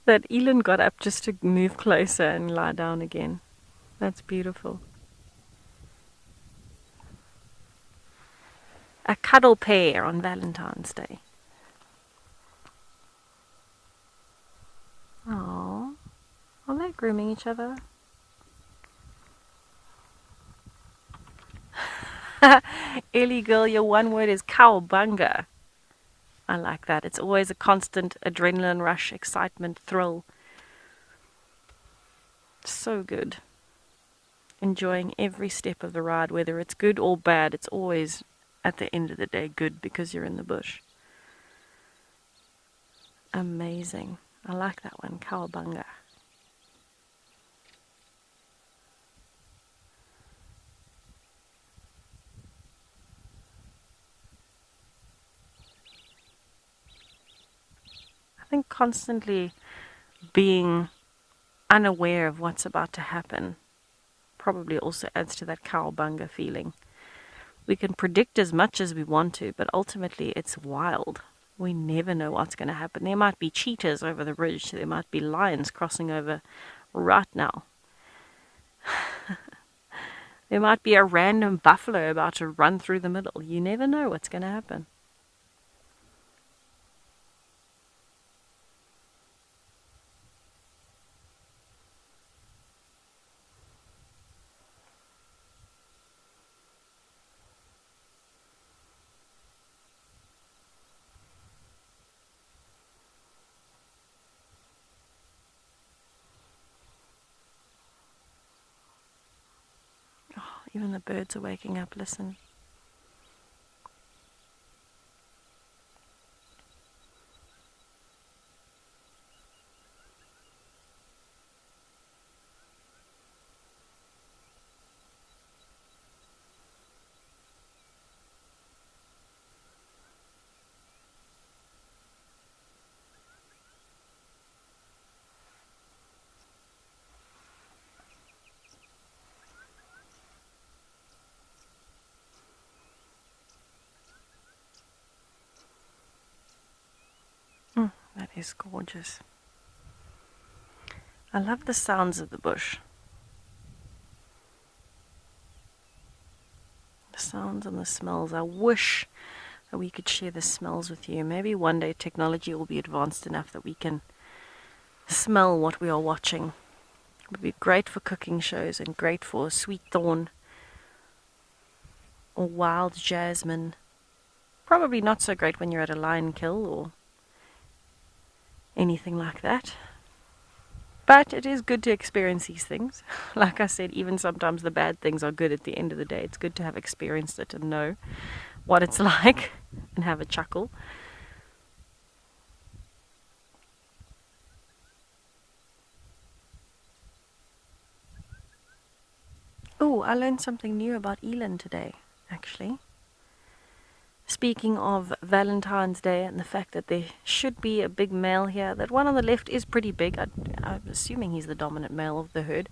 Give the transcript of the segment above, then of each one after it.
That Elin got up just to move closer and lie down again. That's beautiful. A cuddle pair on Valentine's Day. Oh, are they grooming each other? Ellie girl, your one word is cowabunga. I like that. It's always a constant adrenaline rush, excitement, thrill. So good. Enjoying every step of the ride, whether it's good or bad. It's always, at the end of the day, good because you're in the bush. Amazing. I like that one, cowabunga. I think constantly being unaware of what's about to happen probably also adds to that cowabunga feeling. We can predict as much as we want to, but ultimately it's wild. We never know what's going to happen. There might be cheetahs over the ridge. There might be lions crossing over right now. There might be a random buffalo about to run through the middle. You never know what's going to happen. Oh, even the birds are waking up. Listen. That is gorgeous. I love the sounds of the bush. The sounds and the smells. I wish that we could share the smells with you. Maybe one day technology will be advanced enough that we can smell what we are watching. It would be great for cooking shows and great for sweet thorn or wild jasmine. Probably not so great when you're at a lion kill or anything like that. But it is good to experience these things. Like I said, even sometimes the bad things are good at the end of the day. It's good to have experienced it and know what it's like and have a chuckle. Oh, I learned something new about Elin today, actually. Speaking of Valentine's Day and the fact that there should be a big male here, that one on the left is pretty big. I'm assuming he's the dominant male of the herd.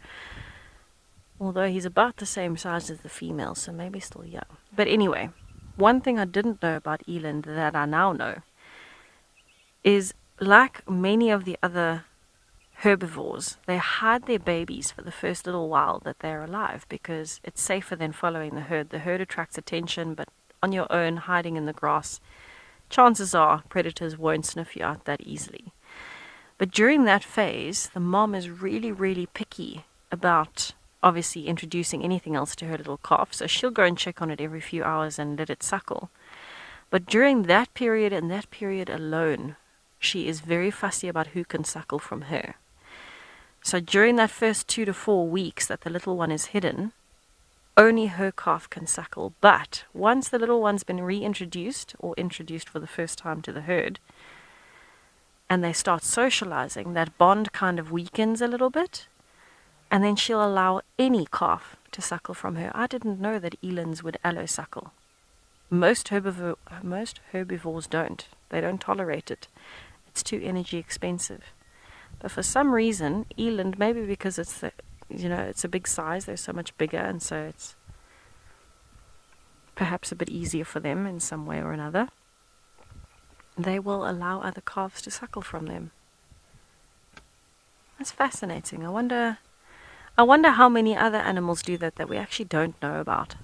Although he's about the same size as the female, so maybe still young. But anyway, one thing I didn't know about Eland that I now know is, like many of the other herbivores, they hide their babies for the first little while that they're alive because it's safer than following the herd. The herd attracts attention, but on your own, hiding in the grass, chances are predators won't sniff you out that easily. But during that phase, the mom is really, really picky about obviously introducing anything else to her little calf, so she'll go and check on it every few hours and let it suckle. But during that period and that period alone, she is very fussy about who can suckle from her. So during that first 2 to 4 weeks that the little one is hidden, only her calf can suckle. But once the little one's been reintroduced or introduced for the first time to the herd, and they start socializing, that bond kind of weakens a little bit, and then she'll allow any calf to suckle from her. I didn't know that elans would allo suckle. Most herbivores don't. They don't tolerate it. It's too energy expensive. But for some reason, eland, maybe because it's it's a big size, they're so much bigger, and so it's perhaps a bit easier for them in some way or another, they will allow other calves to suckle from them. That's fascinating. I wonder how many other animals do that we actually don't know about.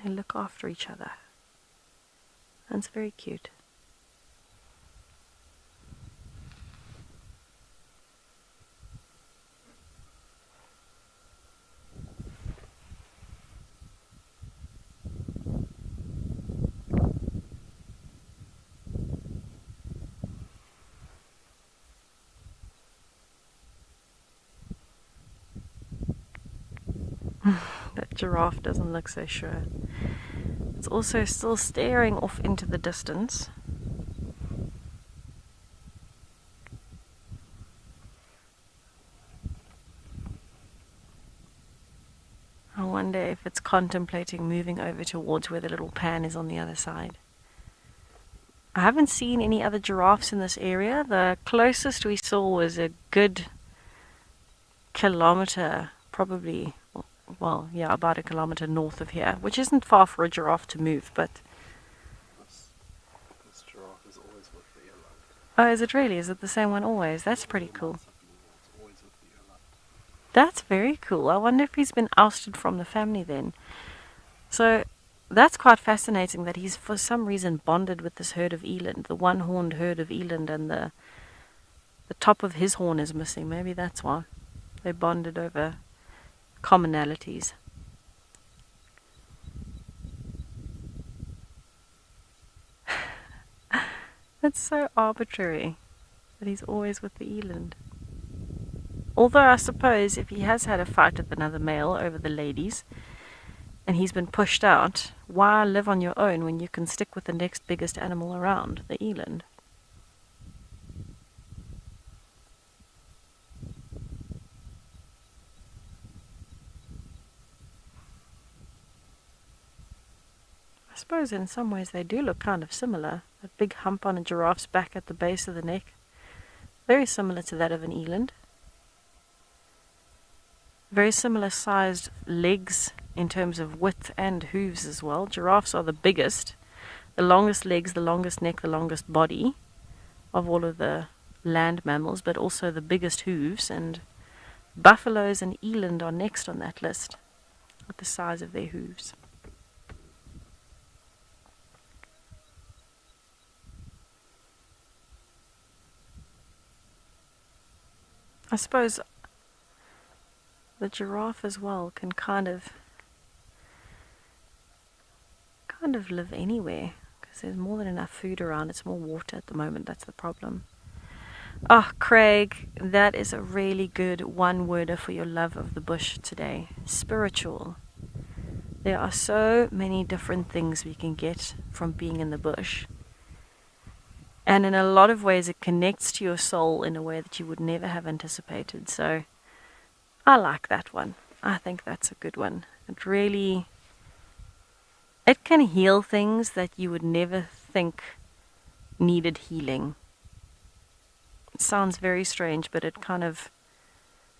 They look after each other. That's very cute. That giraffe doesn't look so sure. It's also still staring off into the distance. I wonder if it's contemplating moving over towards where the little pan is on the other side. I haven't seen any other giraffes in this area. The closest we saw was a good kilometer, probably, well, yeah, about a kilometer north of here, which isn't far for a giraffe to move, but... This giraffe is always with the eland. Oh, is it really? Is it the same one always? That's pretty cool. It's always with the eland. That's very cool. I wonder if he's been ousted from the family then. So that's quite fascinating that he's for some reason bonded with this herd of eland, the one-horned herd of eland, and the top of his horn is missing. Maybe that's why. They bonded over commonalities. That's so arbitrary that he's always with the eland. Although I suppose if he has had a fight with another male over the ladies and he's been pushed out, why live on your own when you can stick with the next biggest animal around, the eland? I suppose in some ways they do look kind of similar. That big hump on a giraffe's back at the base of the neck. Very similar to that of an eland. Very similar sized legs in terms of width and hooves as well. Giraffes are the biggest. The longest legs, the longest neck, the longest body of all of the land mammals, but also the biggest hooves. And buffaloes and eland are next on that list with the size of their hooves. I suppose the giraffe as well can kind of live anywhere because there's more than enough food around. It's more water at the moment. That's the problem. Oh, Craig, that is a really good one-worder for your love of the bush today. Spiritual. There are so many different things we can get from being in the bush. And in a lot of ways, it connects to your soul in a way that you would never have anticipated. So I like that one. I think that's a good one. It can heal things that you would never think needed healing. It sounds very strange, but it kind of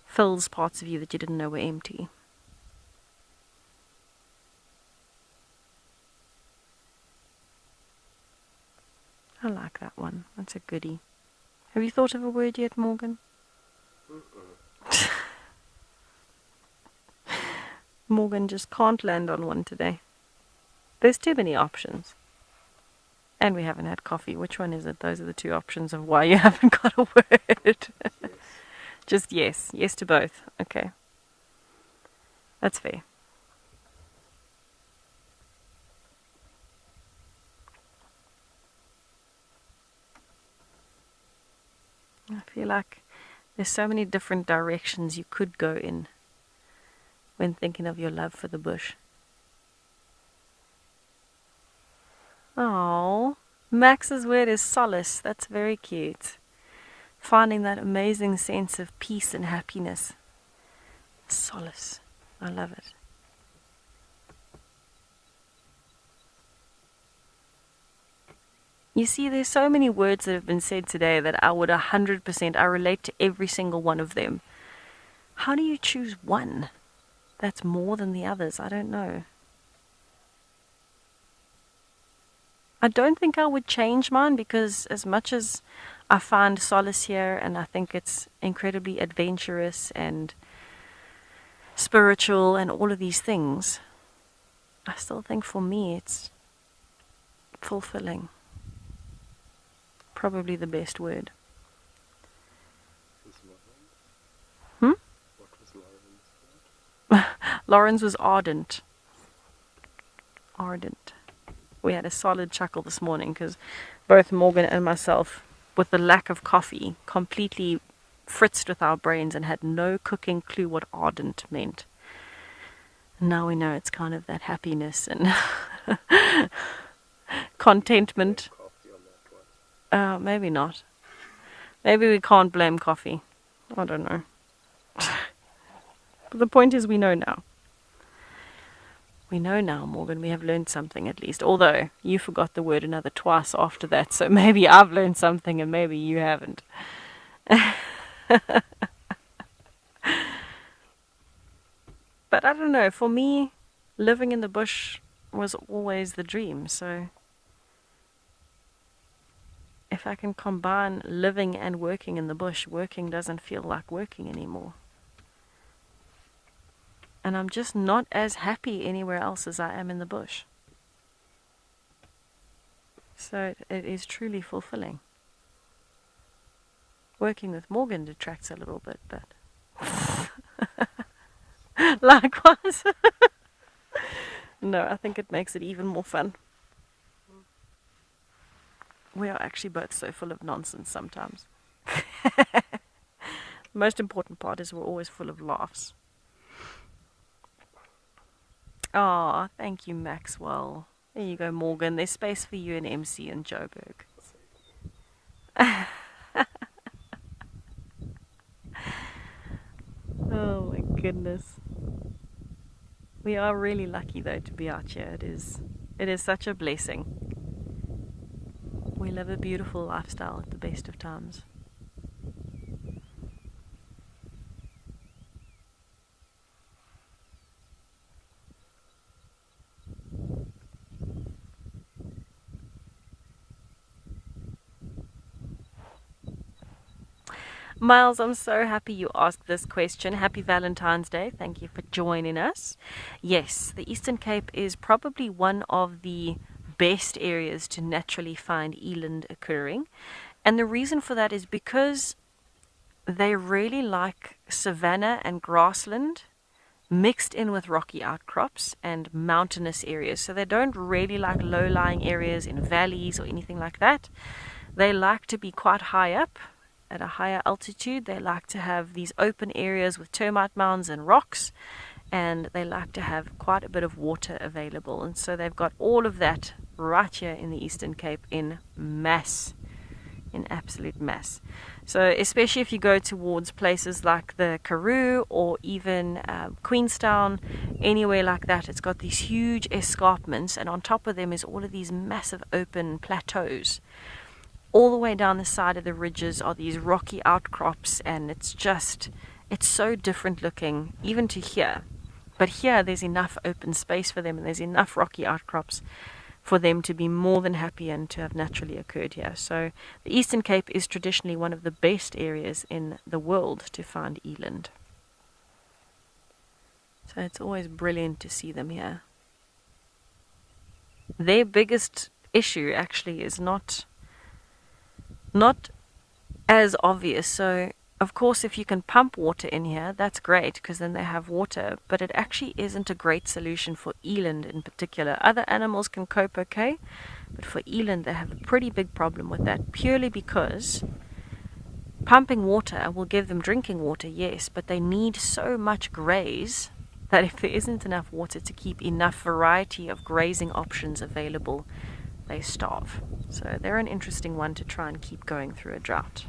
fills parts of you that you didn't know were empty. I like that one. That's a goodie. Have you thought of a word yet, Morgan? Morgan just can't land on one today. There's too many options. And we haven't had coffee. Which one is it? Those are the two options of why you haven't got a word. Yes. Just yes. Yes to both. Okay. That's fair. I feel like there's so many different directions you could go in when thinking of your love for the bush. Oh, Max's word is solace. That's very cute. Finding that amazing sense of peace and happiness. Solace. I love it. You see, there's so many words that have been said today that I would 100%, I relate to every single one of them. How do you choose one that's more than the others? I don't know. I don't think I would change mine because as much as I find solace here and I think it's incredibly adventurous and spiritual and all of these things, I still think for me it's fulfilling. Probably the best word. Was Lauren? Hmm? What was Lauren's word? Lauren's was ardent. Ardent. We had a solid chuckle this morning because both Morgan and myself, with the lack of coffee, completely fritzed with our brains and had no cooking clue what ardent meant. And now we know it's kind of that happiness and contentment. Coffee on that one. Maybe not. Maybe we can't blame coffee. I don't know. But the point is we know now. We know now, Morgan. We have learned something at least. Although you forgot the word another twice after that, so maybe I've learned something and maybe you haven't. But I don't know. For me, living in the bush was always the dream. So if I can combine living and working in the bush, working doesn't feel like working anymore. And I'm just not as happy anywhere else as I am in the bush. So it is truly fulfilling. Working with Morgan detracts a little bit, but likewise. No, I think it makes it even more fun. We are actually both so full of nonsense sometimes. The most important part is we're always full of laughs. Oh, thank you, Maxwell. There you go, Morgan. There's space for you and MC and Joburg. Oh my goodness. We are really lucky though to be out here. It is such a blessing. We live a beautiful lifestyle at the best of times. Miles, I'm so happy you asked this question. Happy Valentine's Day. Thank you for joining us. Yes, the Eastern Cape is probably one of the best areas to naturally find eland occurring. And the reason for that is because they really like savanna and grassland mixed in with rocky outcrops and mountainous areas. So they don't really like low-lying areas in valleys or anything like that. They like to be quite high up. At a higher altitude, they like to have these open areas with termite mounds and rocks, and they like to have quite a bit of water available. And so they've got all of that right here in the Eastern Cape in mass, in absolute mass. So especially if you go towards places like the Karoo or even Queenstown, anywhere like that, it's got these huge escarpments, and on top of them is all of these massive open plateaus. All the way down the side of the ridges are these rocky outcrops, and it's so different looking even to here. But here there's enough open space for them, and there's enough rocky outcrops for them to be more than happy and to have naturally occurred here. So the Eastern Cape is traditionally one of the best areas in the world to find eland. So it's always brilliant to see them here. Their biggest issue actually is not as obvious. So of course if you can pump water in here, that's great because then they have water, but it actually isn't a great solution for eland in particular. Other animals can cope okay, but for eland they have a pretty big problem with that, purely because pumping water will give them drinking water, yes, but they need so much graze that if there isn't enough water to keep enough variety of grazing options available, they starve. So they're an interesting one to try and keep going through a drought.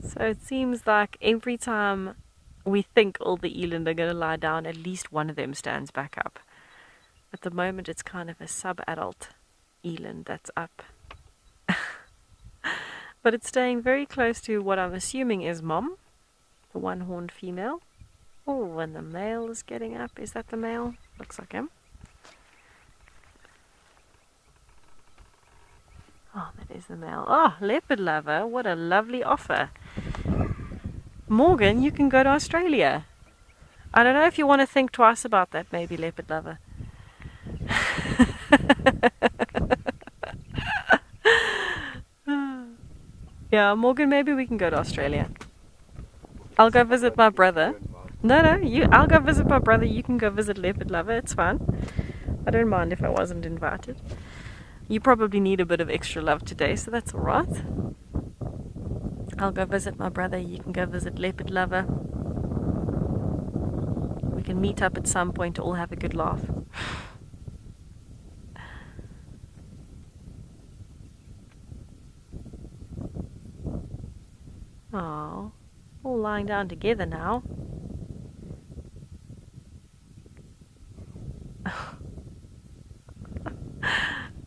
So it seems like every time we think all the eland are going to lie down, at least one of them stands back up. At the moment, it's kind of a sub-adult eland that's up. But it's staying very close to what I'm assuming is Mom, the one-horned female. Oh, and the male is getting up. Is that the male? Looks like him. Oh, that is the male. Oh, leopard lover, what a lovely offer. Morgan, you can go to Australia. I don't know if you want to think twice about that, maybe, leopard lover. Yeah, Morgan, maybe we can go to Australia. I'll go visit my brother. No, I'll go visit my brother. You can go visit leopard lover. It's fine. I don't mind if I wasn't invited. You probably need a bit of extra love today, so that's alright. I'll go visit my brother. You can go visit leopard lover. We can meet up at some point to all have a good laugh. Oh, all lying down together now.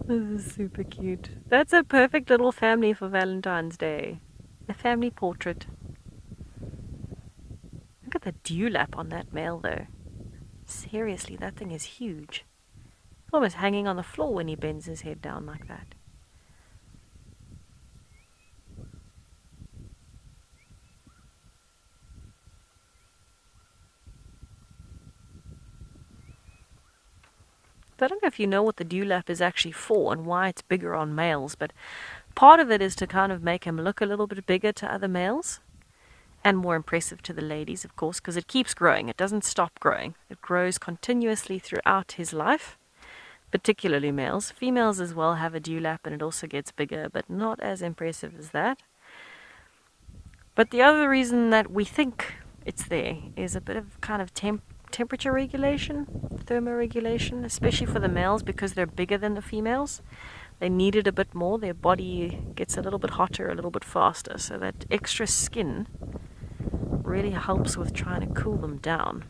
This is super cute. That's a perfect little family for Valentine's Day. A family portrait. Look at the dewlap on that male though. Seriously, that thing is huge. Almost hanging on the floor when he bends his head down like that. I don't know if you know what the dewlap is actually for and why it's bigger on males, but part of it is to kind of make him look a little bit bigger to other males and more impressive to the ladies, of course, because it keeps growing. It doesn't stop growing. It grows continuously throughout his life, particularly males. Females as well have a dewlap and it also gets bigger, but not as impressive as that. But the other reason that we think it's there is a bit of kind of temperature regulation, thermoregulation, especially for the males because they're bigger than the females. They need it a bit more. Their body gets a little bit hotter, a little bit faster. So that extra skin really helps with trying to cool them down,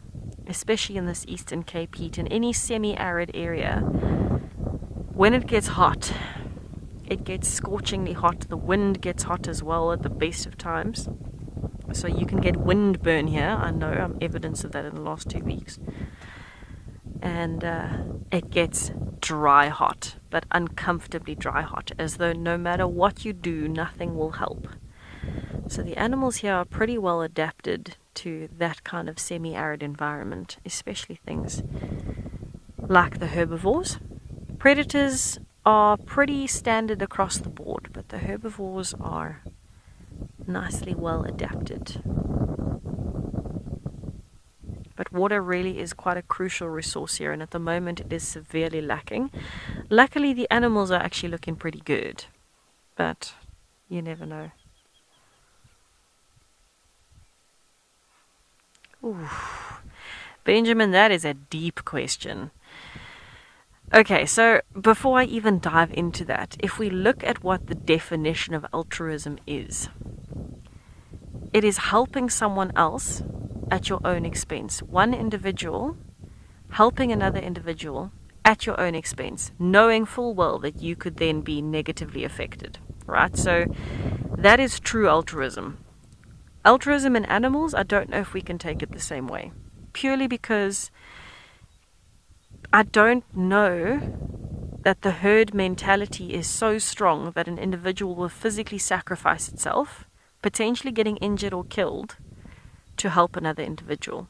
especially in this Eastern Cape heat. In any semi-arid area, when it gets hot, it gets scorchingly hot. The wind gets hot as well at the best of times. So you can get wind burn here. I know I'm evidence of that in the last 2 weeks. And it gets dry hot, but uncomfortably dry hot, as though no matter what you do, nothing will help. So the animals here are pretty well adapted to that kind of semi-arid environment, especially things like the herbivores. Predators are pretty standard across the board, but the herbivores are nicely well adapted. But water really is quite a crucial resource here, and at the moment it is severely lacking. Luckily, the animals are actually looking pretty good, but you never know. Ooh. Benjamin, that is a deep question. Okay, so before I even dive into that, if we look at what the definition of altruism is, it is helping someone else at your own expense. One individual helping another individual at your own expense, knowing full well that you could then be negatively affected, right? So that is true altruism. Altruism in animals, I don't know if we can take it the same way, purely because I don't know that the herd mentality is so strong that an individual will physically sacrifice itself, potentially getting injured or killed, to help another individual.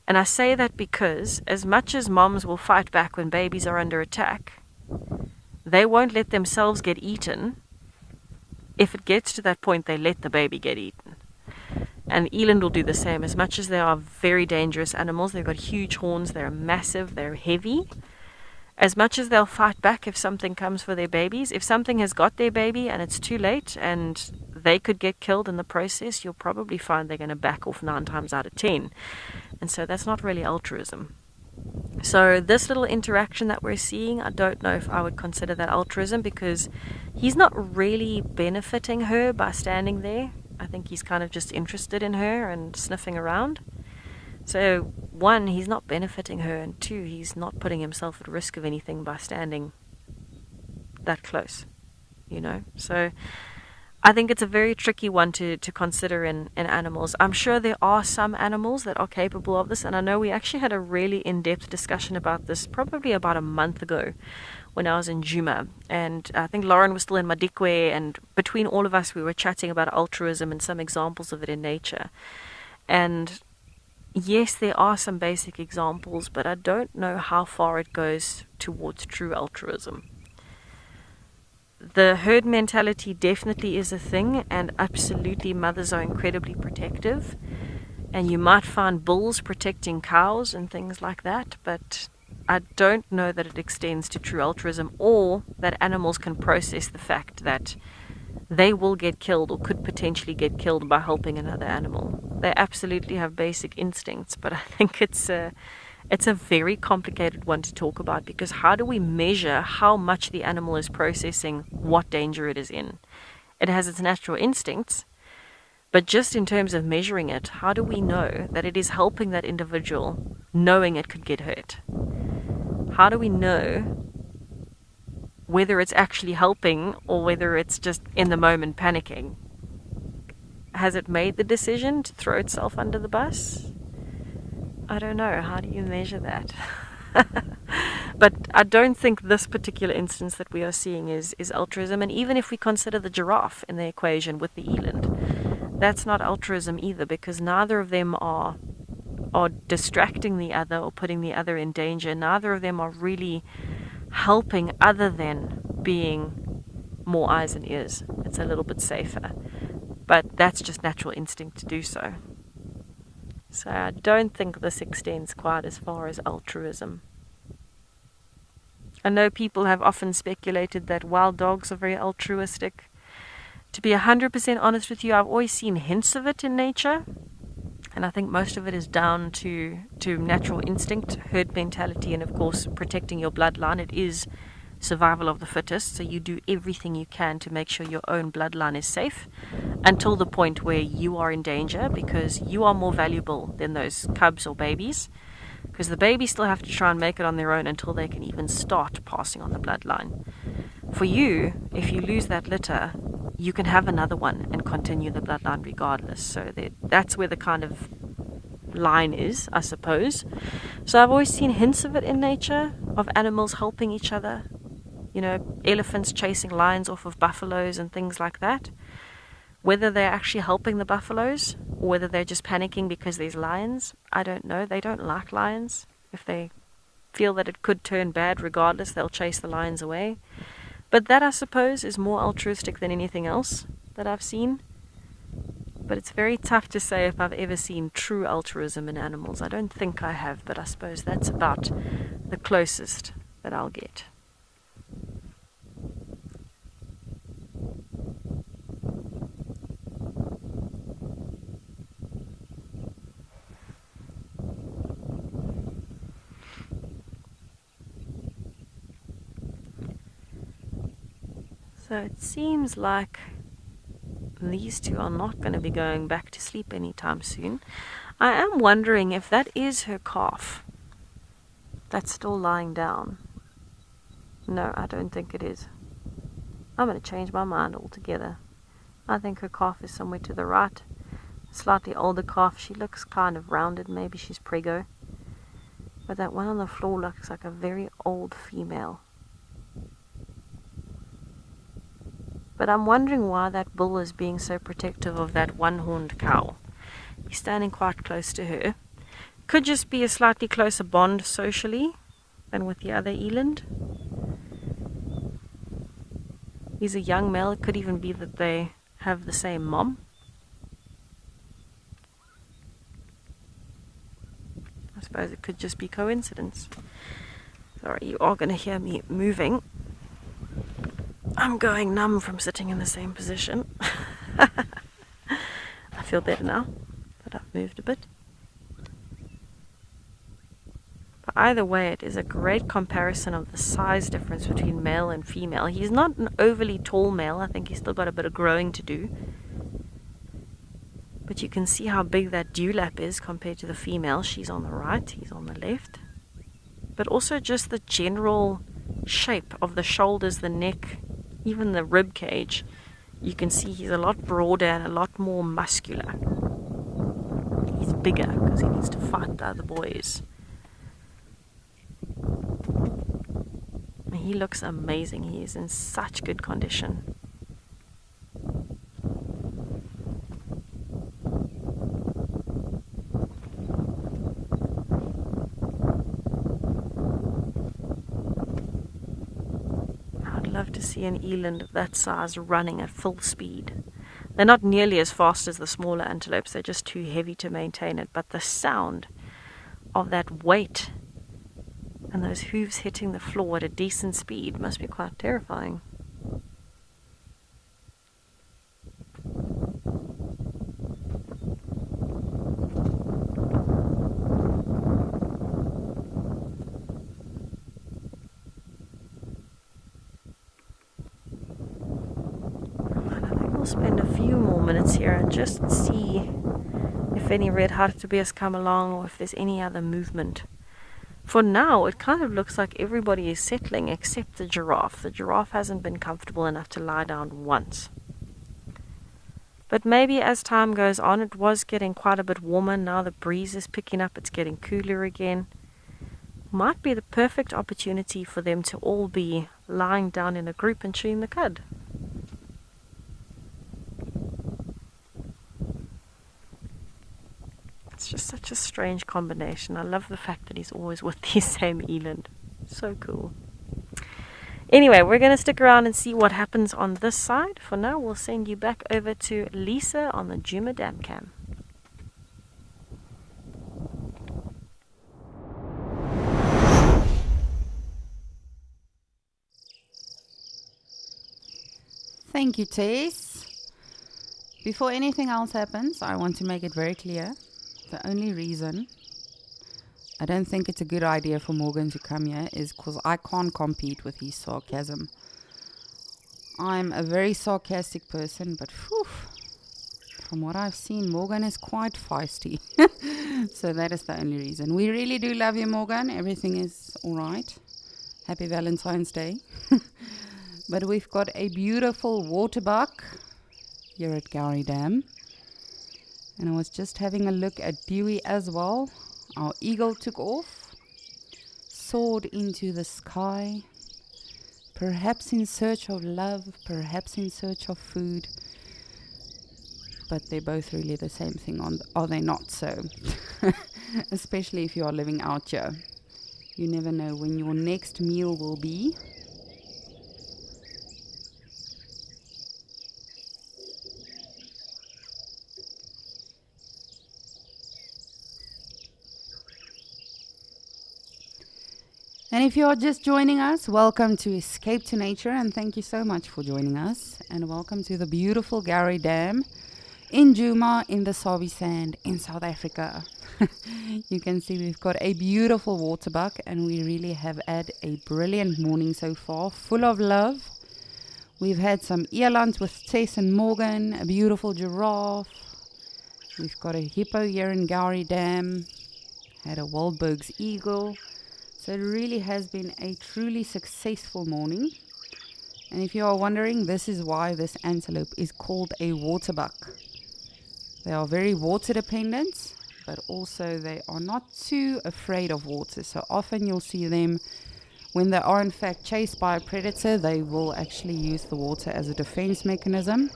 And I say that because as much as moms will fight back when babies are under attack, they won't let themselves get eaten. If it gets to that point, they let the baby get eaten. And eland will do the same. As much as they are very dangerous animals, they've got huge horns, they're massive, they're heavy. As much as they'll fight back if something comes for their babies, if something has got their baby and it's too late and they could get killed in the process, you'll probably find they're going to back off 9 times out of 10. And so that's not really altruism. So this little interaction that we're seeing, I don't know if I would consider that altruism, because he's not really benefiting her by standing there. I think he's kind of just interested in her and sniffing around. So 1, he's not benefiting her, and 2, he's not putting himself at risk of anything by standing that close, you know. So I think it's a very tricky one to consider in animals. I'm sure there are some animals that are capable of this, and I know we actually had a really in-depth discussion about this probably about a month ago when I was in Djuma, and I think Lauren was still in Madikwe, and between all of us we were chatting about altruism and some examples of it in nature. And yes, there are some basic examples, but I don't know how far it goes towards true altruism. The herd mentality definitely is a thing, and absolutely mothers are incredibly protective, and you might find bulls protecting cows and things like that, but I don't know that it extends to true altruism, or that animals can process the fact that they will get killed or could potentially get killed by helping another animal. They absolutely have basic instincts, but I think it's a very complicated one to talk about, because how do we measure how much the animal is processing what danger it is in? It has its natural instincts, but just in terms of measuring it, how do we know that it is helping that individual knowing it could get hurt? How do we know whether it's actually helping or whether it's just in the moment panicking? Has it made the decision to throw itself under the bus? I don't know. How do you measure that? But I don't think this particular instance that we are seeing is altruism. And even if we consider the giraffe in the equation with the eland, that's not altruism either, because neither of them are distracting the other or putting the other in danger. Neither of them are really helping, other than being more eyes and ears. It's a little bit safer, but that's just natural instinct to do so. So I don't think this extends quite as far as altruism. I know people have often speculated that wild dogs are very altruistic. To be 100% honest with you, I've always seen hints of it in nature, and I think most of it is down to natural instinct, herd mentality, and of course protecting your bloodline. It is survival of the fittest, so you do everything you can to make sure your own bloodline is safe until the point where you are in danger, because you are more valuable than those cubs or babies, because the babies still have to try and make it on their own until they can even start passing on the bloodline. For you, if you lose that litter, you can have another one and continue the bloodline regardless. So that's where the kind of line is, I suppose. So I've always seen hints of it in nature, of animals helping each other. You know, elephants chasing lions off of buffaloes and things like that. Whether they're actually helping the buffaloes, or whether they're just panicking because there's lions. I don't know. They don't like lions. If they feel that it could turn bad regardless, they'll chase the lions away. But that, I suppose, is more altruistic than anything else that I've seen. But it's very tough to say if I've ever seen true altruism in animals. I don't think I have, but I suppose that's about the closest that I'll get. So it seems like these two are not going to be going back to sleep anytime soon. I am wondering if that is her calf that's still lying down. No, I don't think it is. I'm going to change my mind altogether. I think her calf is somewhere to the right. Slightly older calf. She looks kind of rounded. Maybe she's preggo. But that one on the floor looks like a very old female. But I'm wondering why that bull is being so protective of that one-horned cow. He's standing quite close to her. Could just be a slightly closer bond socially than with the other eland. He's a young male. It could even be that they have the same mom. I suppose it could just be coincidence. Sorry, you are going to hear me moving. I'm going numb from sitting in the same position. I feel better now that I've moved a bit. But either way, it is a great comparison of the size difference between male and female. He's not an overly tall male. I think he's still got a bit of growing to do. But you can see how big that dewlap is compared to the female. She's on the right, he's on the left. But also just the general shape of the shoulders, the neck, even the rib cage. You can see he's a lot broader and a lot more muscular. He's bigger because he needs to fight the other boys. He looks amazing. He is in such good condition. Love to see an eland of that size running at full speed. They're not nearly as fast as the smaller antelopes, they're just too heavy to maintain it, but the sound of that weight and those hooves hitting the floor at a decent speed must be quite terrifying. Spend a few more minutes here and just see if any red hartebeest come along or if there's any other movement. For now, it kind of looks like everybody is settling except the giraffe. The giraffe hasn't been comfortable enough to lie down once. But maybe as time goes on, it was getting quite a bit warmer. Now the breeze is picking up, it's getting cooler again. Might be the perfect opportunity for them to all be lying down in a group and chewing the cud. It's just such a strange combination. I love the fact that he's always with the same eland. So cool. Anyway, we're going to stick around and see what happens on this side. For now, we'll send you back over to Lisa on the Djuma Dam Cam. Thank you, Tess. Before anything else happens, I want to make it very clear. The only reason I don't think it's a good idea for Morgan to come here is because I can't compete with his sarcasm. I'm a very sarcastic person, but whew, from what I've seen, Morgan is quite feisty. So that is the only reason. We really do love you, Morgan. Everything is all right. Happy Valentine's Day. But we've got a beautiful waterbuck here at Gowrie Dam. And I was just having a look at Dewey as well. Our eagle took off, soared into the sky, perhaps in search of love, perhaps in search of food. but they're both really the same thing, are they not? So, especially if you are living out here, you never know when your next meal will be. And if you are just joining us, welcome to Escape to Nature, and thank you so much for joining us. And welcome to the beautiful Gowrie Dam in Djuma in the Sabi Sand in South Africa. You can see we've got a beautiful water buck, and we really have had a brilliant morning so far, full of love. We've had some eland with Tess and Morgan, a beautiful giraffe. We've got a hippo here in Gowrie Dam, had a Wahlberg's eagle. So it really has been a truly successful morning. And if you are wondering, this is why this antelope is called a water buck. They are very water dependent, but also they are not too afraid of water. So often you'll see them, when they are in fact chased by a predator, they will actually use the water as a defense mechanism,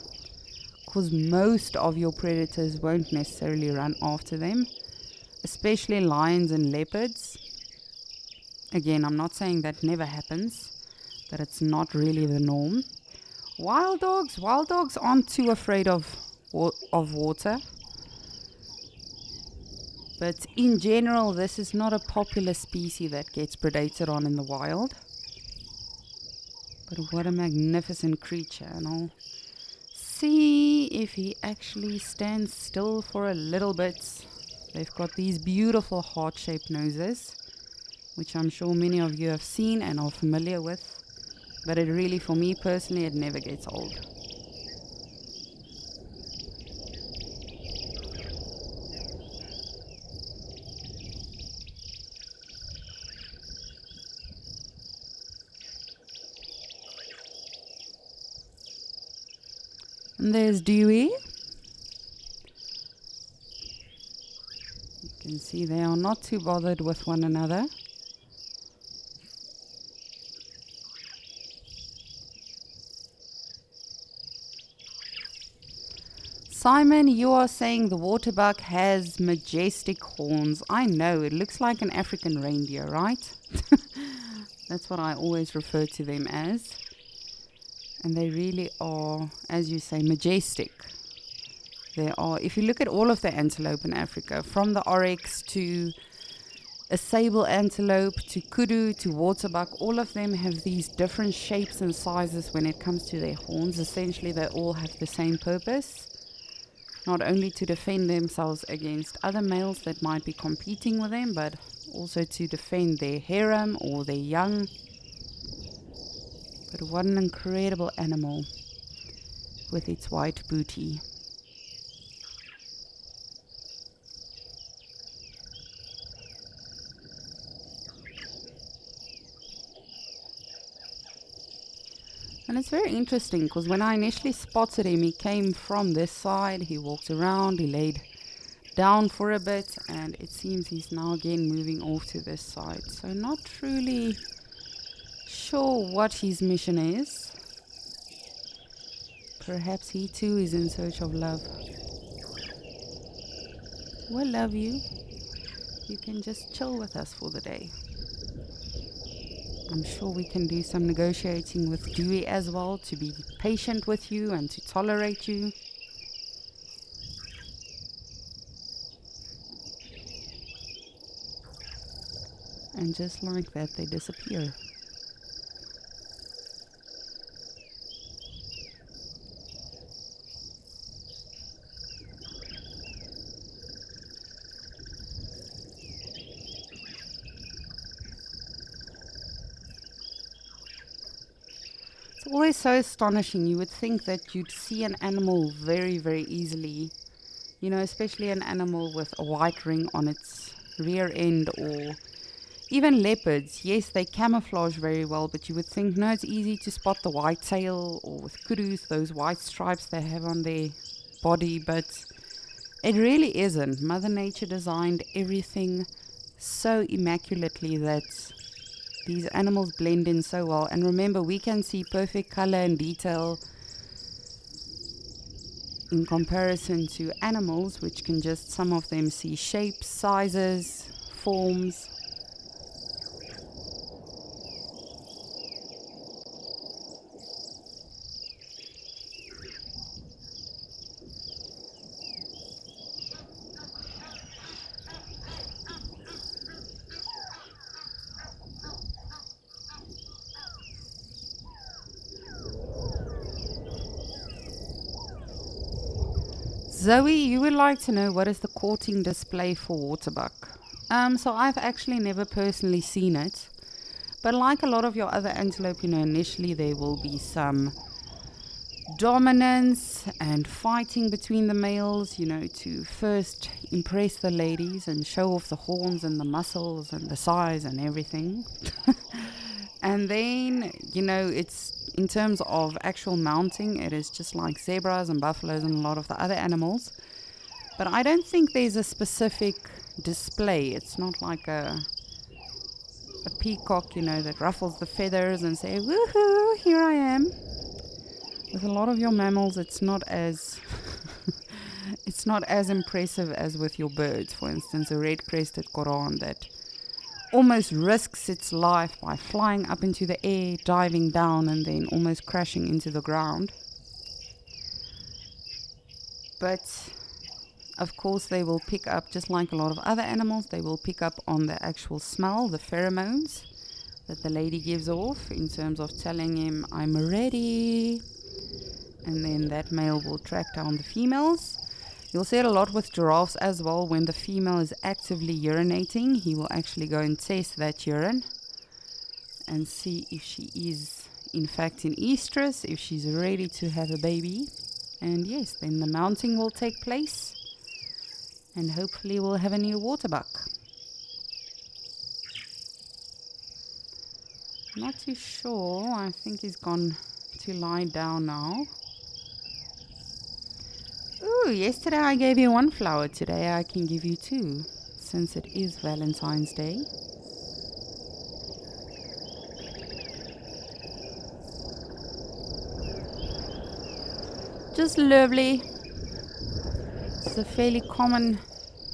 because most of your predators won't necessarily run after them, especially lions and leopards. Again, I'm not saying that never happens, but it's not really the norm. Wild dogs aren't too afraid of water. But in general, this is not a popular species that gets predated on in the wild. But what a magnificent creature. And I'll see if he actually stands still for a little bit. They've got these beautiful heart-shaped noses, which I'm sure many of you have seen and are familiar with, but it really, for me personally, it never gets old. And there's Dewey. You can see they are not too bothered with one another. Simon, you are saying the water buck has majestic horns. I know, it looks like an African reindeer, right? That's what I always refer to them as. And they really are, as you say, majestic. They are, if you look at all of the antelope in Africa, from the oryx to a sable antelope to kudu to waterbuck, all of them have these different shapes and sizes when it comes to their horns. Essentially, they all have the same purpose. Not only to defend themselves against other males that might be competing with them, but also to defend their harem or their young. But what an incredible animal with its white booty. And it's very interesting because when I initially spotted him, he came from this side, he walked around, he laid down for a bit, and it seems he's now again moving off to this side. So not truly sure what his mission is. Perhaps he too is in search of love. We'll love you. You can just chill with us for the day. I'm sure we can do some negotiating with Dewey as well to be patient with you and to tolerate you. And just like that, they disappear. It's always so astonishing. You would think that you'd see an animal very, very easily. You know, especially an animal with a white ring on its rear end, or even leopards. Yes, they camouflage very well, but you would think, no, it's easy to spot the white tail, or with kudus, those white stripes they have on their body, but it really isn't. Mother Nature designed everything so immaculately that these animals blend in so well. And remember, we can see perfect color and detail in comparison to animals, which can just, some of them see shapes, sizes, forms. Zoe, you would like to know what is the courting display for waterbuck. So I've actually never personally seen it, but like a lot of your other antelope, initially there will be some dominance and fighting between the males, to first impress the ladies and show off the horns and the muscles and the size and everything. And then, it's in terms of actual mounting, it is just like zebras and buffaloes and a lot of the other animals. But I don't think there's a specific display. It's not like a peacock, that ruffles the feathers and say, woohoo, here I am. With a lot of your mammals, it's not as it's not as impressive as with your birds. For instance, a red-crested koran that almost risks its life by flying up into the air, diving down, and then almost crashing into the ground. But of course they will pick up, just like a lot of other animals, they will pick up on the actual smell, the pheromones that the lady gives off in terms of telling him, I'm ready. And then that male will track down the females. You'll see it a lot with giraffes as well. When the female is actively urinating, he will actually go and test that urine and see if she is in fact in estrus, if she's ready to have a baby. And yes, then the mounting will take place and hopefully we'll have a new waterbuck. Not too sure. I think he's gone to lie down now. Ooh, yesterday I gave you one flower. Today I can give you two, since it is Valentine's Day. Just lovely. It's a fairly common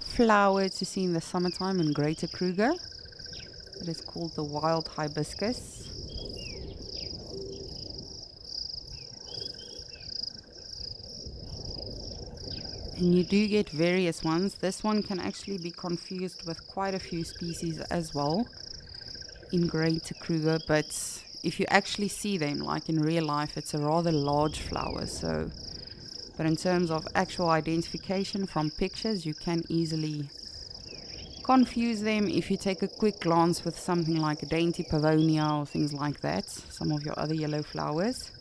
flower to see in the summertime in Greater Kruger. It is called the wild hibiscus. And you do get various ones. This one can actually be confused with quite a few species as well in Greater Kruger, but if you actually see them, like in real life, it's a rather large flower. So, but in terms of actual identification from pictures, you can easily confuse them if you take a quick glance with something like a dainty pavonia or things like that, some of your other yellow flowers.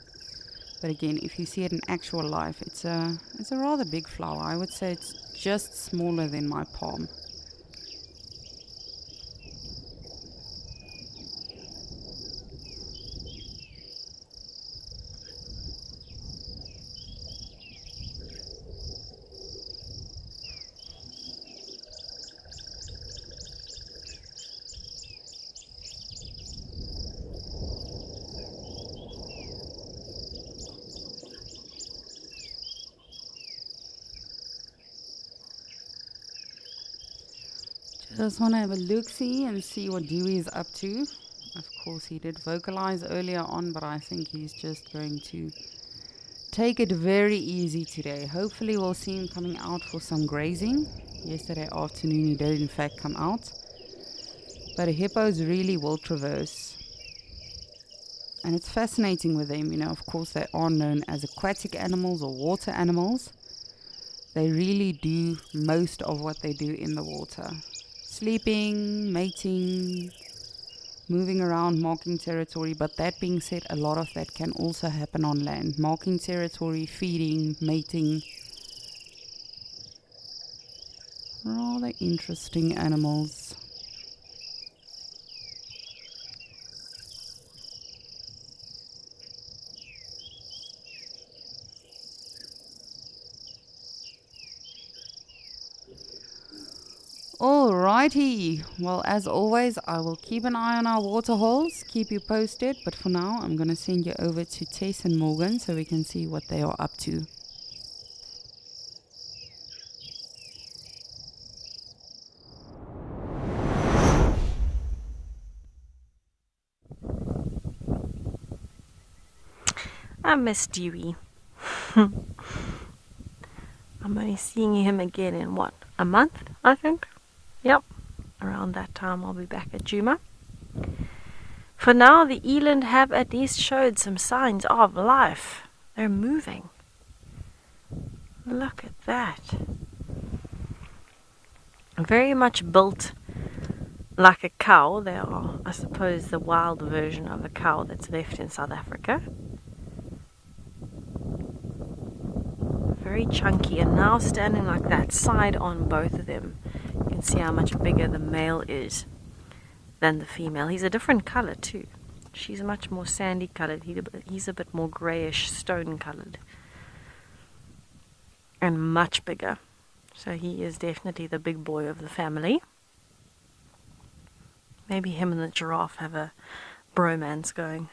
But again, if you see it in actual life, it's a rather big flower. I would say it's just smaller than my palm. Just want to have a look-see and see what Dewey is up to. Of course, he did vocalize earlier on, but I think he's just going to take it very easy today. Hopefully, we'll see him coming out for some grazing. Yesterday afternoon, he did in fact come out. But hippos really will traverse. And it's fascinating with them. Of course, they are known as aquatic animals or water animals. They really do most of what they do in the water. Sleeping, mating, moving around, marking territory. But that being said, a lot of that can also happen on land. Marking territory, feeding, mating. Rather interesting animals. Alrighty, well, as always, I will keep an eye on our water holes, keep you posted, but for now, I'm going to send you over to Tess and Morgan so we can see what they are up to. I miss Dewey. I'm only seeing him again in what, a month, I think? Yep, around that time I'll be back at Djuma. For now, the eland have at least showed some signs of life. They're moving. Look at that. Very much built like a cow. They are, I suppose, the wild version of a cow that's left in South Africa. Very chunky, and now standing like that, side on both of them. You can see how much bigger the male is than the female. He's a different color too. She's much more sandy colored. He's a bit more grayish, stone colored. And much bigger. So he is definitely the big boy of the family. Maybe him and the giraffe have a bromance going.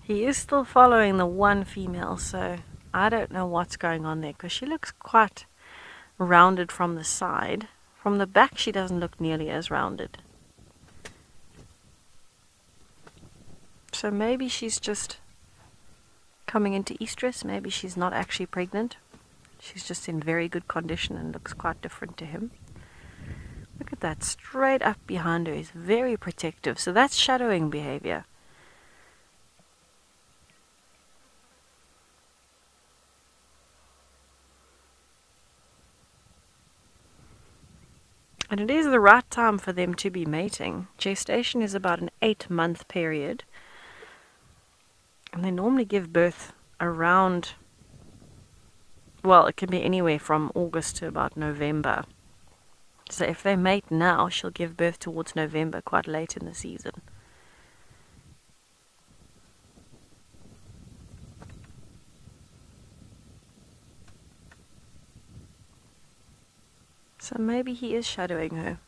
He is still following the one female, so I don't know what's going on there, because she looks quite rounded from the side. From the back she doesn't look nearly as rounded. So maybe she's just coming into estrus. Maybe she's not actually pregnant. She's just in very good condition and looks quite different to him. Look at that, straight up behind her is very protective. So that's shadowing behavior. And it is the right time for them to be mating. Gestation is about an 8-month period. And they normally give birth around, well, it can be anywhere from August to about November. So if they mate now, she'll give birth towards November, quite late in the season. So maybe he is shadowing her.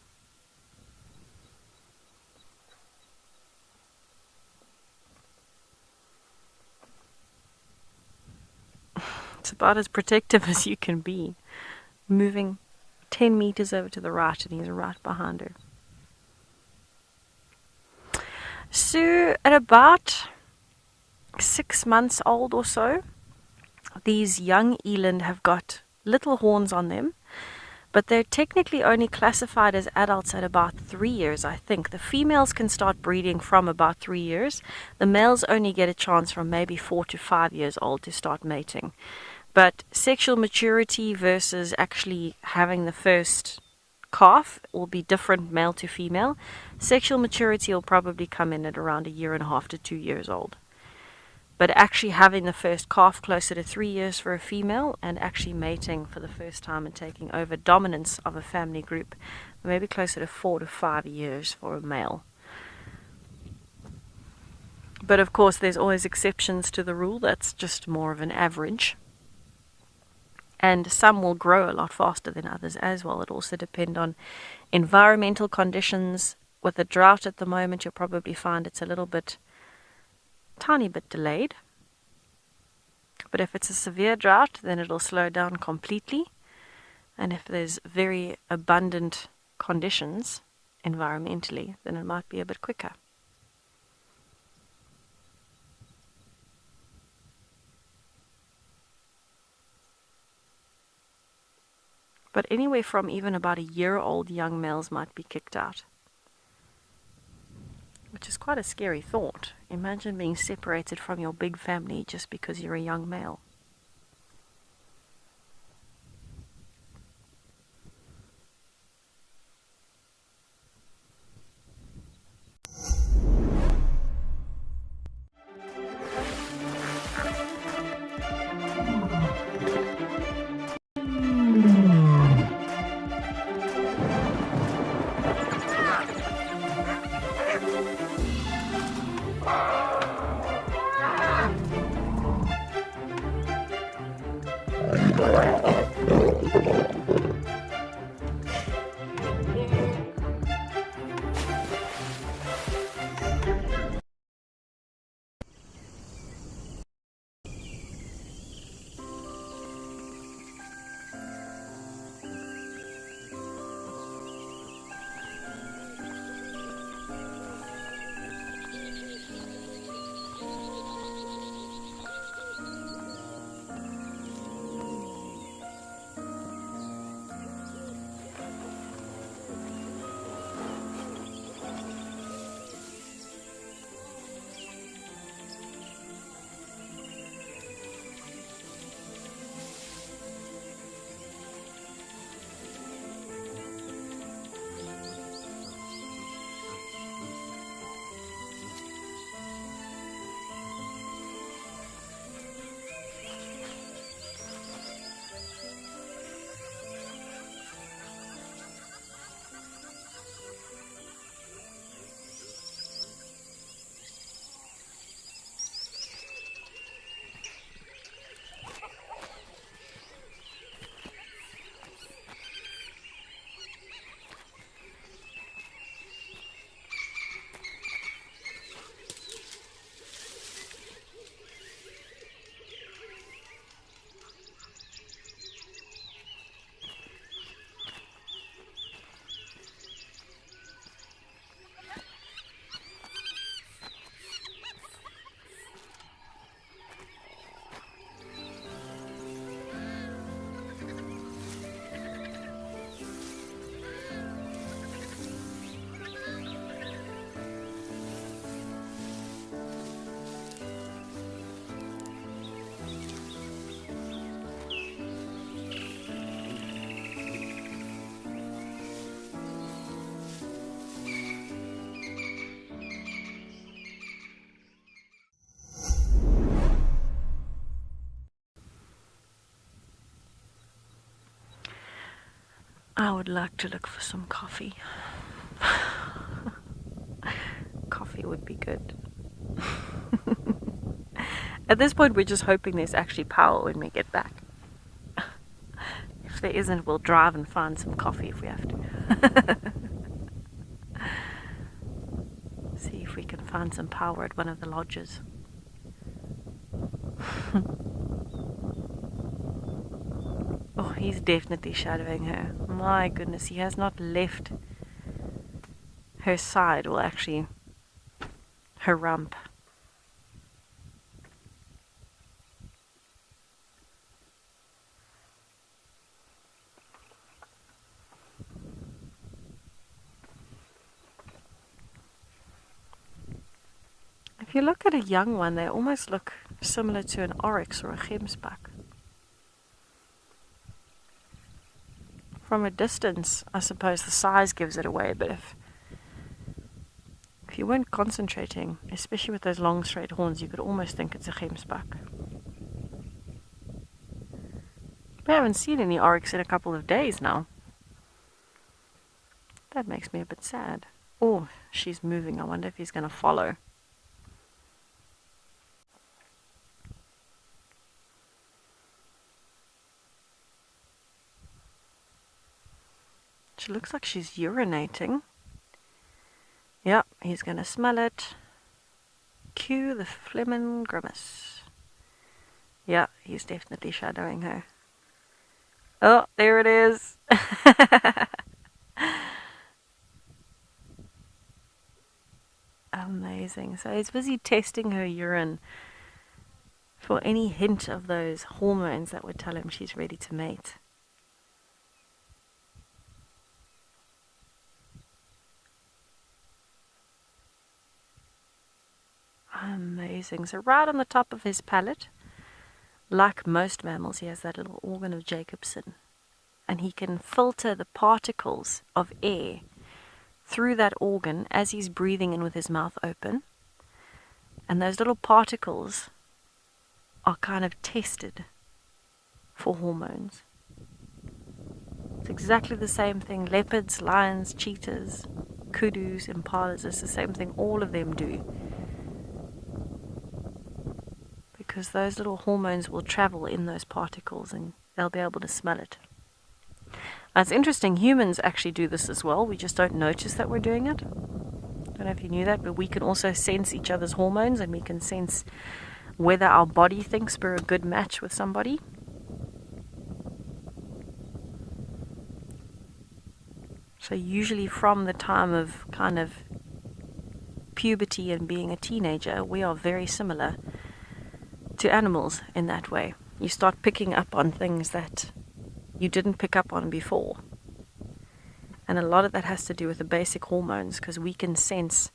It's about as protective as you can be. Moving 10 meters over to the right, and he's right behind her. So at about 6 months old or so, these young eland have got little horns on them, but they're technically only classified as adults at about 3 years, I think. The females can start breeding from about 3 years. The males only get a chance from maybe 4 to 5 years old to start mating. But sexual maturity versus actually having the first calf will be different male to female. Sexual maturity will probably come in at around 1.5 to 2 years old. But actually having the first calf closer to 3 years for a female, and actually mating for the first time and taking over dominance of a family group, maybe closer to 4 to 5 years for a male. But of course there's always exceptions to the rule. That's just more of an average. And some will grow a lot faster than others as well. It also depends on environmental conditions. With the drought at the moment, you'll probably find it's a little bit, tiny bit delayed. But if it's a severe drought, then it'll slow down completely. And if there's very abundant conditions environmentally, then it might be a bit quicker. But anywhere from even about 1 year old young males might be kicked out. Which is quite a scary thought. Imagine being separated from your big family just because you're a young male. I would like to look for some coffee. Coffee would be good. At this point, we're just hoping there's actually power when we get back. If there isn't, we'll drive and find some coffee if we have to. See if we can find some power at one of the lodges. Oh, he's definitely shadowing her. My goodness, he has not left her side, well, actually, her rump. If you look at a young one, they almost look similar to an oryx or a gemsbok. From a distance, I suppose the size gives it away, but if you weren't concentrating, especially with those long straight horns, you could almost think it's a gemsbok. We haven't seen any oryx in a couple of days now. That makes me a bit sad. Oh, she's moving. I wonder if he's going to follow. She looks like she's urinating. Yep, he's going to smell it. Cue the Flemin grimace. Yeah, he's definitely shadowing her. Oh, there it is. Amazing. So he's busy testing her urine for any hint of those hormones that would tell him she's ready to mate. Amazing. So right on the top of his palate, like most mammals, he has that little organ of Jacobson. And he can filter the particles of air through that organ as he's breathing in with his mouth open. And those little particles are kind of tested for hormones. It's exactly the same thing. Leopards, lions, cheetahs, kudus, impalas, it's the same thing all of them do. Because those little hormones will travel in those particles and they'll be able to smell it. Now, it's interesting, humans actually do this as well. We just don't notice that we're doing it. I don't know if you knew that, but we can also sense each other's hormones and we can sense whether our body thinks we're a good match with somebody. So usually from the time of kind of puberty and being a teenager, we are very similar to animals in that way. You start picking up on things that you didn't pick up on before. And a lot of that has to do with the basic hormones, because we can sense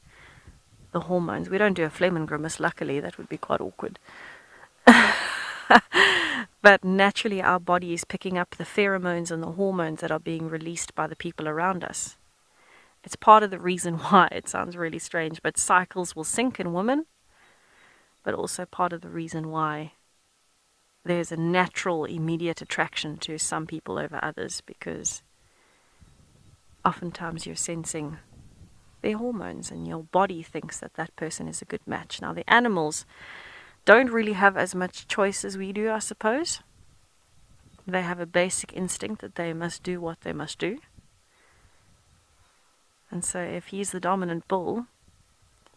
the hormones. We don't do a Flemin grimace, luckily. That would be quite awkward. But naturally our body is picking up the pheromones and the hormones that are being released by the people around us. It's part of the reason why, it sounds really strange, but cycles will sync in women, but also part of the reason why there's a natural immediate attraction to some people over others, because oftentimes you're sensing their hormones and your body thinks that that person is a good match. Now the animals don't really have as much choice as we do, I suppose. They have a basic instinct that they must do what they must do. And so if he's the dominant bull,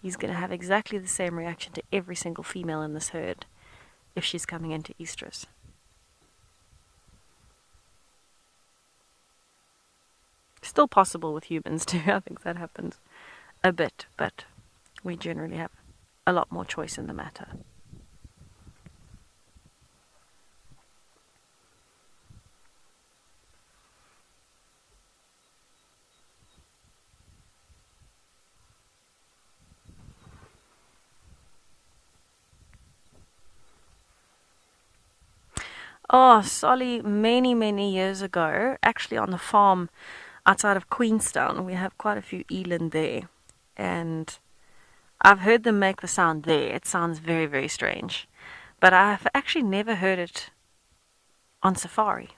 he's going to have exactly the same reaction to every single female in this herd if she's coming into estrus. Still possible with humans too. I think that happens a bit, but we generally have a lot more choice in the matter. Oh, Solly, many, many years ago, actually on the farm outside of Queenstown, we have quite a few eland there. And I've heard them make the sound there. It sounds very, very strange. But I've actually never heard it on safari.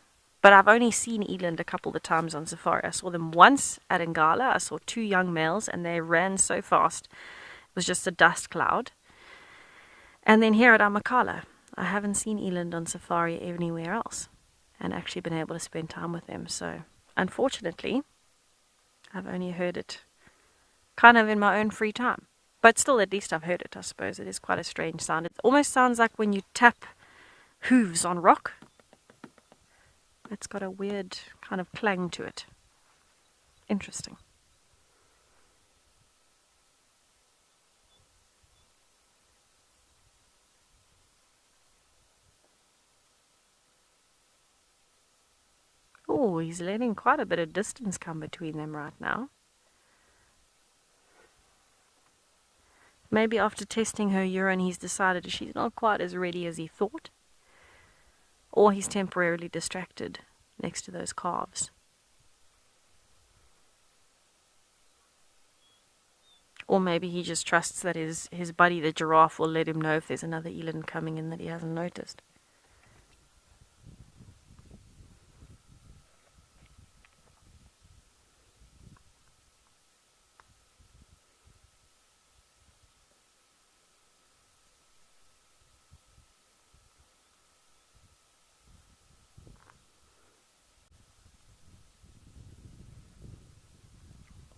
But I've only seen eland a couple of times on safari. I saw them once at Ngala. I saw 2 young males, and they ran so fast. It was just a dust cloud. And then here at Amakhala, I haven't seen eland on safari anywhere else, and actually been able to spend time with them. So, unfortunately, I've only heard it kind of in my own free time. But still, at least I've heard it, I suppose. It is quite a strange sound. It almost sounds like when you tap hooves on rock. It's got a weird kind of clang to it. Interesting. Oh, he's letting quite a bit of distance come between them right now. Maybe after testing her urine, he's decided she's not quite as ready as he thought. Or he's temporarily distracted next to those calves. Or maybe he just trusts that his buddy, the giraffe, will let him know if there's another eland coming in that he hasn't noticed.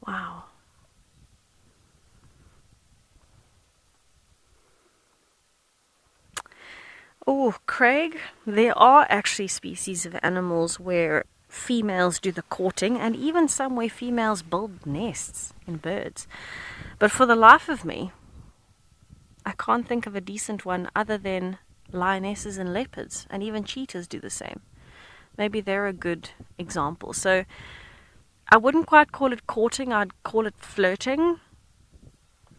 Wow. Oh, Craig, there are actually species of animals where females do the courting, and even some where females build nests in birds. But for the life of me, I can't think of a decent one other than lionesses and leopards, and even cheetahs do the same. Maybe they're a good example. So I wouldn't quite call it courting, I'd call it flirting.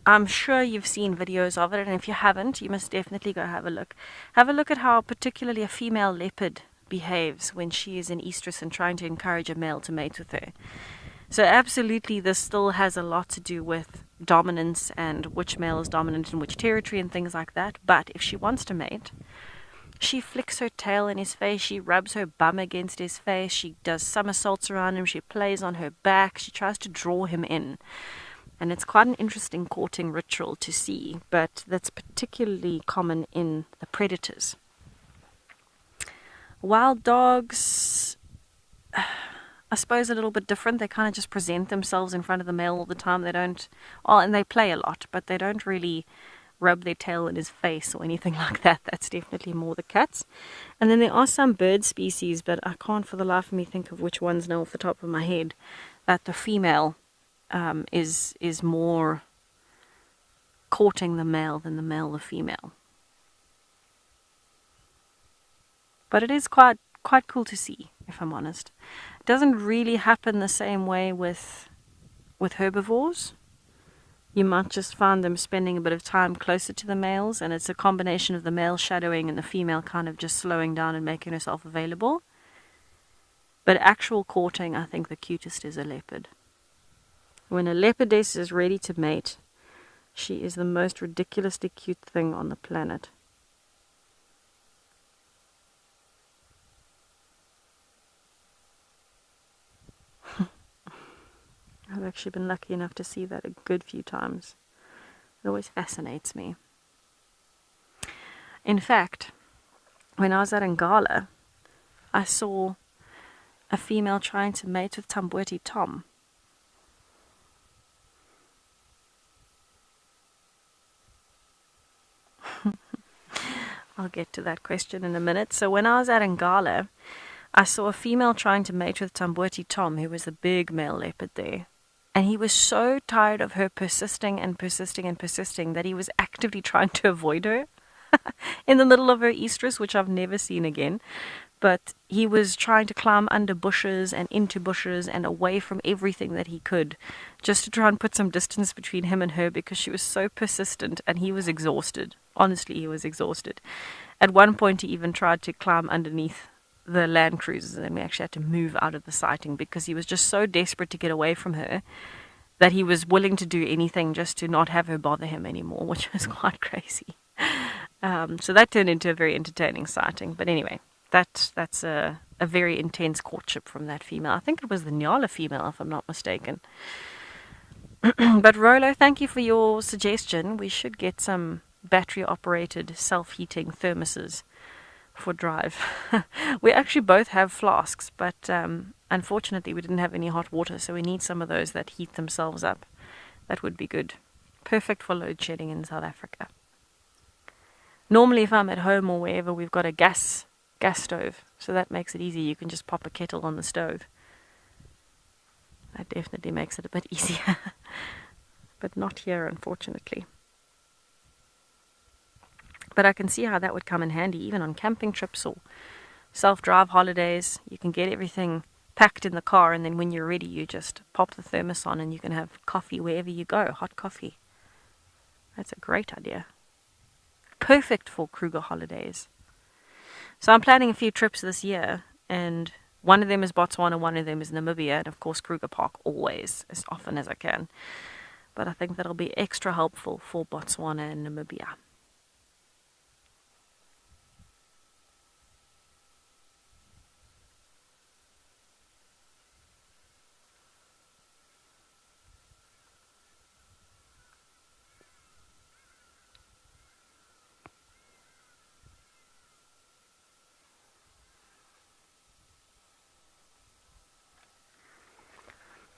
I'm sure you've seen videos of it, and if you haven't, you must definitely go have a look. Have a look at how particularly a female leopard behaves when she is in estrus and trying to encourage a male to mate with her. So absolutely, this still has a lot to do with dominance and which male is dominant in which territory and things like that. But if she wants to mate, she flicks her tail in his face, she rubs her bum against his face, she does somersaults around him, she plays on her back, she tries to draw him in. And it's quite an interesting courting ritual to see, but that's particularly common in the predators. Wild dogs, I suppose, a little bit different. They kind of just present themselves in front of the male all the time. They don't, well, and they play a lot, but they don't really rub their tail in his face or anything like that. That's definitely more the cats. And then there are some bird species, but I can't for the life of me think of which ones now off the top of my head, that the female is more courting the male than the male the female. But it is quite cool to see, if I'm honest. It doesn't really happen the same way with herbivores. You might just find them spending a bit of time closer to the males, and it's a combination of the male shadowing and the female kind of just slowing down and making herself available. But actual courting, I think the cutest is a leopard. When a leopardess is ready to mate, she is the most ridiculously cute thing on the planet. I've actually been lucky enough to see that a good few times. It always fascinates me. In fact, when I was at Ngala, I saw a female trying to mate with Tamboti Tom. I'll get to that question in a minute. So when I was at Ngala, I saw a female trying to mate with Tamboti Tom, who was the big male leopard there. And he was so tired of her persisting and persisting and persisting that he was actively trying to avoid her in the middle of her estrus, which I've never seen again. But he was trying to climb under bushes and into bushes and away from everything that he could, just to try and put some distance between him and her, because she was so persistent and he was exhausted. Honestly, he was exhausted. At one point, he even tried to climb underneath the Land Cruisers, and we actually had to move out of the sighting because he was just so desperate to get away from her that he was willing to do anything just to not have her bother him anymore, which was quite crazy. So that turned into a very entertaining sighting. But anyway, That's a very intense courtship from that female. I think it was the Nyala female, if I'm not mistaken. But Rolo, thank you for your suggestion. We should get some battery-operated self-heating thermoses for drive. We actually both have flasks, but unfortunately we didn't have any hot water, so we need some of those that heat themselves up. That would be good. Perfect for load shedding in South Africa. Normally if I'm at home or wherever, we've got a gas stove, so that makes it easy. You can just pop a kettle on the stove. That definitely makes it a bit easier. But not here, unfortunately. But I can see how that would come in handy, even on camping trips or self-drive holidays. You can get everything packed in the car, and then when you're ready, you just pop the thermos on and you can have coffee wherever you go, hot coffee. That's a great idea. Perfect for Kruger holidays. So I'm planning a few trips this year, and one of them is Botswana, one of them is Namibia, and of course Kruger Park always, as often as I can. But I think that'll be extra helpful for Botswana and Namibia.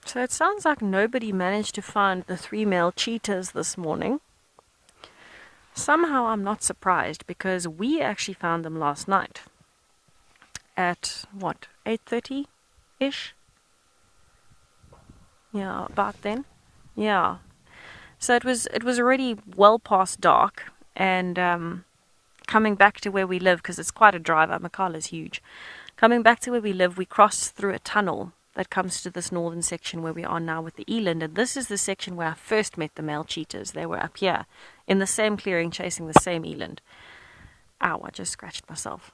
So it sounds like nobody managed to find the 3 male cheetahs this morning. Somehow I'm not surprised, because we actually found them last night at, 8:30-ish? Yeah, about then. Yeah. So it was already well past dark, and coming back to where we live, because it's quite a drive, Amakala's huge. Coming back to where we live, we crossed through a tunnel that comes to this northern section where we are now with the eland, and this is the section where I first met the male cheetahs. They were up here in the same clearing chasing the same eland. Ow, I just scratched myself.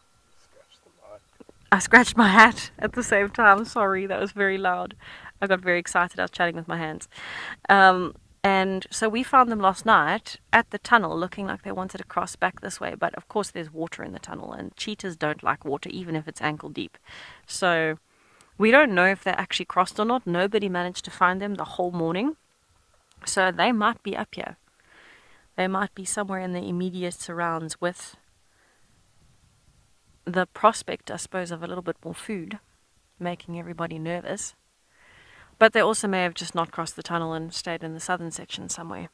I scratched my hat at the same time. Sorry, that was very loud. I got very excited. I was chatting with my hands. And so we found them last night at the tunnel, looking like they wanted to cross back this way, but of course there's water in the tunnel, and cheetahs don't like water even if it's ankle deep. So we don't know if they actually crossed or not. Nobody managed to find them the whole morning. So they might be up here. They might be somewhere in the immediate surrounds with the prospect, I suppose, of a little bit more food, making everybody nervous. But they also may have just not crossed the tunnel and stayed in the southern section somewhere.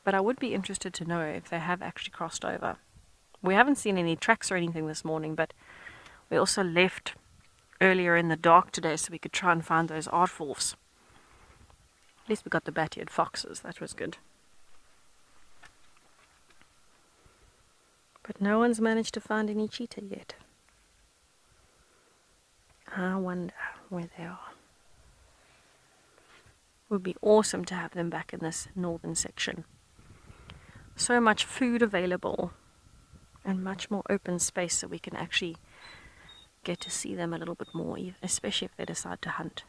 But I would be interested to know if they have actually crossed over. We haven't seen any tracks or anything this morning, but we also left earlier in the dark today so we could try and find those aardvarks. At least we got the bat-eared foxes. That was good. But no one's managed to find any cheetah yet. I wonder where they are. It would be awesome to have them back in this northern section. So much food available and much more open space, so we can actually get to see them a little bit more, especially if they decide to hunt.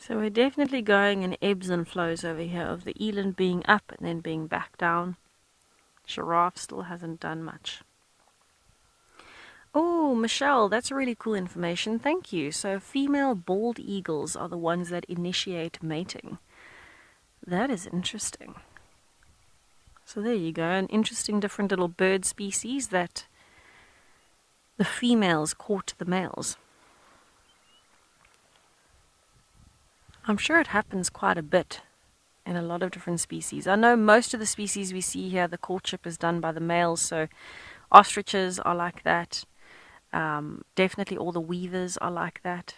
So we're definitely going in ebbs and flows over here, of the eland being up and then being back down. Giraffe still hasn't done much. Oh, Michelle, that's really cool information. Thank you. So female bald eagles are the ones that initiate mating. That is interesting. So there you go, an interesting different little bird species that the females court the males. I'm sure it happens quite a bit in a lot of different species. I know most of the species we see here, the courtship is done by the males, so ostriches are like that. Definitely all the weavers are like that.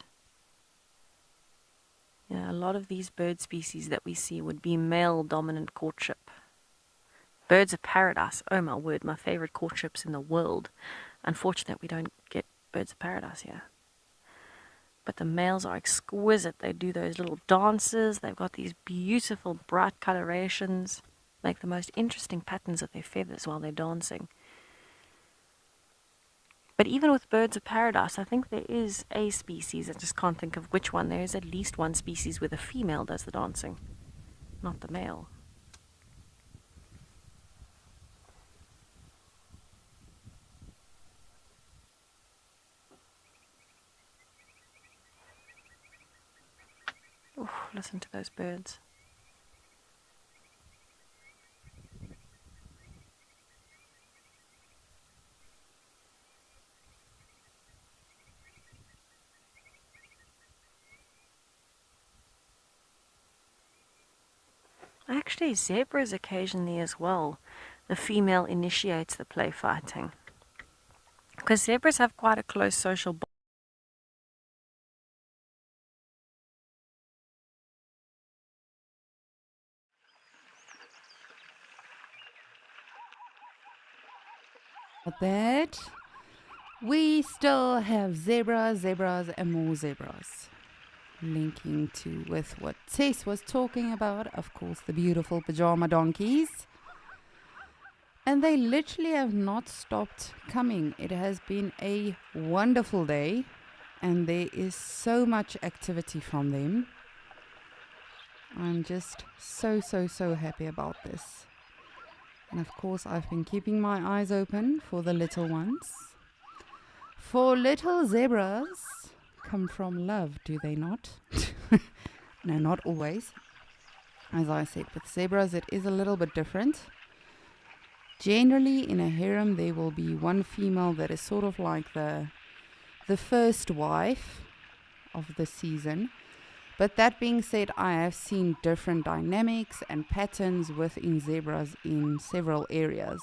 Yeah, a lot of these bird species that we see would be male-dominant courtship. Birds of paradise, oh my word, my favorite courtships in the world. Unfortunate we don't get birds of paradise here. But the males are exquisite. They do those little dances. They've got these beautiful bright colorations, make the most interesting patterns of their feathers while they're dancing. But even with birds of paradise, I think there is a species, I just can't think of which one. There is at least one species where the female does the dancing, not the male. Ooh, listen to those birds. Actually, zebras occasionally as well. The female initiates the play fighting. Because zebras have quite a close social bond. That we still have zebras, and more zebras. Linking to with what Tess was talking about, of course, the beautiful pajama donkeys. And they literally have not stopped coming. It has been a wonderful day, and there is so much activity from them. I'm just so happy about this. And of course, I've been keeping my eyes open for the little ones. For little zebras come from love, do they not? No, not always. As I said, with zebras, it is a little bit different. Generally, in a harem, there will be one female that is sort of like the first wife of the season. But that being said, I have seen different dynamics and patterns within zebras in several areas.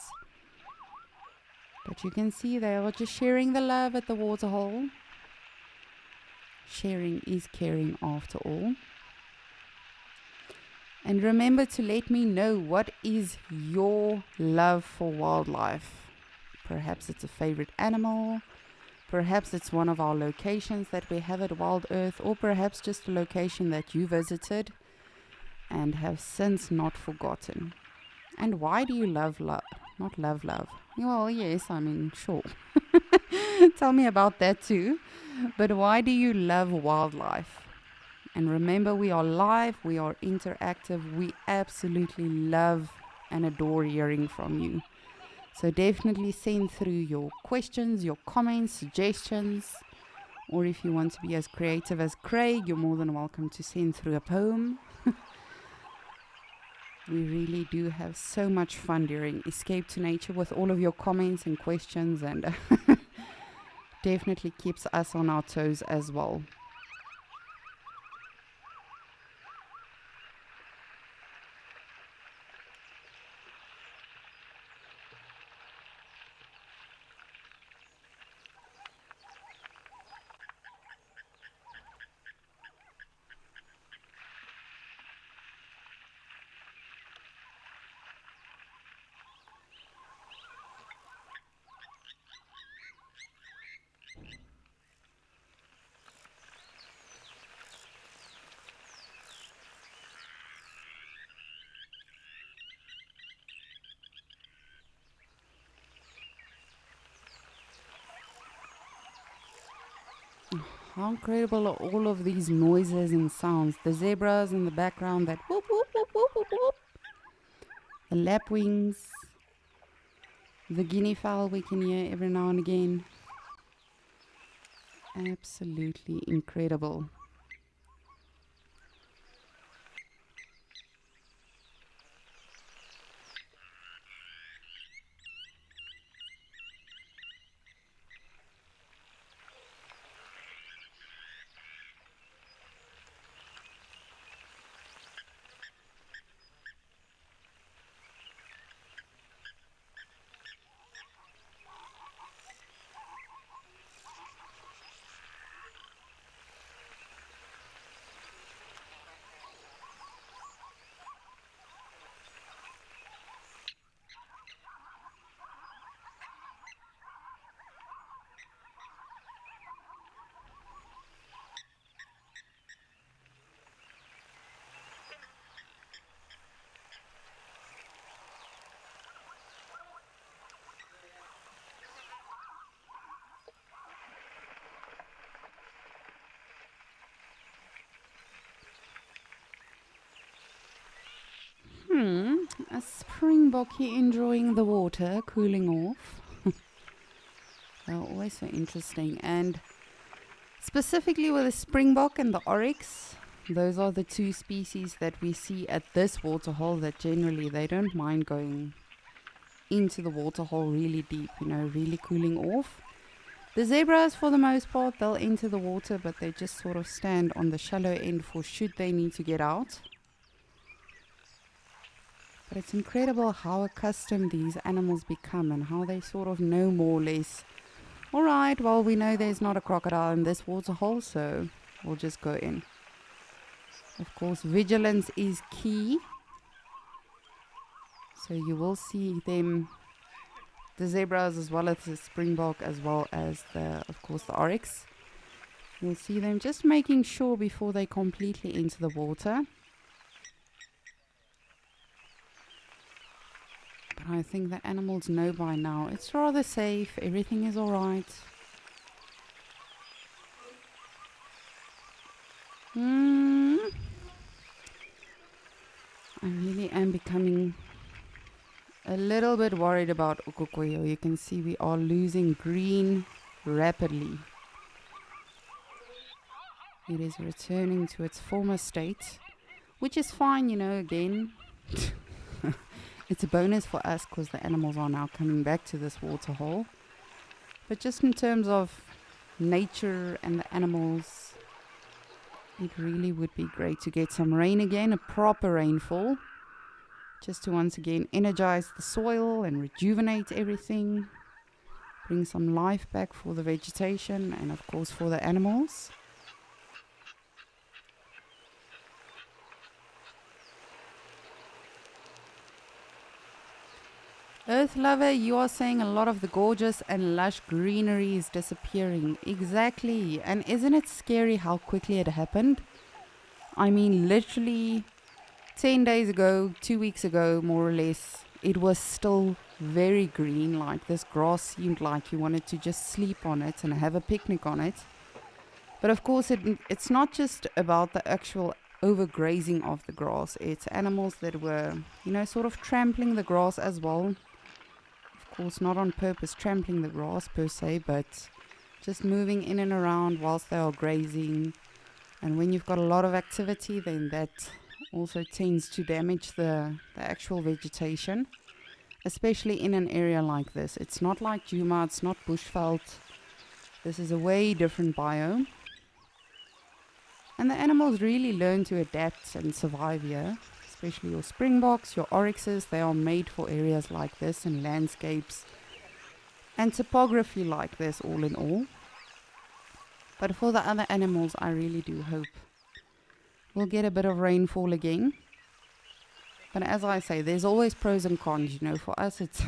But you can see they are just sharing the love at the waterhole. Sharing is caring after all. And remember to let me know, what is your love for wildlife? Perhaps it's a favorite animal. Perhaps it's one of our locations that we have at Wild Earth, or perhaps just a location that you visited and have since not forgotten. And why do you love? Not love. Well, yes, I mean, sure. Tell me about that too. But why do you love wildlife? And remember, we are live, we are interactive, we absolutely love and adore hearing from you. So definitely send through your questions, your comments, suggestions, or if you want to be as creative as Craig, you're more than welcome to send through a poem. We really do have so much fun during Escape to Nature with all of your comments and questions, and definitely keeps us on our toes as well. How incredible are all of these noises and sounds. The zebras in the background that whoop, whoop, whoop, whoop, whoop, whoop. The lapwings. The guinea fowl we can hear every now and again. Absolutely incredible. A springbok here enjoying the water, cooling off. They're always so interesting. And specifically with the springbok and the oryx, those are the two species that we see at this waterhole that generally they don't mind going into the waterhole really deep, you know, really cooling off. The zebras, for the most part, they'll enter the water, but they just sort of stand on the shallow end for should they need to get out. But it's incredible how accustomed these animals become and how they sort of know more or less, all right, well, we know there's not a crocodile in this waterhole, so we'll just go in. Of course, vigilance is key. So you will see them, the zebras as well as the springbok, as well as of course the oryx. You'll see them just making sure before they completely enter the water. But I think the animals know by now it's rather safe, everything is alright. I really am becoming a little bit worried about Ukukweyo. You can see we are losing green rapidly. It is returning to its former state, which is fine, you know, again. It's a bonus for us because the animals are now coming back to this waterhole. But just in terms of nature and the animals, it really would be great to get some rain again, a proper rainfall. Just to once again energize the soil and rejuvenate everything. Bring some life back for the vegetation and of course for the animals. Earth Lover, you are saying a lot of the gorgeous and lush greenery is disappearing. Exactly. And isn't it scary how quickly it happened? I mean, literally 10 days ago, 2 weeks ago, more or less, it was still very green. Like this grass seemed like you wanted to just sleep on it and have a picnic on it. But of course, it's not just about the actual overgrazing of the grass. It's animals that were, you know, sort of trampling the grass as well. Of course, not on purpose trampling the grass per se, but just moving in and around whilst they are grazing. And when you've got a lot of activity, then that also tends to damage the actual vegetation, especially in an area like this. It's not like Djuma, it's not bushveld. This is a way different biome. And the animals really learn to adapt and survive here, especially your springboks, your oryxes. They are made for areas like this and landscapes and topography like this, all in all. But for the other animals, I really do hope we'll get a bit of rainfall again. But as I say, there's always pros and cons. You know, for us, it's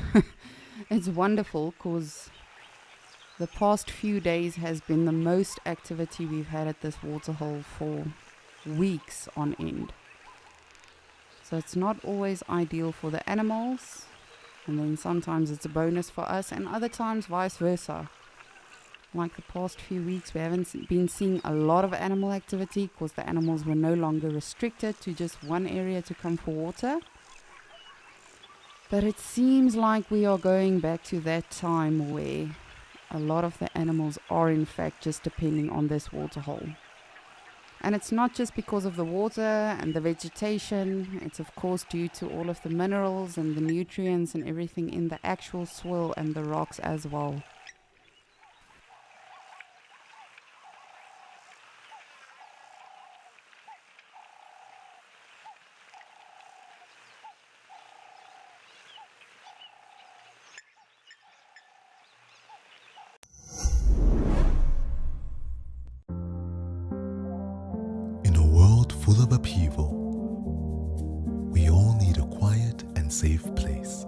it's wonderful because the past few days has been the most activity we've had at this waterhole for weeks on end. So it's not always ideal for the animals, and then sometimes it's a bonus for us, and other times vice versa. Like the past few weeks, we haven't been seeing a lot of animal activity because the animals were no longer restricted to just one area to come for water. But it seems like we are going back to that time where a lot of the animals are in fact just depending on this waterhole. And it's not just because of the water and the vegetation, it's of course due to all of the minerals and the nutrients and everything in the actual soil and the rocks as well. Full of upheaval, we all need a quiet and safe place.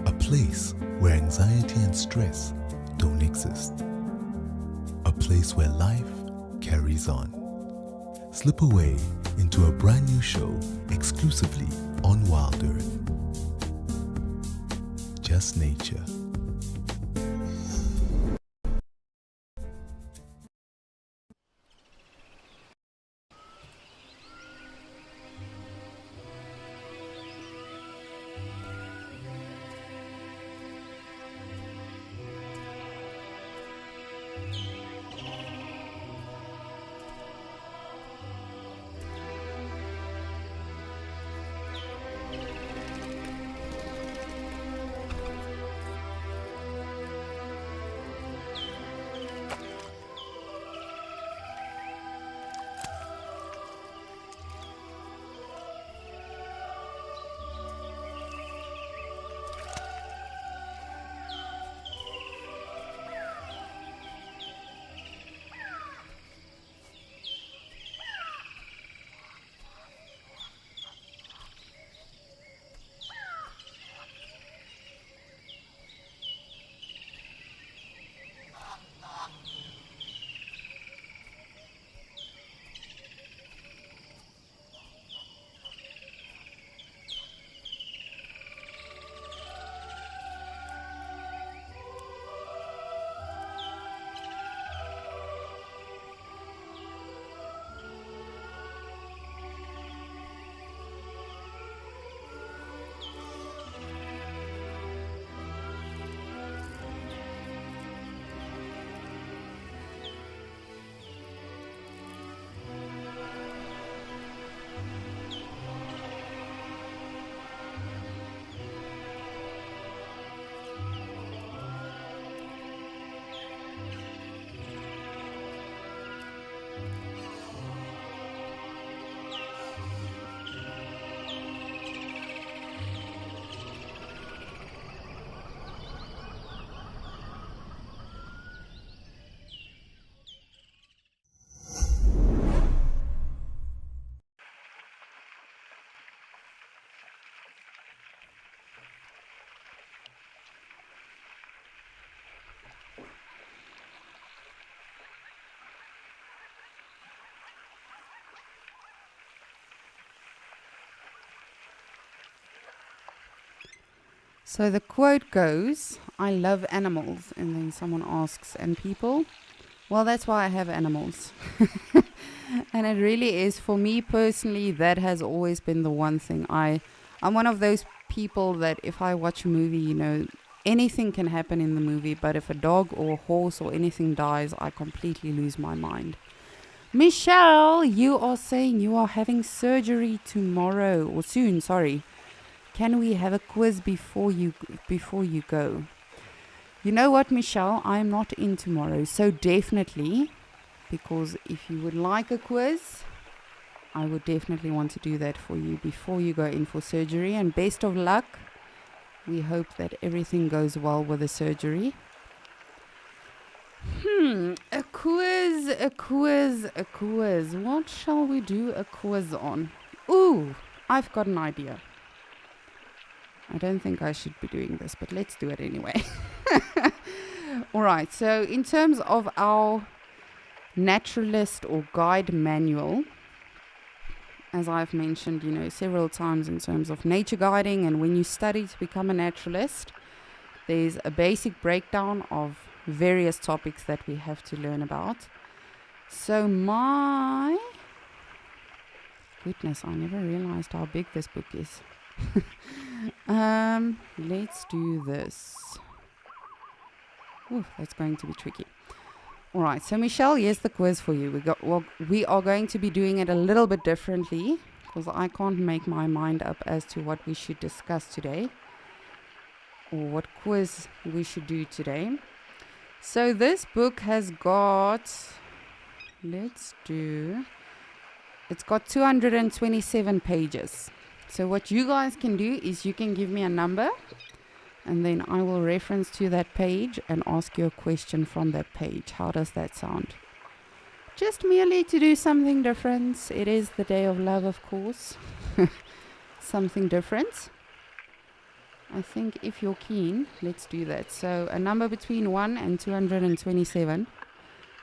A place where anxiety and stress don't exist. A place where life carries on. Slip away into a brand new show exclusively on Wild Earth. Just nature. So the quote goes, I love animals. And then someone asks, and people? Well, that's why I have animals. And it really is, for me personally, that has always been the one thing. I'm one of those people that if I watch a movie, you know, anything can happen in the movie, but if a dog or a horse or anything dies, I completely lose my mind. Michelle, you are saying you are having surgery tomorrow, or soon, sorry. Can we have a quiz before you go? You know what, Michelle? I'm not in tomorrow, so definitely, because if you would like a quiz, I would definitely want to do that for you before you go in for surgery. And best of luck. We hope that everything goes well with the surgery. A quiz. What shall we do a quiz on? Ooh, I've got an idea. I don't think I should be doing this, but let's do it anyway. All right, so in terms of our naturalist or guide manual, as I've mentioned, you know, several times in terms of nature guiding, and when you study to become a naturalist, there's a basic breakdown of various topics that we have to learn about. So my goodness, I never realized how big this book is. Let's do this. Ooh, that's going to be tricky. All right, so Michelle, here's the quiz for you. We are going to be doing it a little bit differently because I can't make my mind up as to what we should discuss today or what quiz we should do today. So this book has got, it's got 227 pages. So what you guys can do is you can give me a number and then I will reference to that page and ask you a question from that page. How does that sound? Just merely to do something different. It is the day of love, of course. Something different. I think if you're keen, let's do that. So a number between 1 and 227.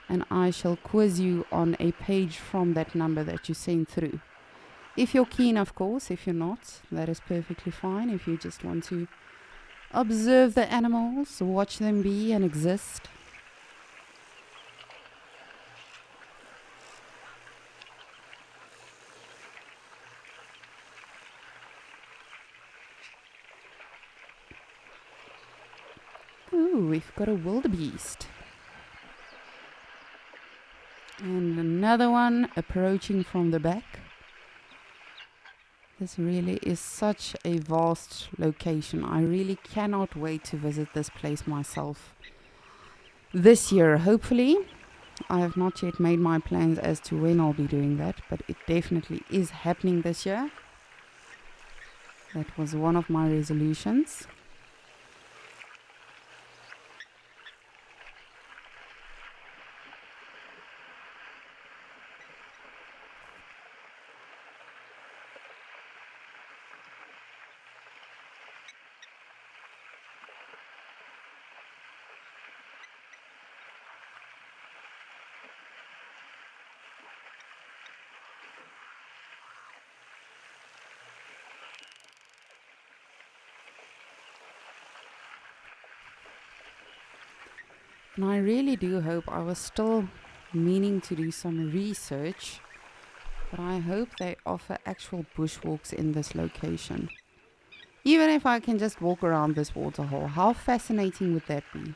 And I shall quiz you on a page from that number that you sent through. If you're keen, of course. If you're not, that is perfectly fine. If you just want to observe the animals, watch them be and exist. Ooh, we've got a wildebeest. And another one approaching from the back. This really is such a vast location. I really cannot wait to visit this place myself this year, hopefully. I have not yet made my plans as to when I'll be doing that, but it definitely is happening this year. That was one of my resolutions. And I really do hope, I was still meaning to do some research, but I hope they offer actual bushwalks in this location. Even if I can just walk around this waterhole, how fascinating would that be?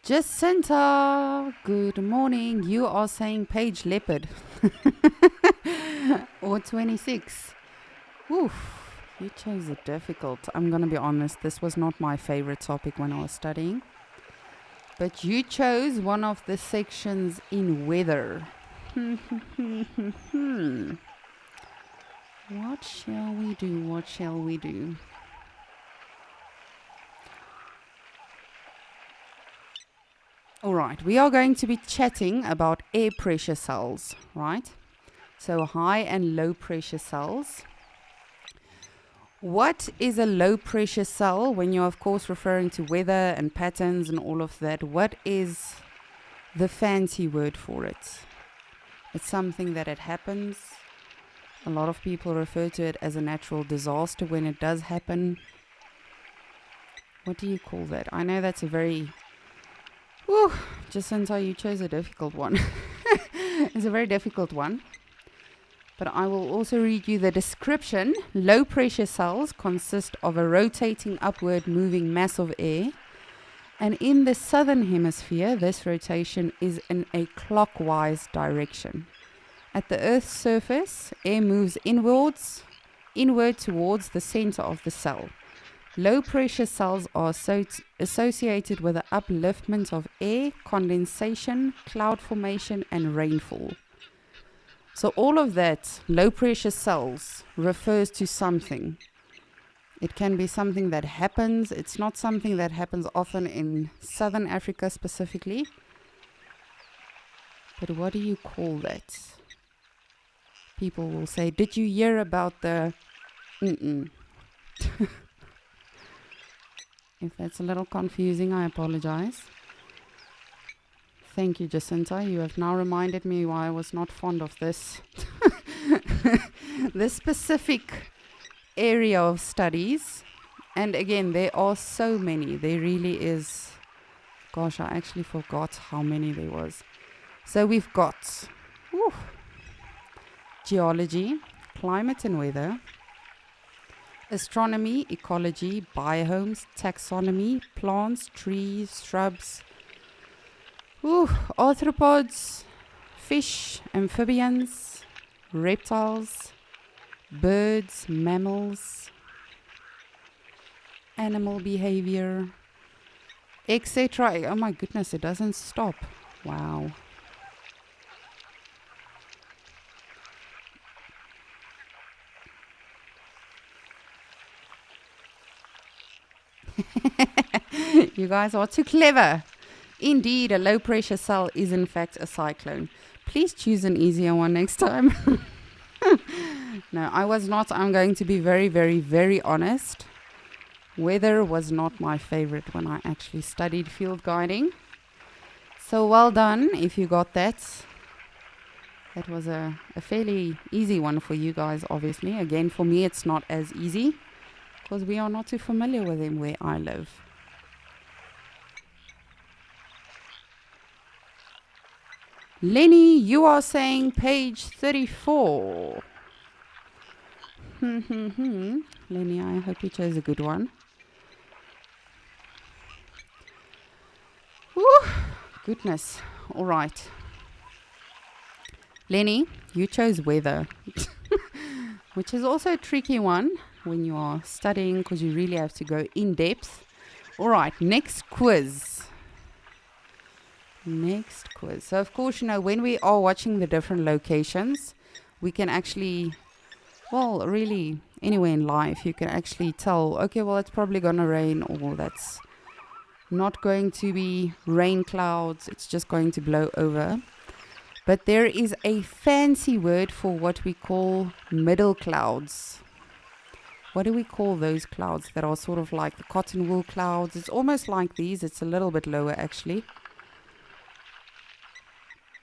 Jacinta, good morning. You are saying Page Leopard. Or 26. Oof, you chose it difficult. I'm going to be honest, this was not my favorite topic when I was studying. But you chose one of the sections in weather. What shall we do? What shall we do? All right, we are going to be chatting about air pressure cells, right? So high and low pressure cells. What is a low pressure cell when you're of course referring to weather and patterns and all of that? What is the fancy word for it? It's something that it happens. A lot of people refer to it as a natural disaster when it does happen. What do you call that? I know that's a very... Whew, Jacinta, you chose a difficult one. It's a very difficult one. But I will also read you the description. Low pressure cells consist of a rotating upward moving mass of air. And in the southern hemisphere, this rotation is in a clockwise direction. At the Earth's surface, air moves inward towards the center of the cell. Low pressure cells are associated with the upliftment of air, condensation, cloud formation, and rainfall. So all of that, low pressure cells, refers to something. It can be something that happens. It's not something that happens often in southern Africa specifically. But what do you call that? People will say, did you hear about the... If that's a little confusing, I apologize. Thank you, Jacinta. You have now reminded me why I was not fond of this. This specific area of studies. And again, there are so many. There really is. Gosh, I actually forgot how many there was. So we've got geology, climate and weather, astronomy, ecology, biomes, taxonomy, plants, trees, shrubs, arthropods, fish, amphibians, reptiles, birds, mammals, animal behavior, etc. Oh my goodness, it doesn't stop. Wow. You guys are too clever. Indeed, a low pressure cell is in fact a cyclone. Please choose an easier one next time. No, I was not. I'm going to be very, very, very honest. Weather was not my favorite when I actually studied field guiding. So well done if you got that. That was a fairly easy one for you guys, obviously. Again, for me, it's not as easy because we are not too familiar with them where I live. Lenny, you are saying page 34. Lenny, I hope you chose a good one. Woo, goodness. All right. Lenny, you chose weather, which is also a tricky one when you are studying because you really have to go in depth. All right, next quiz. So, of course, when we are watching the different locations, we can actually, well, really, anywhere in life, you can actually tell, okay, well, it's probably going to rain, or that's not going to be rain clouds, it's just going to blow over. But there is a fancy word for what we call middle clouds. What do we call those clouds that are sort of like the cotton wool clouds? It's almost like these. It's a little bit lower, actually.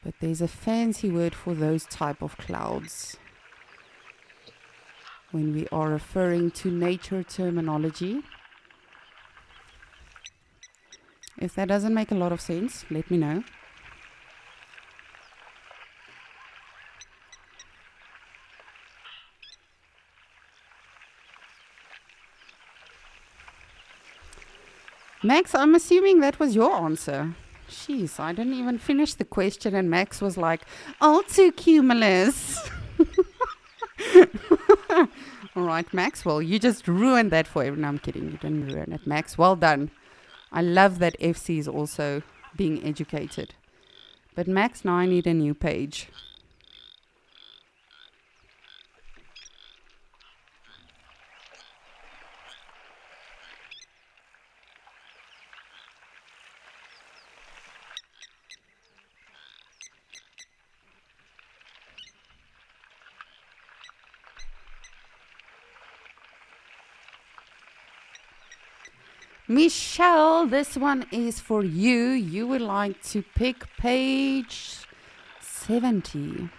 But there's a fancy word for those type of clouds when we are referring to nature terminology. If that doesn't make a lot of sense, let me know. Max, I'm assuming that was your answer. Jeez, I didn't even finish the question and Max was like, cumulus. All right, Max, well, you just ruined that for everyone. No, I'm kidding, you didn't ruin it. Max, well done. I love that FC is also being educated. But Max, now I need a new page. Michelle, this one is for you. You would like to pick page 70.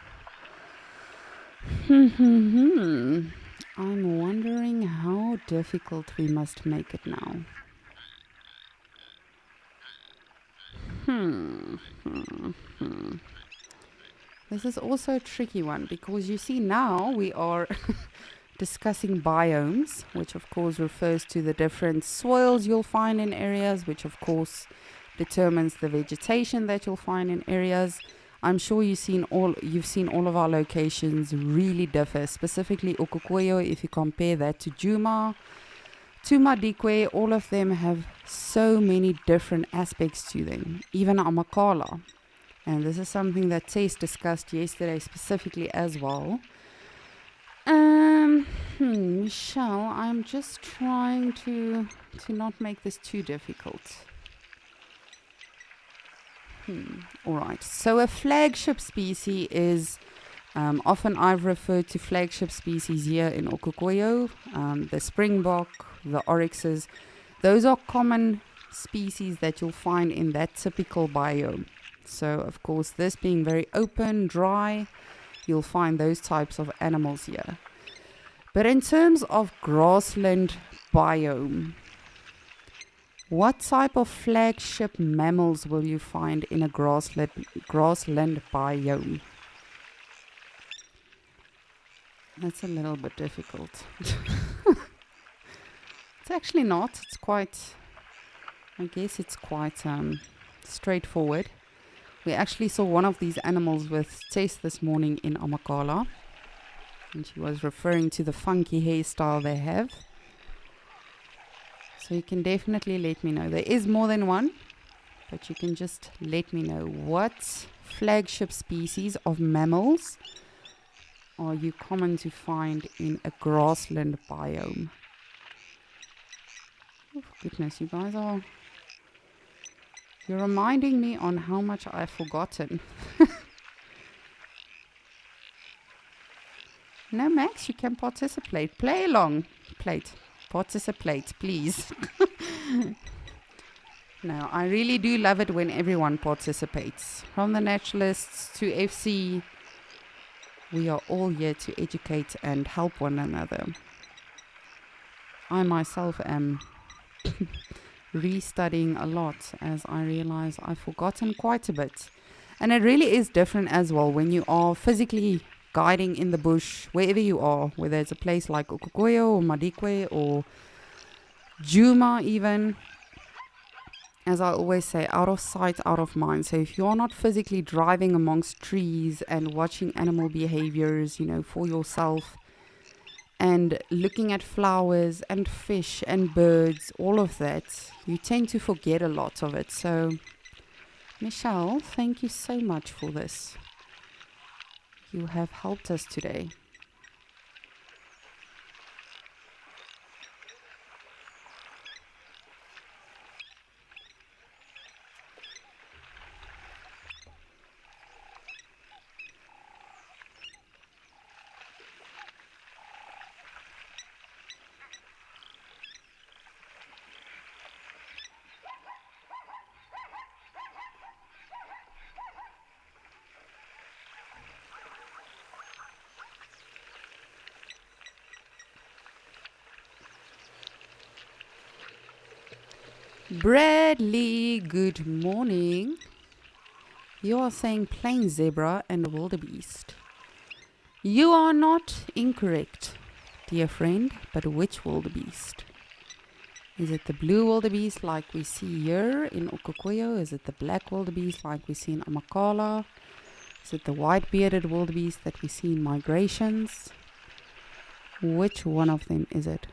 I'm wondering how difficult we must make it now. This is also a tricky one because you see now we are discussing biomes, which of course refers to the different soils you'll find in areas, which of course determines the vegetation that you'll find in areas. I'm sure you've seen all of our locations really differ, specifically Okokoyo. If you compare that to Djuma, to Madikwe, all of them have so many different aspects to them, even Amakala. And this is something that Tess discussed yesterday specifically as well. Michelle, I'm just trying to not make this too difficult. All right. So a flagship species is, often I've referred to flagship species here in Okokoyo, the springbok, the oryxes. Those are common species that you'll find in that typical biome. So, of course, this being very open, dry, you'll find those types of animals here. But in terms of grassland biome, what type of flagship mammals will you find in a grassland biome? That's a little bit difficult. It's actually not. It's quite, I guess it's quite straightforward. We actually saw one of these animals with Tess this morning in Amakala. And she was referring to the funky hairstyle they have. So you can definitely let me know. There is more than one, but you can just let me know what flagship species of mammals are you common to find in a grassland biome. Oh, goodness, you guys are... You're reminding me on how much I've forgotten. No, Max, you can participate. Play along. Participate, please. No, I really do love it when everyone participates. From the naturalists to FC, we are all here to educate and help one another. I myself am restudying a lot as I realize I've forgotten quite a bit. And it really is different as well when you are physically guiding in the bush, wherever you are, whether it's a place like Okukoyo or Madikwe or Juma even. As I always say, out of sight, out of mind. So if you're not physically driving amongst trees and watching animal behaviors, for yourself, and looking at flowers and fish and birds, all of that, you tend to forget a lot of it. So, Michelle, thank you so much for this. You have helped us today. Bradley, good morning. You are saying plain zebra and wildebeest. You are not incorrect, dear friend, but which wildebeest? Is it the blue wildebeest like we see here in Okukoyo? Is it the black wildebeest like we see in Amakala? Is it the white-bearded wildebeest that we see in migrations? Which one of them is it?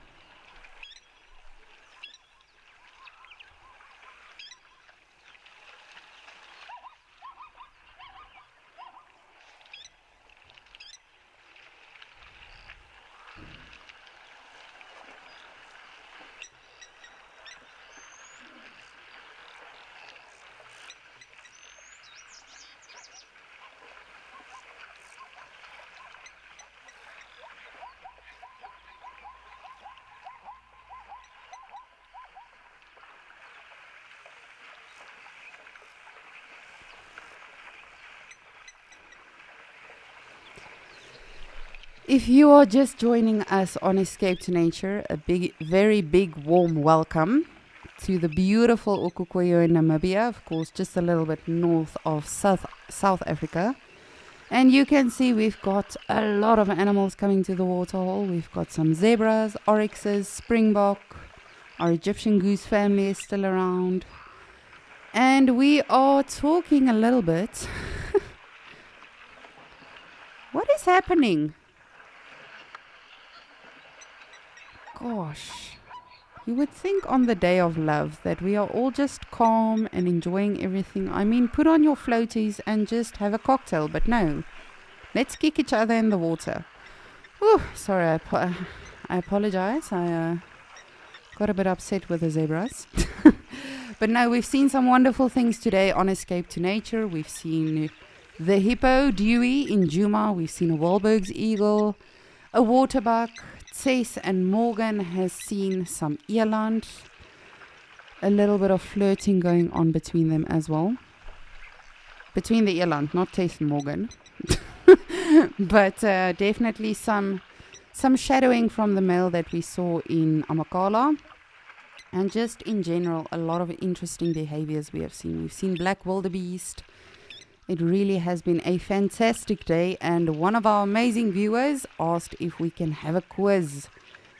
If you are just joining us on Escape to Nature, a very big warm welcome to the beautiful Okukoyo in Namibia, of course just a little bit north of South Africa. And you can see we've got a lot of animals coming to the waterhole. We've got some zebras, oryxes, springbok, our Egyptian goose family is still around. And we are talking a little bit. What is happening? Gosh, you would think on the day of love that we are all just calm and enjoying everything. I mean, put on your floaties and just have a cocktail, but no. Let's kick each other in the water. Whew, sorry, I apologize. I got a bit upset with the zebras. But no, we've seen some wonderful things today on Escape to Nature. We've seen the hippo, Dewey, in Juma. We've seen a Wahlberg's eagle, a waterbuck. Tess and Morgan has seen some eland. A little bit of flirting going on between them as well. Between the eland, not Tess and Morgan. But definitely some shadowing from the male that we saw in Amakala. And just in general, a lot of interesting behaviors we have seen. We've seen black wildebeest. It really has been a fantastic day, and one of our amazing viewers asked if we can have a quiz.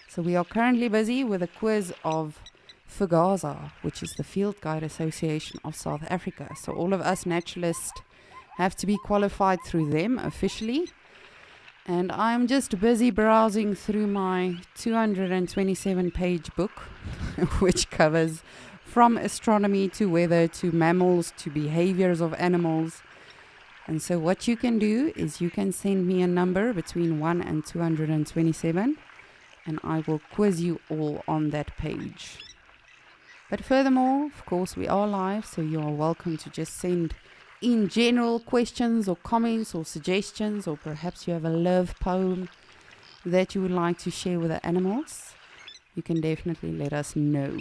So we are currently busy with a quiz of FGASA, which is the Field Guide Association of South Africa. So all of us naturalists have to be qualified through them officially. And I'm just busy browsing through my 227-page book, which covers from astronomy to weather to mammals to behaviors of animals. And so what you can do is you can send me a number between 1 and 227, and I will quiz you all on that page. But furthermore, of course, we are live, so you are welcome to just send in general questions or comments or suggestions, or perhaps you have a love poem that you would like to share with the animals. You can definitely let us know.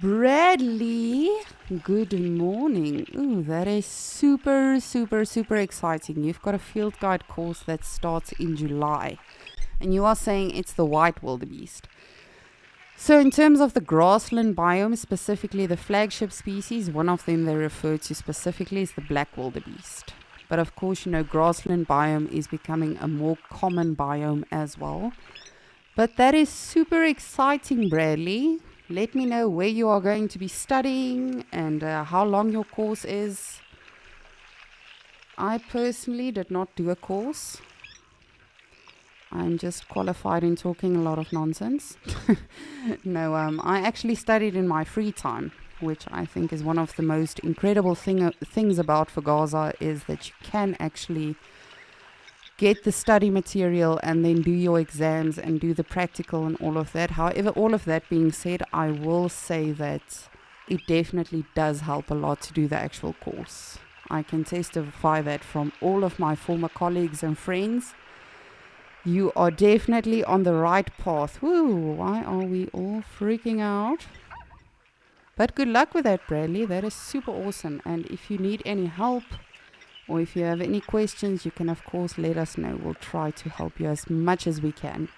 Bradley, good morning. Ooh, that is super, super, super exciting. You've got a field guide course that starts in July, and you are saying it's the white wildebeest. So in terms of the grassland biome, specifically the flagship species, one of them they refer to specifically is the black wildebeest. But of course, grassland biome is becoming a more common biome as well. But that is super exciting, Bradley. Let me know where you are going to be studying and how long your course is. I personally did not do a course. I'm just qualified in talking a lot of nonsense. No, I actually studied in my free time, which I think is one of the most incredible things about FAGASA, is that you can actually get the study material and then do your exams and do the practical and all of that. However, all of that being said, I will say that it definitely does help a lot to do the actual course. I can testify that from all of my former colleagues and friends. You are definitely on the right path. Woo, why are we all freaking out? But good luck with that, Bradley. That is super awesome. And if you need any help, or if you have any questions, you can of course let us know. We'll try to help you as much as we can.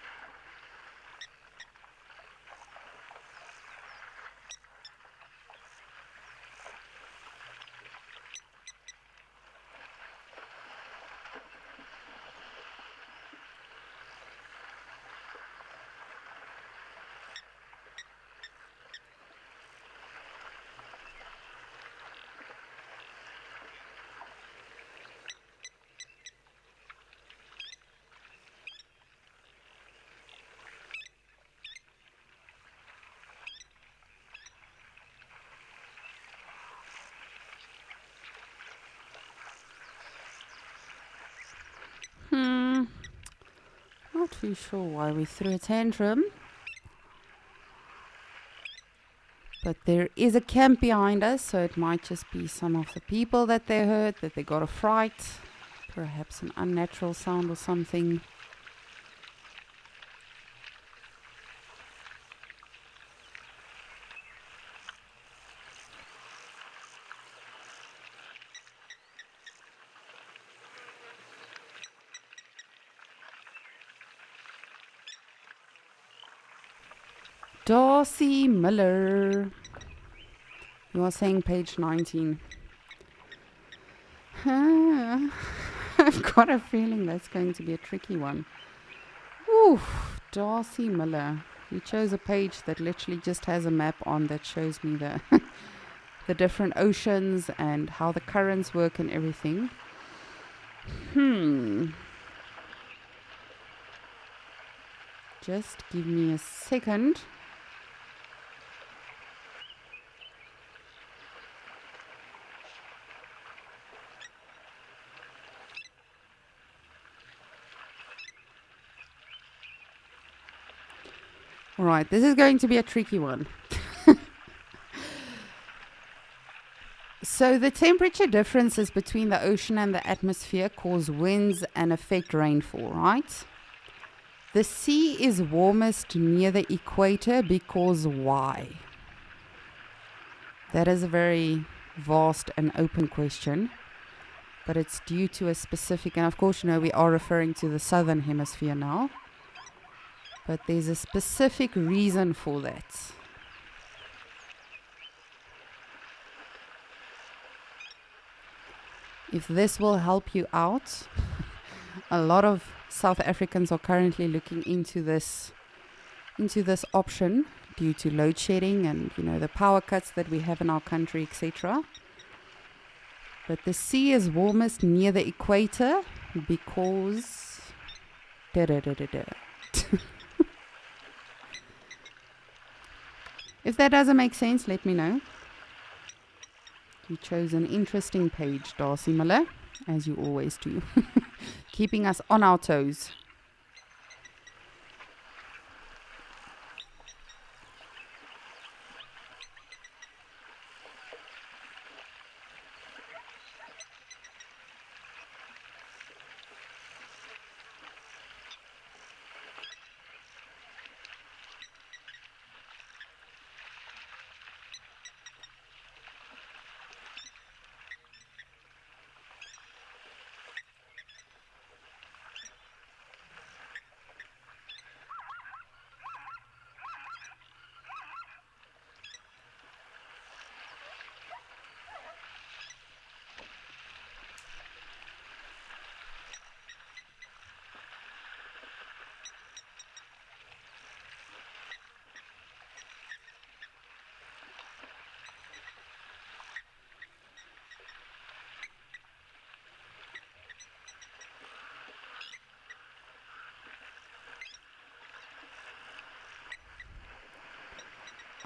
Not too sure why we threw a tantrum. But there is a camp behind us, so it might just be some of the people that they heard, that they got a fright. Perhaps an unnatural sound or something. Darcy Miller. You are saying page 19. I've got a feeling that's going to be a tricky one. Oof, Darcy Miller. You chose a page that literally just has a map on that shows me the the different oceans and how the currents work and everything. Just give me a second. Right, this is going to be a tricky one. So the temperature differences between the ocean and the atmosphere cause winds and affect rainfall, right? The sea is warmest near the equator because why? That is a very vast and open question, but it's due to a specific, and of course, we are referring to the southern hemisphere now. But there's a specific reason for that. If this will help you out, a lot of South Africans are currently looking into this option due to load shedding and the power cuts that we have in our country, etc. But the sea is warmest near the equator because If that doesn't make sense, let me know. You chose an interesting page, Darcy Miller, as you always do. Keeping us on our toes.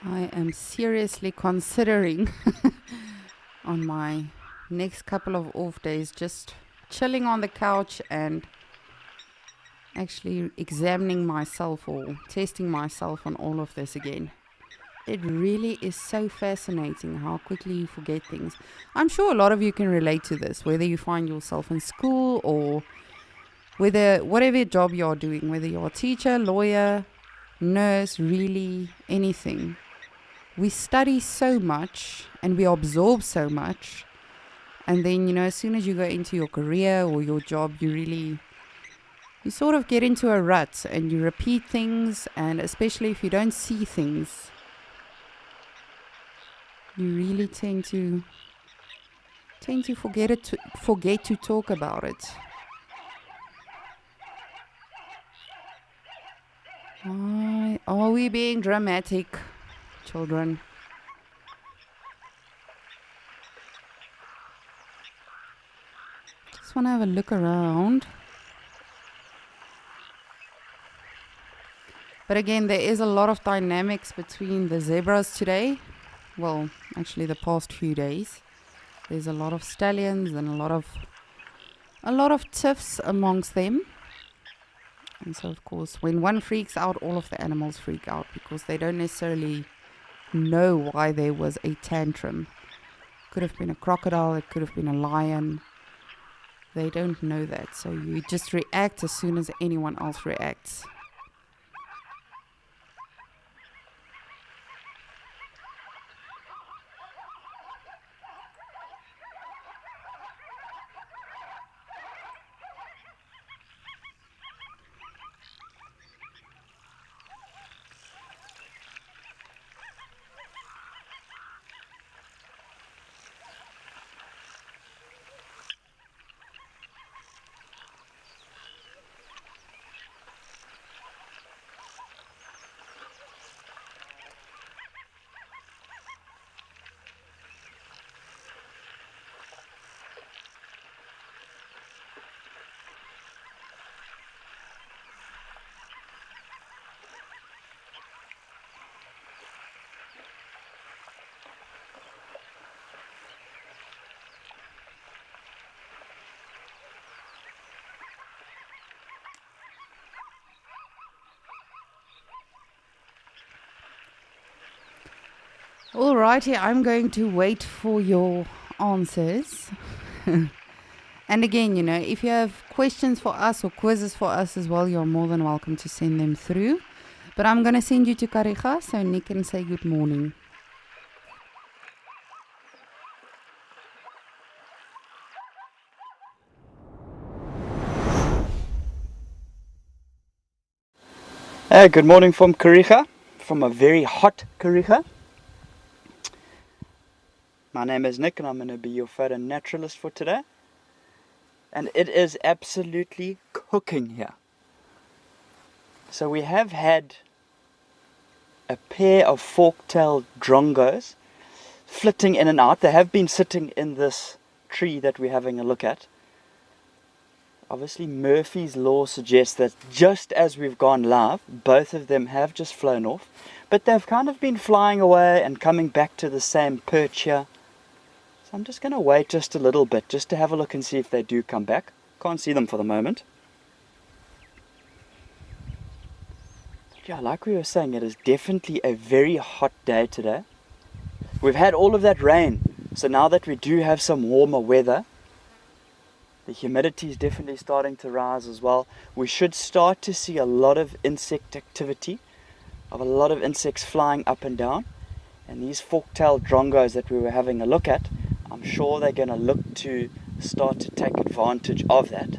I am seriously considering on my next couple of off days just chilling on the couch and actually examining myself or testing myself on all of this again. It really is so fascinating how quickly you forget things. I'm sure a lot of you can relate to this, whether you find yourself in school or whatever job you're doing, whether you're a teacher, lawyer, nurse, really anything. We study so much and we absorb so much, and then as soon as you go into your career or your job, you sort of get into a rut and you repeat things, and especially if you don't see things, you really tend to forget to talk about it. Why are we being dramatic, children? Just want to have a look around. But again, there is a lot of dynamics between the zebras today. Well, actually the past few days. There's a lot of stallions and a lot of tiffs amongst them. And so, of course, when one freaks out, all of the animals freak out because they don't necessarily know why there was a tantrum. Could have been a crocodile, it could have been a lion. They don't know that. So you just react as soon as anyone else reacts. Alrighty, I'm going to wait for your answers. And again, if you have questions for us or quizzes for us as well, you're more than welcome to send them through. But I'm going to send you to Kariga so Nick can say good morning. Good morning from Kariga, from a very hot Kariga. My name is Nick and I'm going to be your photo naturalist for today. And it is absolutely cooking here. So we have had a pair of fork-tailed drongos flitting in and out. They have been sitting in this tree that we're having a look at. Obviously Murphy's Law suggests that just as we've gone live, both of them have just flown off. But they've kind of been flying away and coming back to the same perch here. I'm just going to wait just a little bit just to have a look and see if they do come back. Can't see them for the moment. Yeah, like we were saying, it is definitely a very hot day today. We've had all of that rain, so now that we do have some warmer weather, the humidity is definitely starting to rise as well. We should start to see a lot of insect activity, of a lot of insects flying up and down. And these fork-tailed drongos that we were having a look at, I'm sure they're going to look to start to take advantage of that.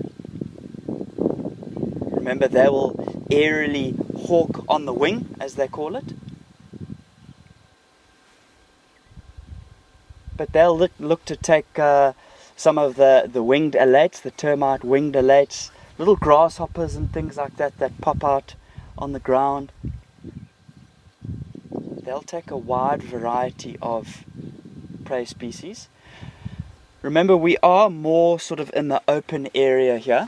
Remember, they will aerially hawk on the wing, as they call it. But they'll look to take some of the winged elates, the termite winged elates, little grasshoppers and things like that pop out on the ground. They'll take a wide variety of prey species. Remember, we are more sort of in the open area here.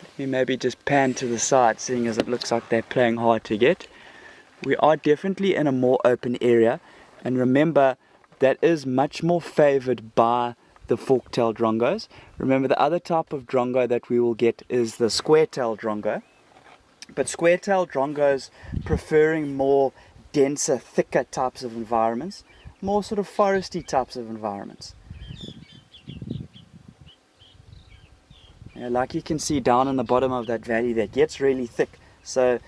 Let me maybe just pan to the side, seeing as it looks like they're playing hard to get. We are definitely in a more open area, and remember that is much more favored by the fork-tailed drongos. Remember, the other type of drongo that we will get is the square-tailed drongo, but square-tailed drongos preferring more denser, thicker types of environments, more sort of foresty types of environments. Like you can see down in the bottom of that valley, that gets really thick. So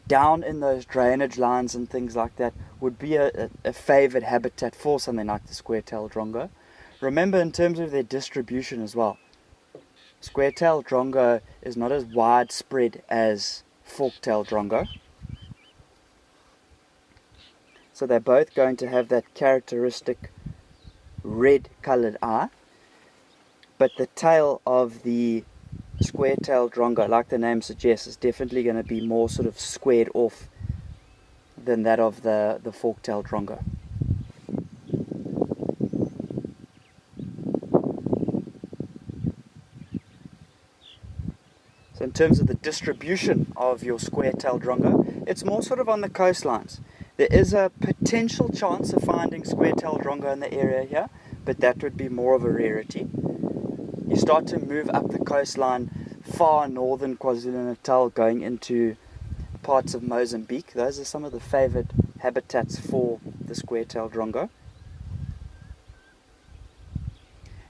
down in those drainage lines and things like that would be a favored habitat for something like the square-tailed drongo. Remember, in terms of their distribution as well, square-tailed drongo is not as widespread as fork-tailed drongo. So they're both going to have that characteristic red colored eye, but the tail of the square-tailed drongo, like the name suggests, is definitely going to be more sort of squared off than that of the fork-tailed drongo. So in terms of the distribution of your square-tailed drongo, it's more sort of on the coastlines. There is a potential chance of finding square-tailed drongo in the area here, but that would be more of a rarity. You start to move up the coastline far northern KwaZulu-Natal, going into parts of Mozambique. Those are some of the favored habitats for the square-tailed drongo.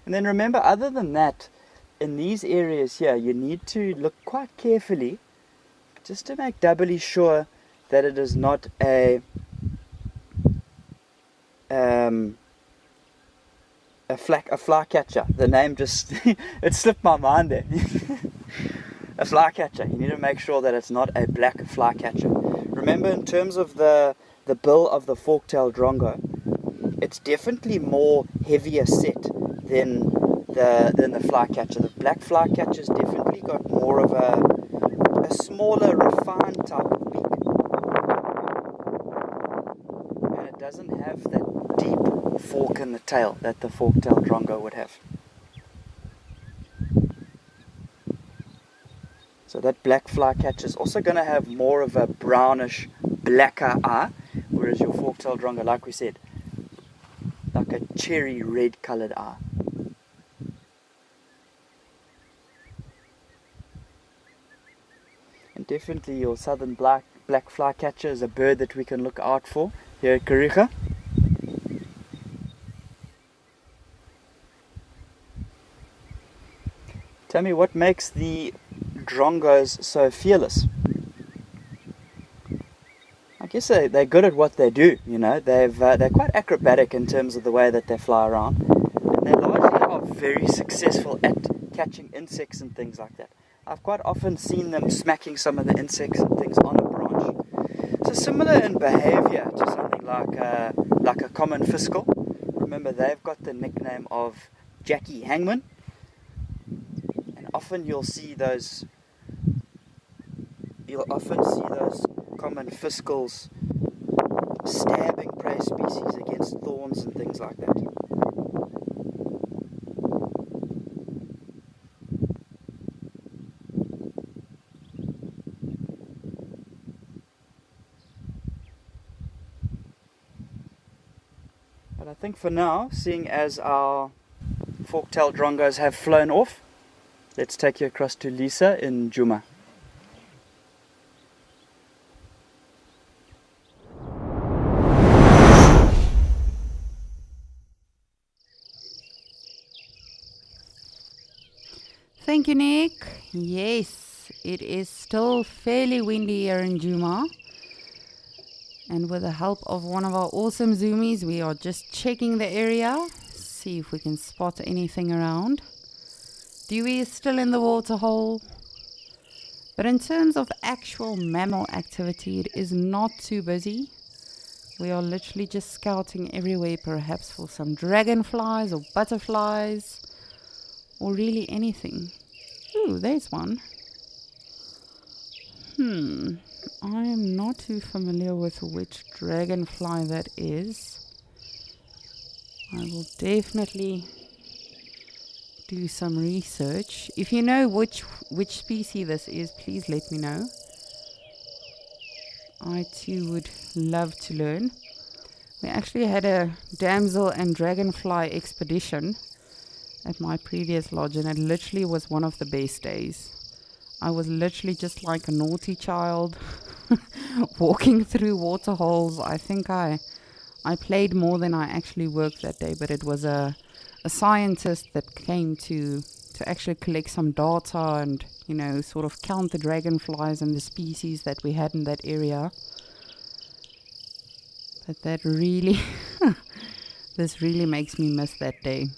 And then remember, other than that, in these areas here, you need to look quite carefully just to make doubly sure that it is not a flycatcher. The name just it slipped my mind there. A flycatcher. You need to make sure that it's not a black flycatcher. Remember, in terms of the bill of the fork-tailed drongo, it's definitely more heavier set than the flycatcher. The black flycatcher's definitely got more of a smaller, refined type of beak, and it doesn't have that deep fork in the tail that the fork-tailed drongo would have. So that black flycatcher is also going to have more of a brownish, blacker eye, whereas your fork-tailed drongo, like we said, like a cherry red coloured eye. And definitely your southern black flycatcher is a bird that we can look out for here at Kariega. Tell me, what makes the drongos so fearless? I guess they're good at what they do, you know. They're quite acrobatic in terms of the way that they fly around. And they largely are very successful at catching insects and things like that. I've quite often seen them smacking some of the insects and things on a branch. So similar in behavior to something like a common fiscal. Remember, they've got the nickname of Jackie Hangman. And often you'll see those common fiscals stabbing prey species against thorns and things like that. But I think for now, seeing as our fork-tailed drongos have flown off, let's take you across to Lisa in Djuma. Thank you, Nick. Yes, it is still fairly windy here in Djuma. And with the help of one of our awesome zoomies, we are just checking the area, see if we can spot anything around. Dewey is still in the waterhole. But in terms of actual mammal activity, it is not too busy. We are literally just scouting everywhere, perhaps for some dragonflies or butterflies, or really anything. Ooh, there's one. I am not too familiar with which dragonfly that is. I will definitely do some research. If you know which species this is, please let me know. I too would love to learn. We actually had a damsel and dragonfly expedition at my previous lodge, and it literally was one of the best days. I was literally just like a naughty child walking through water holes. I think I played more than I actually worked that day, but it was a scientist that came to actually collect some data and, you know, sort of count the dragonflies and the species that we had in that area. But that really, this really makes me miss that day.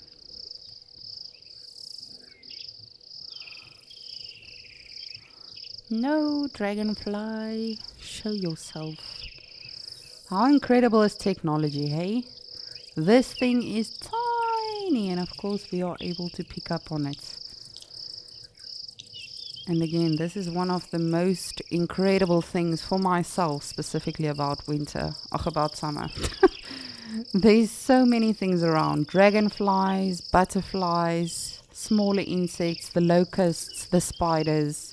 No, dragonfly, show yourself. How incredible is technology, hey? This thing is tiny, and of course we are able to pick up on it. And again, this is one of the most incredible things for myself, specifically about winter, about summer. There's so many things around. Dragonflies, butterflies, smaller insects, the locusts, the spiders.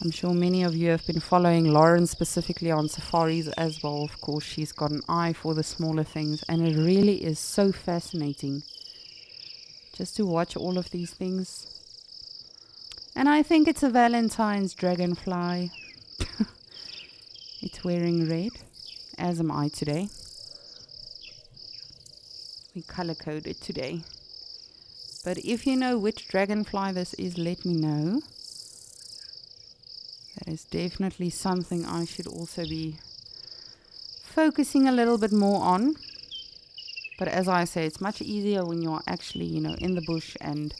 I'm sure many of you have been following Lauren specifically on safaris as well. Of course, she's got an eye for the smaller things, and it really is so fascinating just to watch all of these things. And I think it's a Valentine's dragonfly. It's wearing red, as am I today. We color coded today. But if you know which dragonfly this is, let me know. That is definitely something I should also be focusing a little bit more on. But as I say, it's much easier when you're actually, you know, in the bush and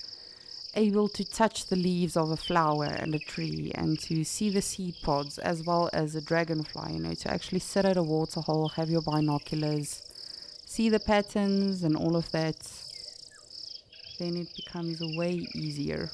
able to touch the leaves of a flower and a tree and to see the seed pods as well as a dragonfly, you know, to actually sit at a water hole, have your binoculars, see the patterns and all of that. Then it becomes way easier.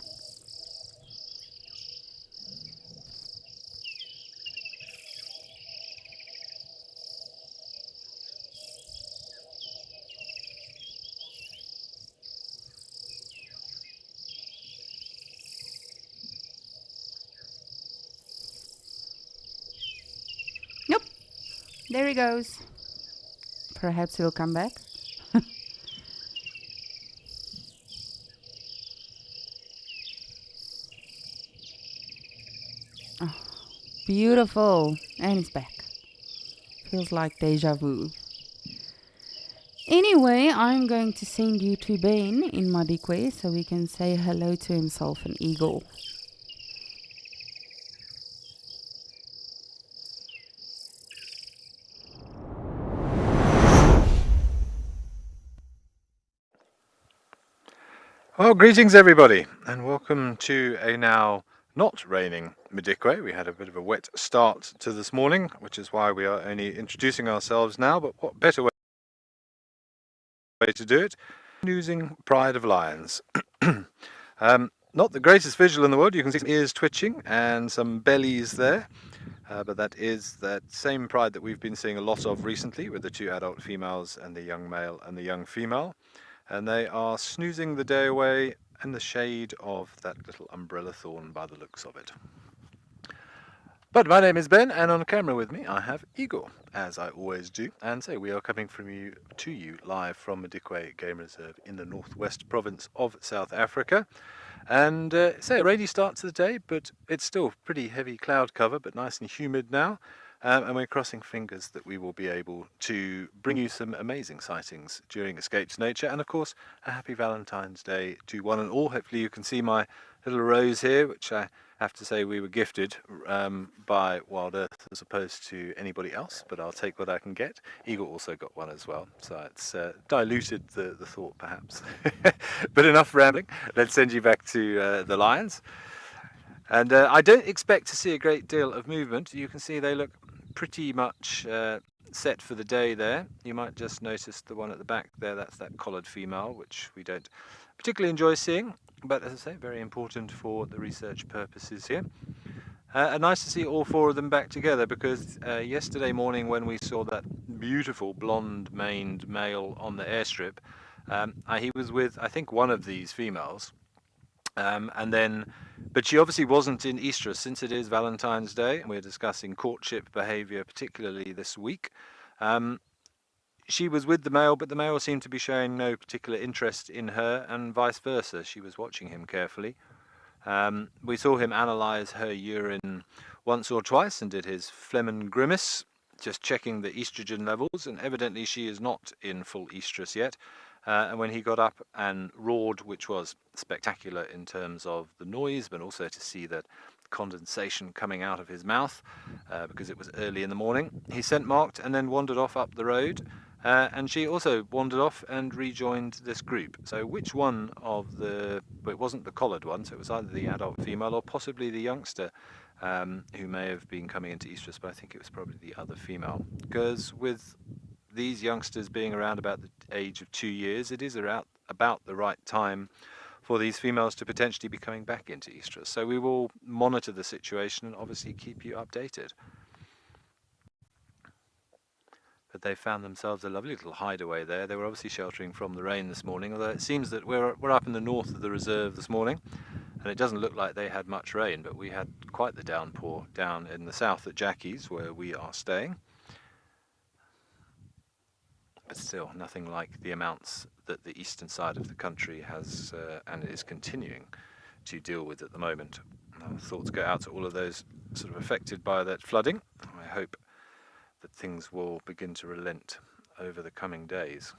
Nope, there he goes. Perhaps he'll come back. Oh, beautiful. And he's back. Feels like deja vu. Anyway, I'm going to send you to Ben in Madikwe so we can say hello to himself, an eagle. Well, greetings everybody, and welcome to a now not raining Madikwe. We had a bit of a wet start to this morning, which is why we are only introducing ourselves now, but what better way to do it? Using Pride of Lions. Not the greatest visual in the world. You can see some ears twitching and some bellies there, but that is that same pride that we've been seeing a lot of recently with the two adult females and the young male and the young female. And they are snoozing the day away in the shade of that little umbrella thorn by the looks of it. But my name is Ben, and on camera with me I have Igor, as I always do. And so we are coming to you live from Madikwe Game Reserve in the northwest province of South Africa. And a rainy start to the day, but it's still pretty heavy cloud cover, but nice and humid now. And we're crossing fingers that we will be able to bring you some amazing sightings during Escape to Nature. And of course, a happy Valentine's Day to one and all. Hopefully you can see my little rose here, which I have to say we were gifted by Wild Earth as opposed to anybody else, but I'll take what I can get. Igor also got one as well, so it's diluted the thought perhaps. But enough rambling, let's send you back to the lions. And I don't expect to see a great deal of movement. You can see they look pretty much set for the day there. You might just notice the one at the back there, that's that collared female, which we don't particularly enjoy seeing, but as I say, very important for the research purposes here. And nice to see all four of them back together, because yesterday morning when we saw that beautiful blonde-maned male on the airstrip, he was with, I think, one of these females. But she obviously wasn't in Estrus since it is Valentine's Day, and we're discussing courtship behaviour, particularly this week. She was with the male, but the male seemed to be showing no particular interest in her, and vice versa. She was watching him carefully. We saw him analyse her urine once or twice and did his Flehmen grimace, just checking the estrogen levels, and evidently she is not in full estrus yet. And when he got up and roared, which was spectacular in terms of the noise, but also to see that condensation coming out of his mouth, because it was early in the morning, he scent marked and then wandered off up the road. And she also wandered off and rejoined this group. So which one of the... Well, it wasn't the collared one, so it was either the adult female or possibly the youngster who may have been coming into estrus, but I think it was probably the other female. Because with these youngsters being around about the age of 2 years, it is about the right time for these females to potentially be coming back into estrus. So we will monitor the situation and obviously keep you updated. But they found themselves a lovely little hideaway there. They were obviously sheltering from the rain this morning, although it seems that we're up in the north of the reserve this morning, and it doesn't look like they had much rain, but we had quite the downpour down in the south at Jackie's, where we are staying. But still, nothing like the amounts that the eastern side of the country has and is continuing to deal with at the moment. Our thoughts go out to all of those sort of affected by that flooding. I hope that things will begin to relent over the coming days.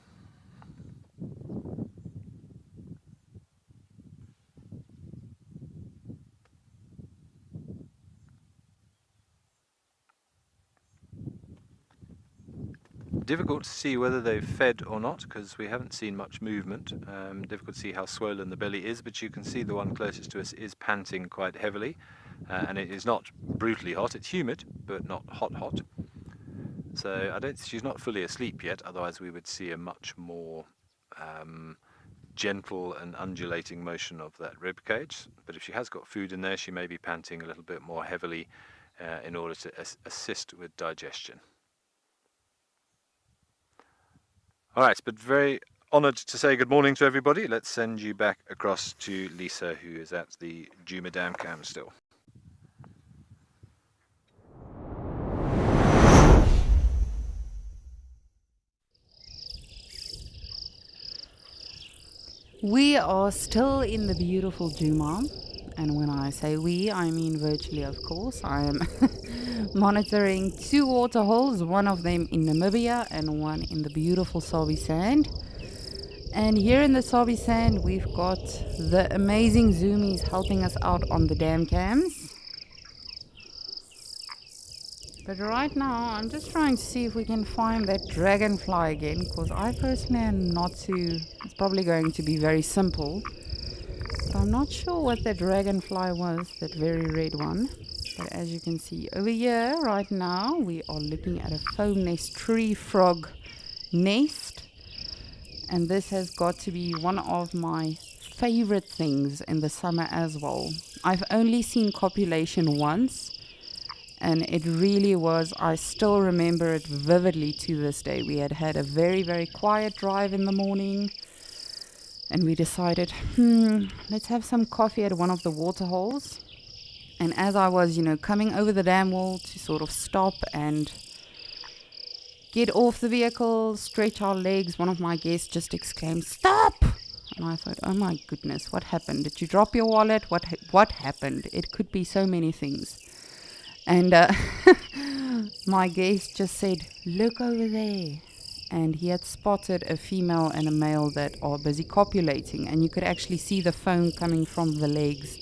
Difficult to see whether they've fed or not, because we haven't seen much movement. Difficult to see how swollen the belly is, but you can see the one closest to us is panting quite heavily, and it is not brutally hot. It's humid, but not hot. So she's not fully asleep yet, otherwise we would see a much more gentle and undulating motion of that rib cage. But if she has got food in there, she may be panting a little bit more heavily in order to assist with digestion. All right, but very honoured to say good morning to everybody. Let's send you back across to Lisa, who is at the Djuma Dam Cam still. We are still in the beautiful Djuma, and when I say we, I mean virtually, of course. I am monitoring 2 water holes, one of them in Namibia and one in the beautiful Sabi Sand. And here in the Sabi Sand, we've got the amazing zoomies helping us out on the dam cams. But right now, I'm just trying to see if we can find that dragonfly again, because I personally am not too... It's probably going to be very simple. But I'm not sure what that dragonfly was, that very red one. But as you can see over here, right now, we are looking at a foam nest tree frog nest. And this has got to be one of my favorite things in the summer as well. I've only seen copulation once. And it really was, I still remember it vividly to this day. We had had a very, very quiet drive in the morning. And we decided, let's have some coffee at one of the water holes. And as I was, coming over the dam wall to sort of stop and get off the vehicle, stretch our legs, one of my guests just exclaimed, "Stop!" And I thought, oh my goodness, what happened? Did you drop your wallet? What happened? It could be so many things. And my guest just said, "Look over there." And he had spotted a female and a male that are busy copulating. And you could actually see the foam coming from the legs.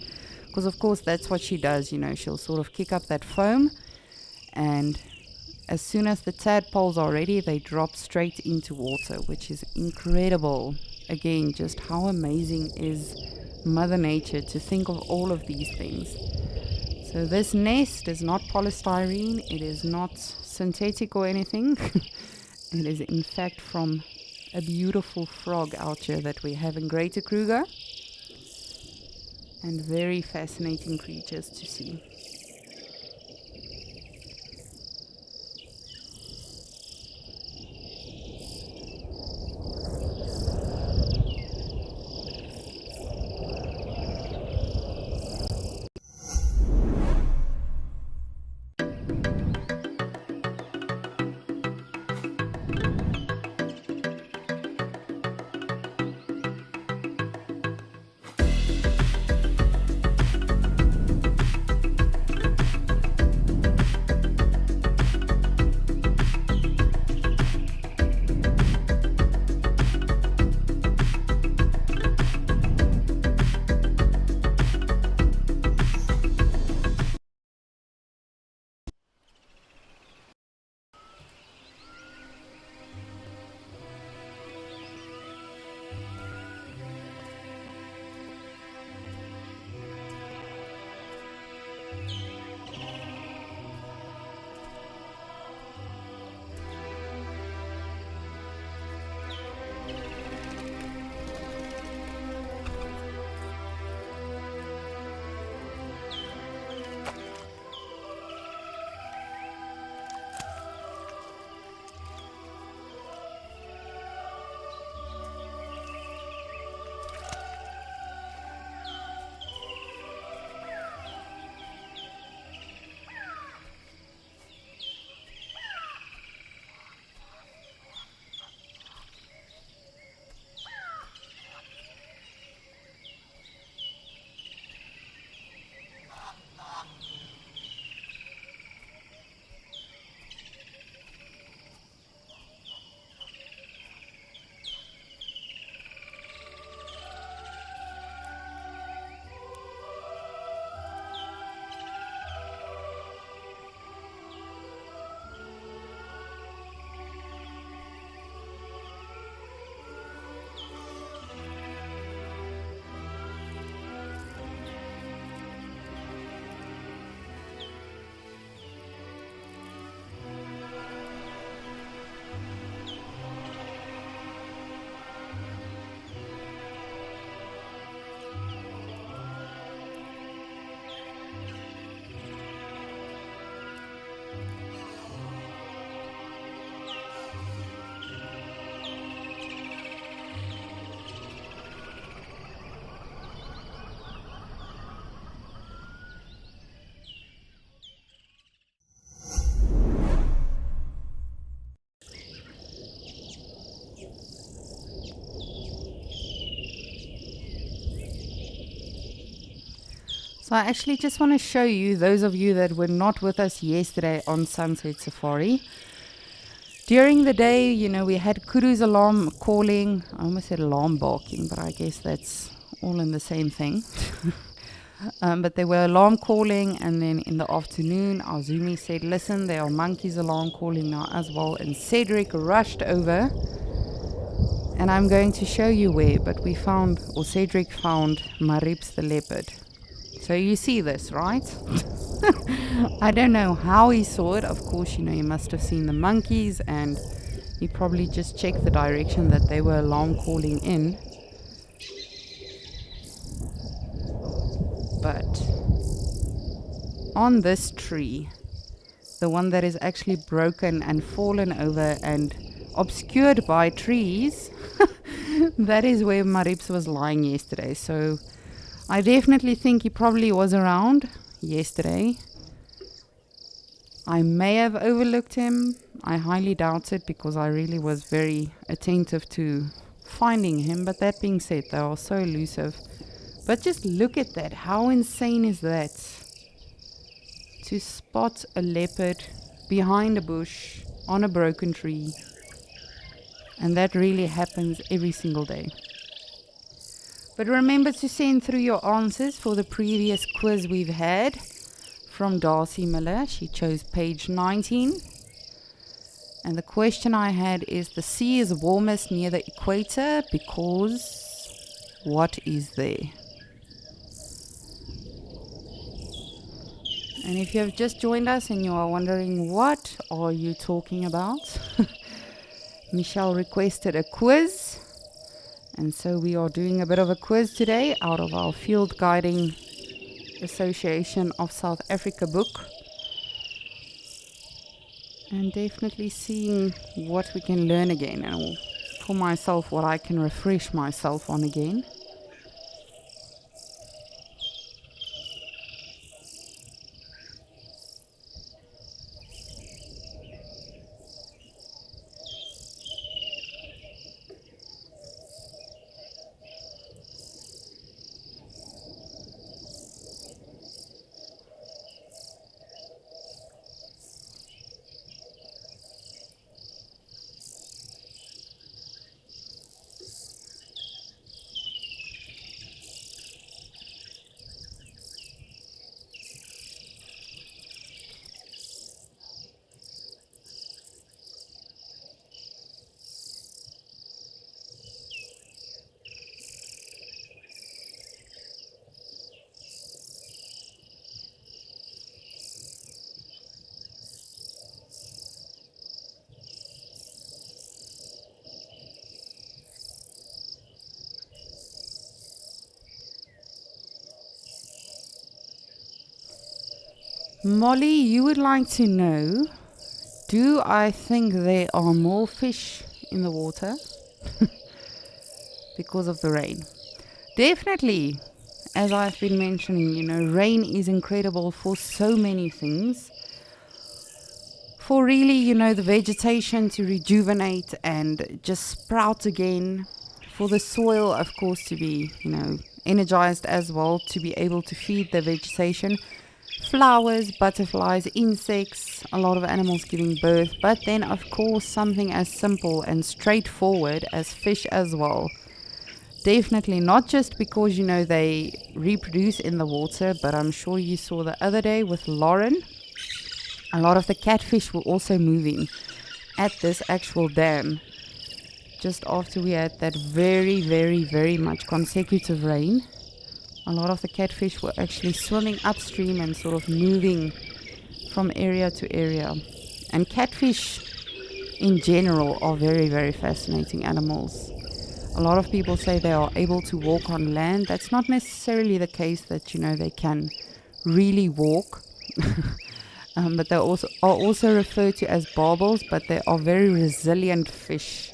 Because, of course, that's what she does, She'll sort of kick up that foam. And as soon as the tadpoles are ready, they drop straight into water, which is incredible. Again, just how amazing is Mother Nature to think of all of these things. So this nest is not polystyrene, it is not synthetic or anything. It is in fact from a beautiful frog out here that we have in Greater Kruger. And very fascinating creatures to see. So I actually just want to show you, those of you that were not with us yesterday on Sunset Safari. During the day, you know, we had kudu's alarm calling. I almost said alarm barking, but I guess that's all in the same thing. But there were alarm calling, and then in the afternoon, our Zumi said, listen, there are monkeys alarm calling now as well. And Cedric rushed over, and I'm going to show you where, but we found, or Cedric found, Marips the leopard. So you see this, right? I don't know how he saw it. Of course, you know, he must have seen the monkeys, and he probably just checked the direction that they were alarm calling in. But on this tree, the one that is actually broken and fallen over and obscured by trees, that is where Marips was lying yesterday. So I definitely think he probably was around yesterday. I may have overlooked him. I highly doubt it, because I really was very attentive to finding him. But that being said, they are so elusive. But just look at that. How insane is that? To spot a leopard behind a bush on a broken tree. And that really happens every single day. But remember to send through your answers for the previous quiz we've had from Darcy Miller. She chose page 19. And the question I had is, the sea is warmest near the equator because what is there? And if you have just joined us and you are wondering what are you talking about, Michelle requested a quiz. And so we are doing a bit of a quiz today out of our Field Guiding Association of South Africa book. And definitely seeing what we can learn again, and for myself what I can refresh myself on again. Molly, you would like to know, do I think there are more fish in the water because of the rain? Definitely, as I've been mentioning, you know, rain is incredible for so many things. For really, you know, the vegetation to rejuvenate and just sprout again. For the soil, of course, to be, you know, energized as well, to be able to feed the vegetation. Flowers, butterflies, insects, a lot of animals giving birth, but then of course something as simple and straightforward as fish as well. Definitely not just because, you know, they reproduce in the water, but I'm sure you saw the other day with Lauren, a lot of the catfish were also moving at this actual dam just after we had that very, very, very much consecutive rain. A lot of the catfish were actually swimming upstream and sort of moving from area to area. And catfish in general are very, very fascinating animals. A lot of people say they are able to walk on land. That's not necessarily the case, that, you know, they can really walk. But they are also referred to as barbels, but they are very resilient fish.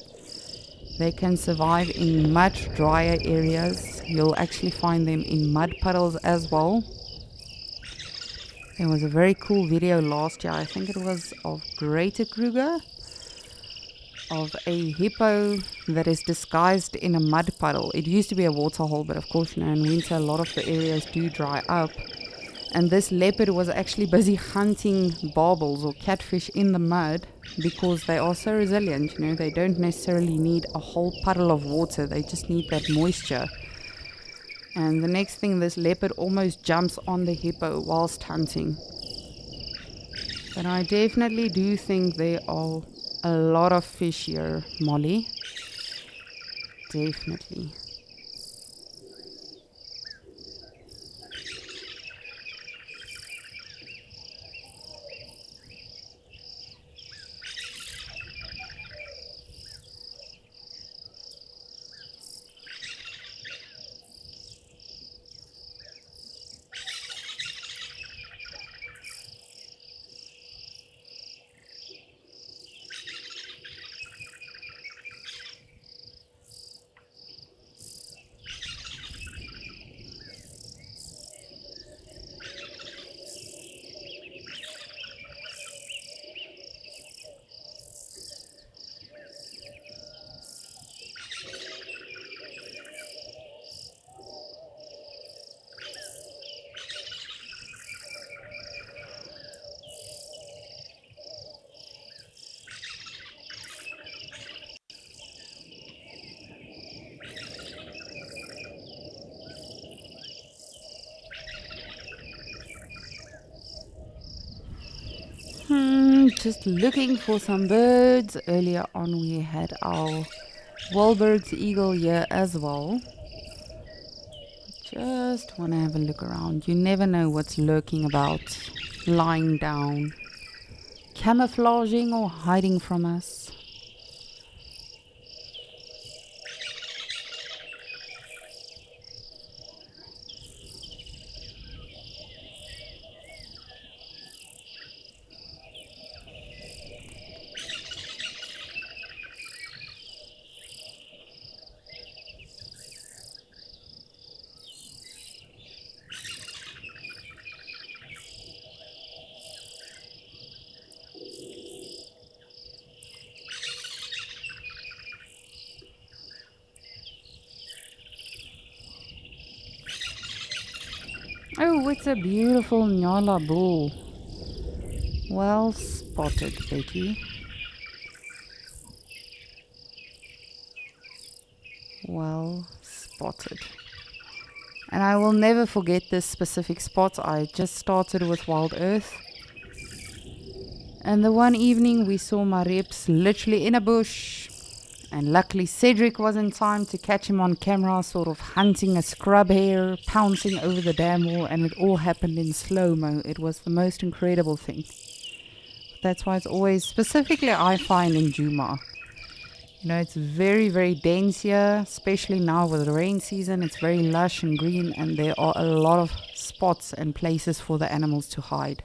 They can survive in much drier areas. You'll actually find them in mud puddles as well. There was a very cool video last year, I think it was of Greater Kruger, of a hippo that is disguised in a mud puddle. It used to be a water hole, but of course, you know, in winter a lot of the areas do dry up. And this leopard was actually busy hunting barbels or catfish in the mud because they are so resilient. You know, they don't necessarily need a whole puddle of water. They just need that moisture. And the next thing, this leopard almost jumps on the hippo whilst hunting. But I definitely do think there are a lot of fish here, Molly. Definitely. Just looking for some birds. Earlier on we had our Wahlberg's eagle here as well. Just want to have a look around. You never know what's lurking about, lying down, camouflaging or hiding from us. Oh, it's a beautiful Nyala bull. Well spotted, Becky. Well spotted. And I will never forget this specific spot. I just started with Wild Earth. And the one evening we saw my reps literally in a bush. And luckily Cedric was in time to catch him on camera, sort of hunting a scrub hare, pouncing over the dam wall, and it all happened in slow-mo. It was the most incredible thing. That's why it's always, specifically I find in Djuma, you know, it's very, very dense here, especially now with the rain season. It's very lush and green, and there are a lot of spots and places for the animals to hide.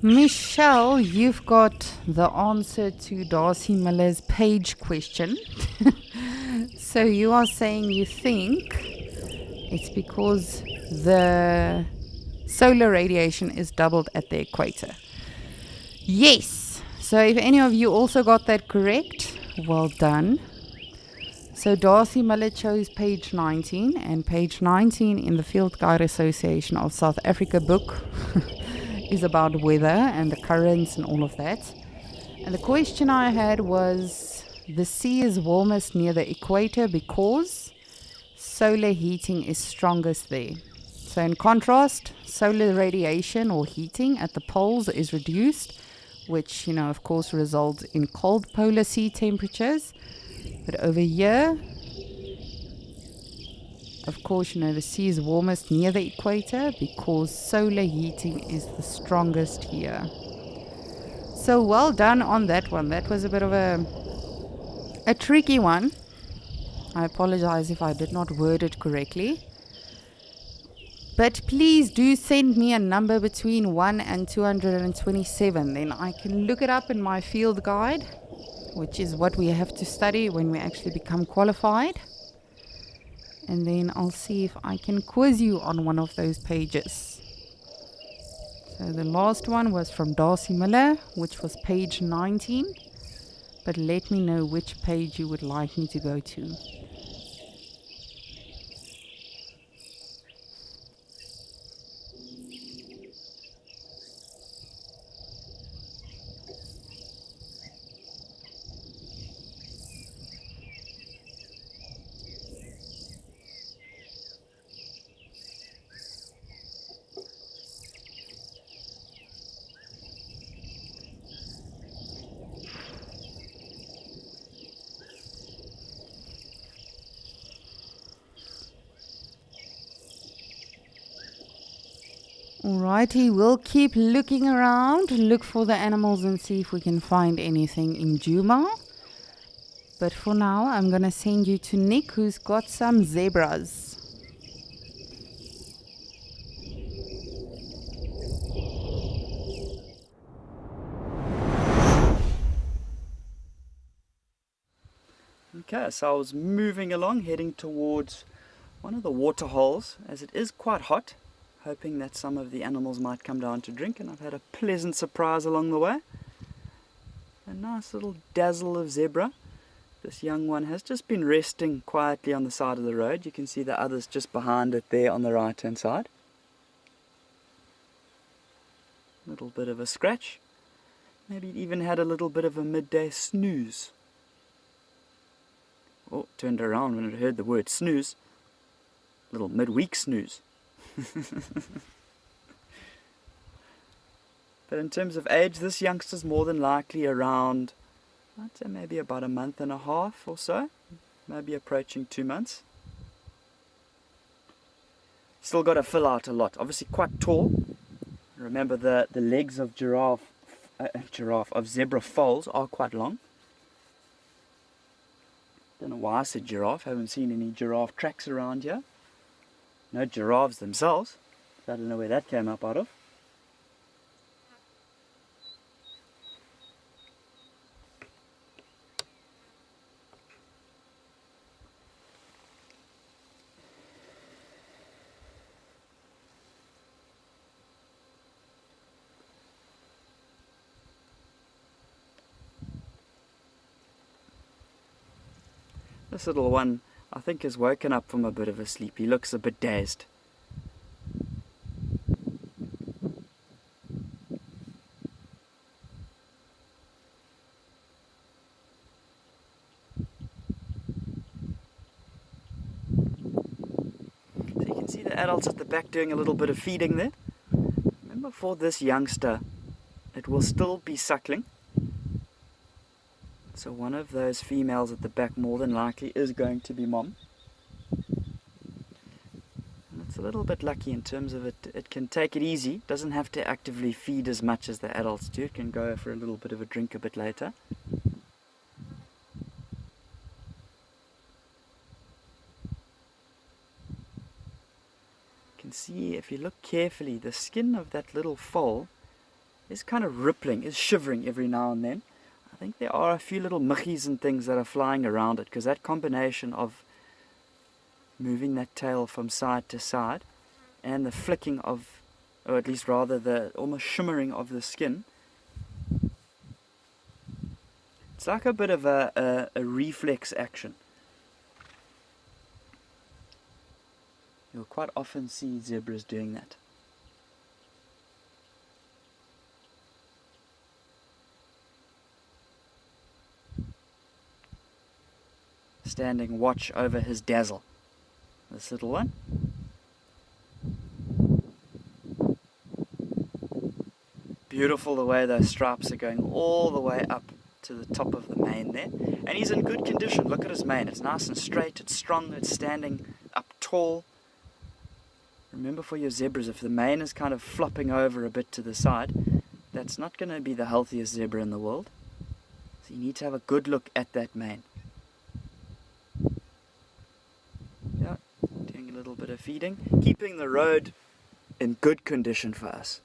Michelle, you've got the answer to Darcy Miller's page question. So you are saying you think it's because the solar radiation is doubled at the equator. Yes. So if any of you also got that correct, well done. So Darcy Miller chose page 19, and page 19 in the Field Guide Association of South Africa book is about weather and the currents and all of that. And the question I had was, the sea is warmest near the equator because solar heating is strongest there. So in contrast, solar radiation or heating at the poles is reduced, which, you know, of course results in cold polar sea temperatures. But over here, Of course, you know, the sea is warmest near the equator because solar heating is the strongest here. So well done on that one. That was a bit of a tricky one. I apologize if I did not word it correctly. But please do send me a number between 1 and 227. Then I can look it up in my field guide, which is what we have to study when we actually become qualified. And then I'll see if I can quiz you on one of those pages. So the last one was from Darcy Miller, which was page 19. But let me know which page you would like me to go to. Alrighty, we'll keep looking around, look for the animals and see if we can find anything in Djuma. But for now, I'm going to send you to Nick, who's got some zebras. Okay, so I was moving along, heading towards one of the water holes, as it is quite hot, hoping that some of the animals might come down to drink, and I've had a pleasant surprise along the way. A nice little dazzle of zebra. This young one has just been resting quietly on the side of the road. You can see the others just behind it there on the right hand side. Little bit of a scratch. Maybe it even had a little bit of a midday snooze. Oh, turned around when it heard the word snooze. Little midweek snooze. But in terms of age, this youngster's more than likely around, I'd say maybe about a month and a half or so. Maybe approaching 2 months. Still got to fill out a lot. Obviously quite tall. Remember the legs of of zebra foals are quite long. Don't know why I said giraffe. Haven't seen any giraffe tracks around here. No giraffes themselves. I don't know where that came up out of. This little one, I think, has woken up from a bit of a sleep. He looks a bit dazed. So you can see the adults at the back doing a little bit of feeding there. Remember, for this youngster, it will still be suckling. So one of those females at the back more than likely is going to be mom. And it's a little bit lucky in terms of it can take it easy. Doesn't have to actively feed as much as the adults do. It can go for a little bit of a drink a bit later. You can see, if you look carefully, the skin of that little foal is kind of rippling, is shivering every now and then. I think there are a few little muggies and things that are flying around it, because that combination of moving that tail from side to side and the flicking of, or at least rather the almost shimmering of the skin, it's like a bit of a reflex action. You'll quite often see zebras doing that. Standing watch over his dazzle. This little one. Beautiful the way those stripes are going all the way up to the top of the mane there. And he's in good condition. Look at his mane. It's nice and straight, it's strong, it's standing up tall. Remember, for your zebras, if the mane is kind of flopping over a bit to the side, that's not going to be the healthiest zebra in the world. So you need to have a good look at that mane. Yeah, doing a little bit of feeding, keeping the road in good condition for us.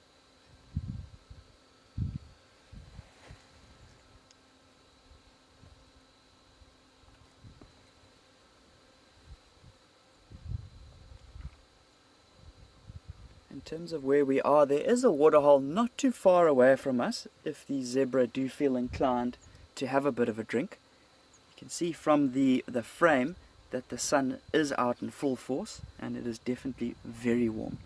In terms of where we are, there is a waterhole not too far away from us if the zebra do feel inclined to have a bit of a drink. You can see from the frame that the sun is out in full force, and it is definitely very warm.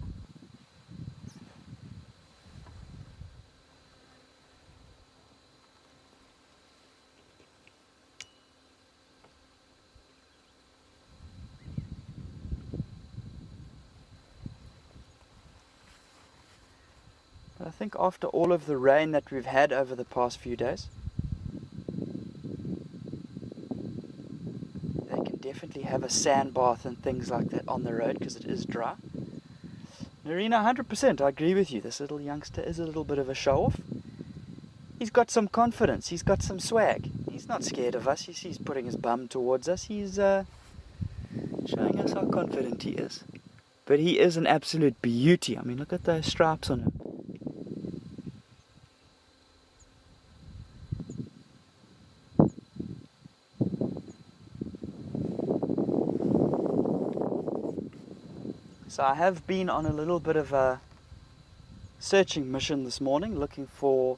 I think after all of the rain that we've had over the past few days, they can definitely have a sand bath and things like that on the road because it is dry. Narina, 100%, I agree with you. This little youngster is a little bit of a show-off. He's got some confidence, he's got some swag. He's not scared of us, he's putting his bum towards us. He's showing us how confident he is. But he is an absolute beauty. I mean, look at those stripes on him. So I have been on a little bit of a searching mission this morning, looking for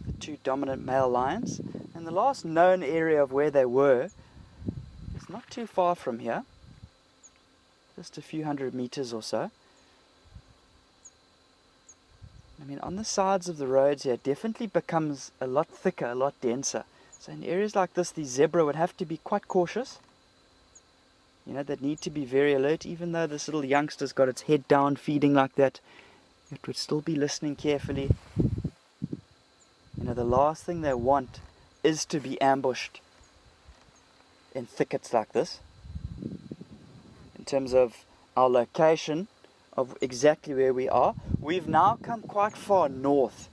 the two dominant male lions. And the last known area of where they were is not too far from here, just a few hundred meters or so. I mean, on the sides of the roads here, it definitely becomes a lot thicker, a lot denser. So in areas like this, the zebra would have to be quite cautious. You know, they'd need to be very alert. Even though this little youngster's got its head down feeding like that, it would still be listening carefully. You know, the last thing they want is to be ambushed in thickets like this. In terms of our location of exactly where we are, we've now come quite far north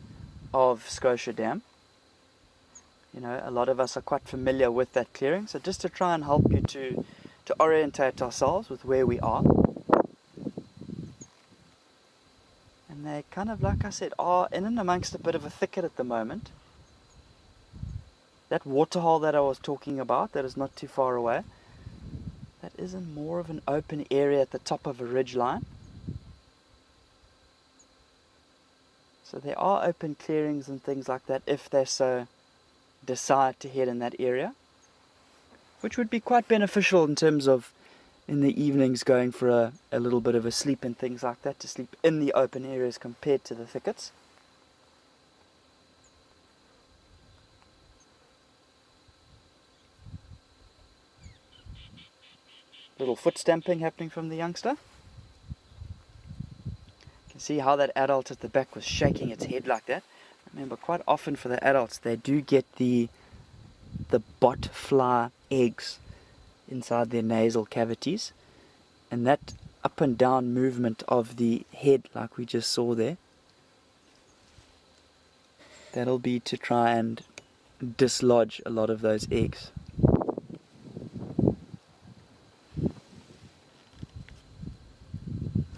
of Scotia Dam. You know, a lot of us are quite familiar with that clearing, so just to try and help you to orientate ourselves with where we are. And they kind of, like I said, are in and amongst a bit of a thicket at the moment. That waterhole that I was talking about, that is not too far away, that is in more of an open area at the top of a ridge line. So there are open clearings and things like that if they so decide to head in that area, which would be quite beneficial in terms of in the evenings going for a little bit of a sleep and things like that, to sleep in the open areas compared to the thickets. Little foot stamping happening from the youngster. You can see how that adult at the back was shaking its head like that. Remember, quite often for the adults, they do get the bot fly eggs inside their nasal cavities, and that up and down movement of the head, like we just saw there, that'll be to try and dislodge a lot of those eggs.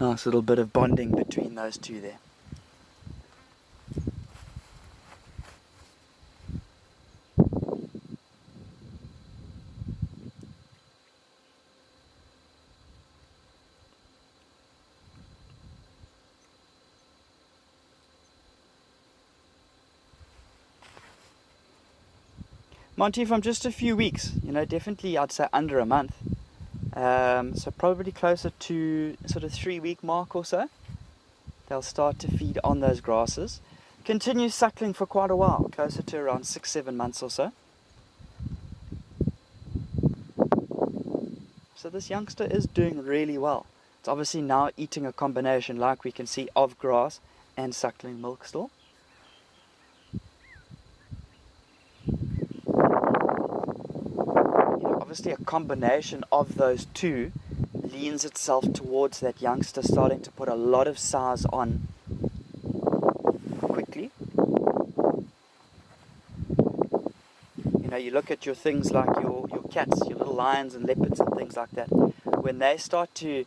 Nice little bit of bonding between those two there. Monty, from just a few weeks, you know, definitely I'd say under a month. So probably closer to sort of 3-week mark or so, they'll start to feed on those grasses. Continue suckling for quite a while, closer to around 6-7 months or so. So this youngster is doing really well. It's obviously now eating a combination, like we can see, of grass and suckling milk still. Obviously a combination of those two, the leans itself towards that youngster, starting to put a lot of size on quickly. You know, you look at your things like your cats, your little lions and leopards and things like that. When they start to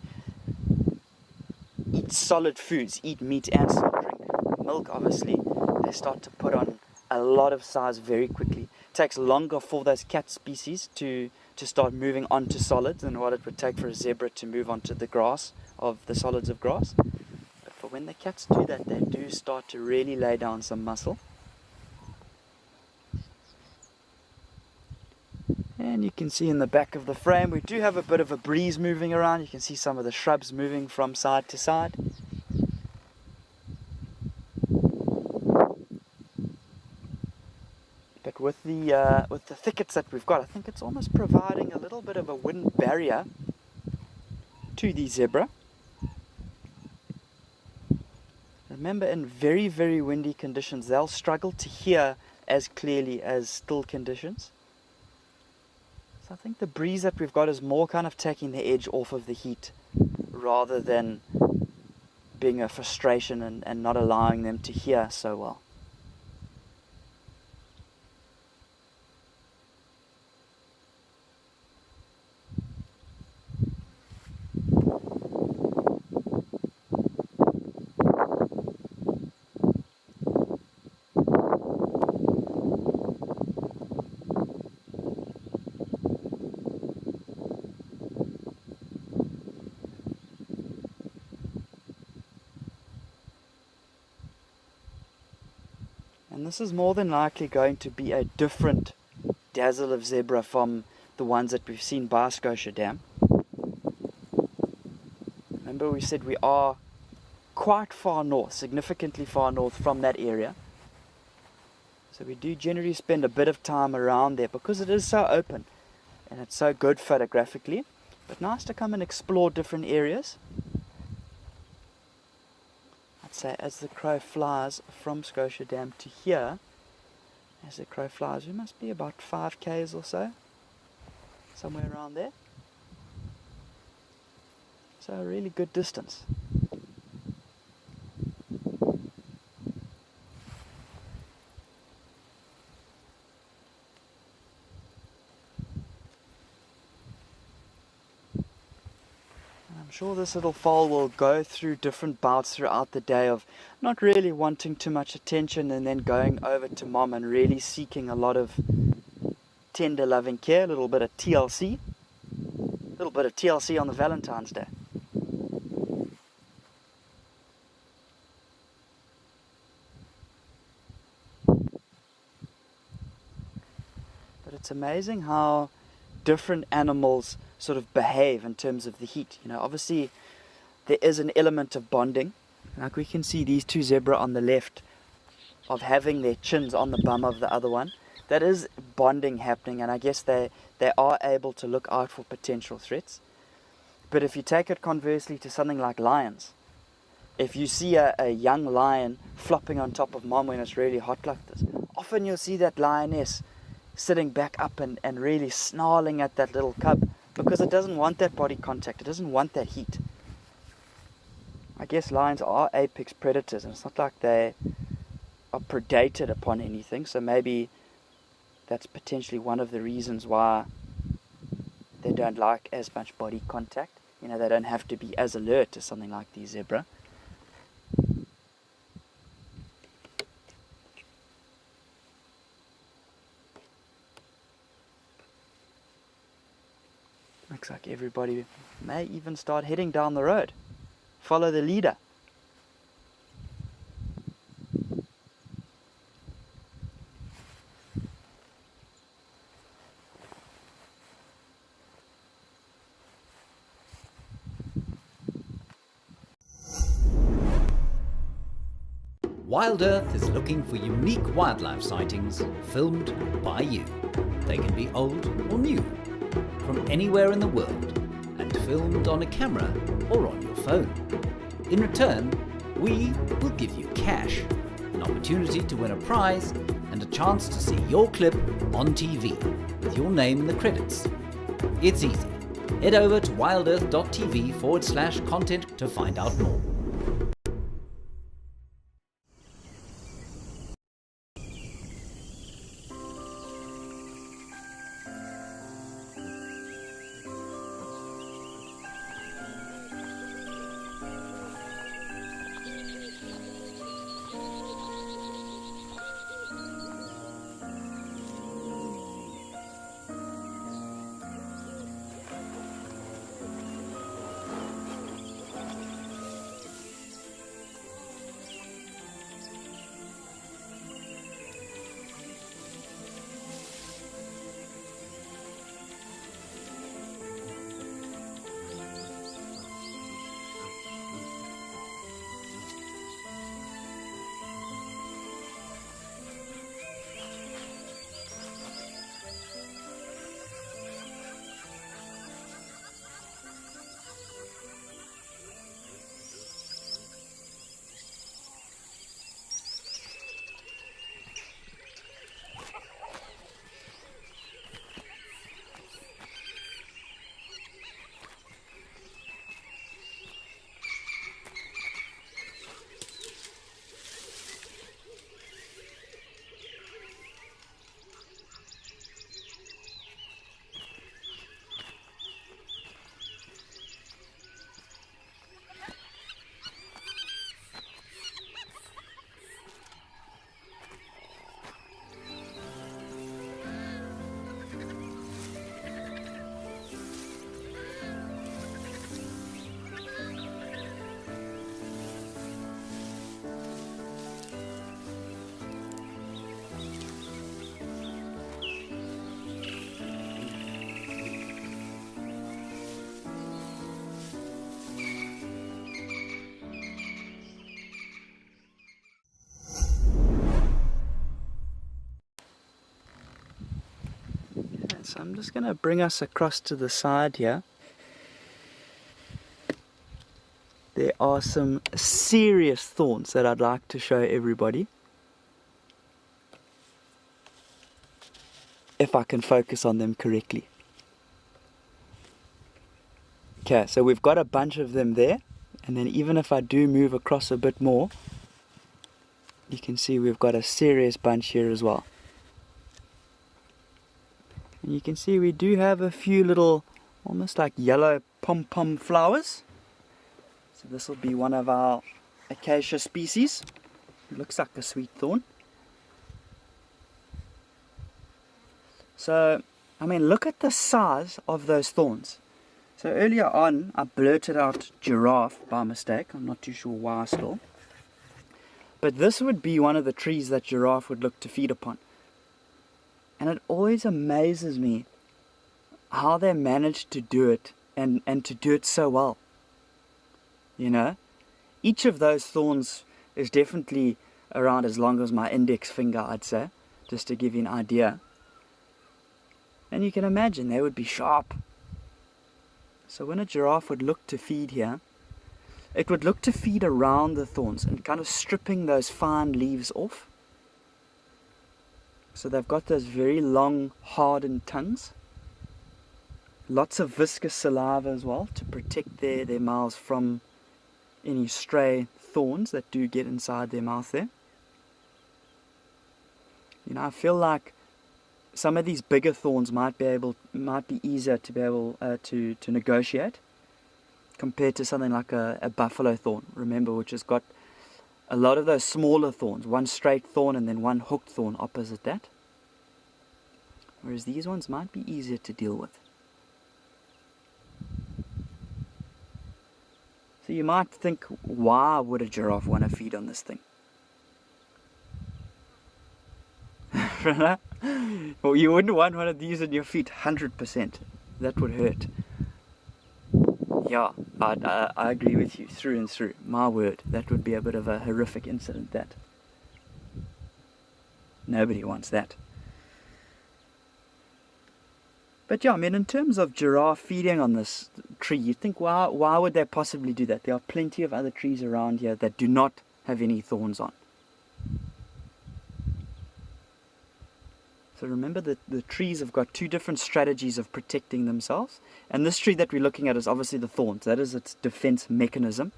eat solid foods, eat meat and still drink milk, obviously, they start to put on a lot of size very quickly. It takes longer for those cat species to start moving onto solids than what it would take for a zebra to move onto the grass, of the solids of grass. But for when the cats do that, they do start to really lay down some muscle. And you can see in the back of the frame, we do have a bit of a breeze moving around. You can see some of the shrubs moving from side to side. But with the thickets that we've got, I think it's almost providing a little bit of a wind barrier to the zebra. Remember, in very, very windy conditions, they'll struggle to hear as clearly as still conditions. So I think the breeze that we've got is more kind of taking the edge off of the heat rather than being a frustration and not allowing them to hear so well. And this is more than likely going to be a different dazzle of zebra from the ones that we've seen by Scotia Dam. Remember, we said we are quite far north, significantly far north from that area. So we do generally spend a bit of time around there because it is so open and it's so good photographically. But nice to come and explore different areas. Say as the crow flies from Scotia Dam to here, as the crow flies, we must be about 5 k's or so, somewhere around there. So a really good distance. I'm sure this little foal will go through different bouts throughout the day of not really wanting too much attention and then going over to mom and really seeking a lot of tender loving care, a little bit of TLC. A little bit of TLC on the Valentine's Day. But it's amazing how different animals sort of behave in terms of the heat. You know, obviously there is an element of bonding. Like we can see these two zebra on the left of having their chins on the bum of the other one. That is bonding happening, and I guess they are able to look out for potential threats. But if you take it conversely to something like lions, if you see a young lion flopping on top of mom when it's really hot like this, often you'll see that lioness sitting back up and really snarling at that little cub, because it doesn't want that body contact, it doesn't want that heat. I guess lions are apex predators, and it's not like they are predated upon anything, so maybe that's potentially one of the reasons why they don't like as much body contact. You know, they don't have to be as alert as something like the zebra. Looks like everybody may even start heading down the road. Follow the leader. Wild Earth is looking for unique wildlife sightings filmed by you. They can be old or new, from anywhere in the world, and filmed on a camera or on your phone. In return, we will give you cash, an opportunity to win a prize, and a chance to see your clip on TV with your name in the credits. It's easy. Head over to wildearth.tv/content to find out more. So I'm just going to bring us across to the side here. There are some serious thorns that I'd like to show everybody. If I can focus on them correctly. Okay, so we've got a bunch of them there. And then even if I do move across a bit more, you can see we've got a serious bunch here as well. And you can see we do have a few little, almost like yellow pom-pom flowers. So this will be one of our acacia species. It looks like a sweet thorn. So, I mean, look at the size of those thorns. So earlier on, I blurted out giraffe by mistake. I'm not too sure why still. But this would be one of the trees that giraffe would look to feed upon. And it always amazes me how they managed to do it and to do it so well. You know, each of those thorns is definitely around as long as my index finger, I'd say, just to give you an idea. And you can imagine they would be sharp. So when a giraffe would look to feed here, it would look to feed around the thorns and kind of stripping those fine leaves off. So they've got those very long, hardened tongues. Lots of viscous saliva as well to protect their mouths from any stray thorns that do get inside their mouth there. You know, I feel like some of these bigger thorns might be easier to be able to negotiate compared to something like a buffalo thorn, remember, which has got a lot of those smaller thorns, one straight thorn and then one hooked thorn opposite that. Whereas these ones might be easier to deal with. So you might think, why would a giraffe want to feed on this thing? Well, you wouldn't want one of these on your feet, 100%. That would hurt. Yeah, I agree with you through and through. My word, that would be a bit of a horrific incident, that. Nobody wants that. But yeah, I mean, in terms of giraffe feeding on this tree, you'd think, why would they possibly do that? There are plenty of other trees around here that do not have any thorns on. So remember that the trees have got two different strategies of protecting themselves. And this tree that we're looking at is obviously the thorns. That is its defense mechanism.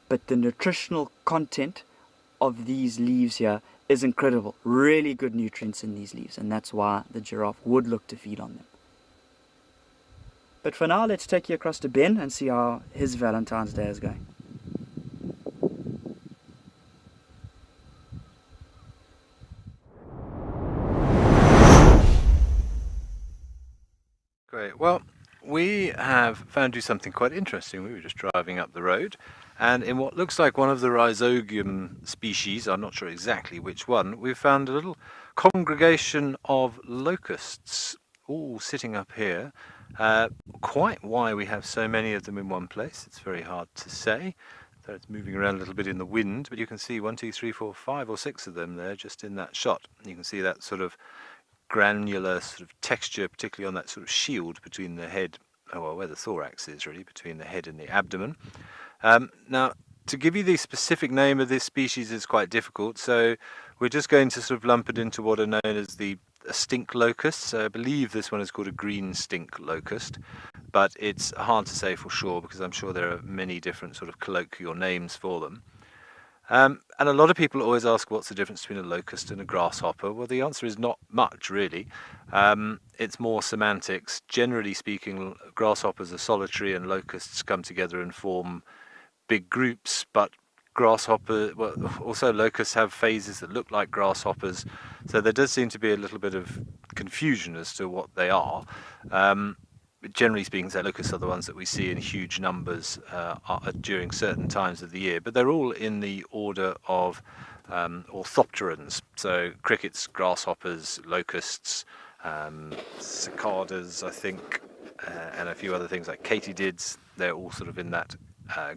But the nutritional content of these leaves here is incredible. Really good nutrients in these leaves. And that's why the giraffe would look to feed on them. But for now, let's take you across to Ben and see how his Valentine's Day is going. Great. Well, we have found you something quite interesting. We were just driving up the road, and in what looks like one of the Rhizobium species, I'm not sure exactly which one, we've found a little congregation of locusts all sitting up here. Quite why we have so many of them in one place, it's very hard to say. So it's moving around a little bit in the wind, but you can see 1, 2, 3, 4, 5 or 6 of them there just in that shot. You can see that sort of granular sort of texture, particularly on that sort of shield between the head, well, where the thorax is really, between the head and the abdomen. Now, to give you the specific name of this species is quite difficult, so we're just going to sort of lump it into what are known as the stink locust. So I believe this one is called a green stink locust, but it's hard to say for sure because I'm sure there are many different sort of colloquial names for them. And a lot of people always ask what's the difference between a locust and a grasshopper. Well, the answer is not much, really. It's more semantics. Generally speaking, grasshoppers are solitary and locusts come together and form big groups, but also locusts have phases that look like grasshoppers, so there does seem to be a little bit of confusion as to what they are. But generally speaking, locusts are the ones that we see in huge numbers during certain times of the year, but they're all in the order of orthopterans, so crickets, grasshoppers, locusts, cicadas, I think, and a few other things like katydids. They're all sort of in that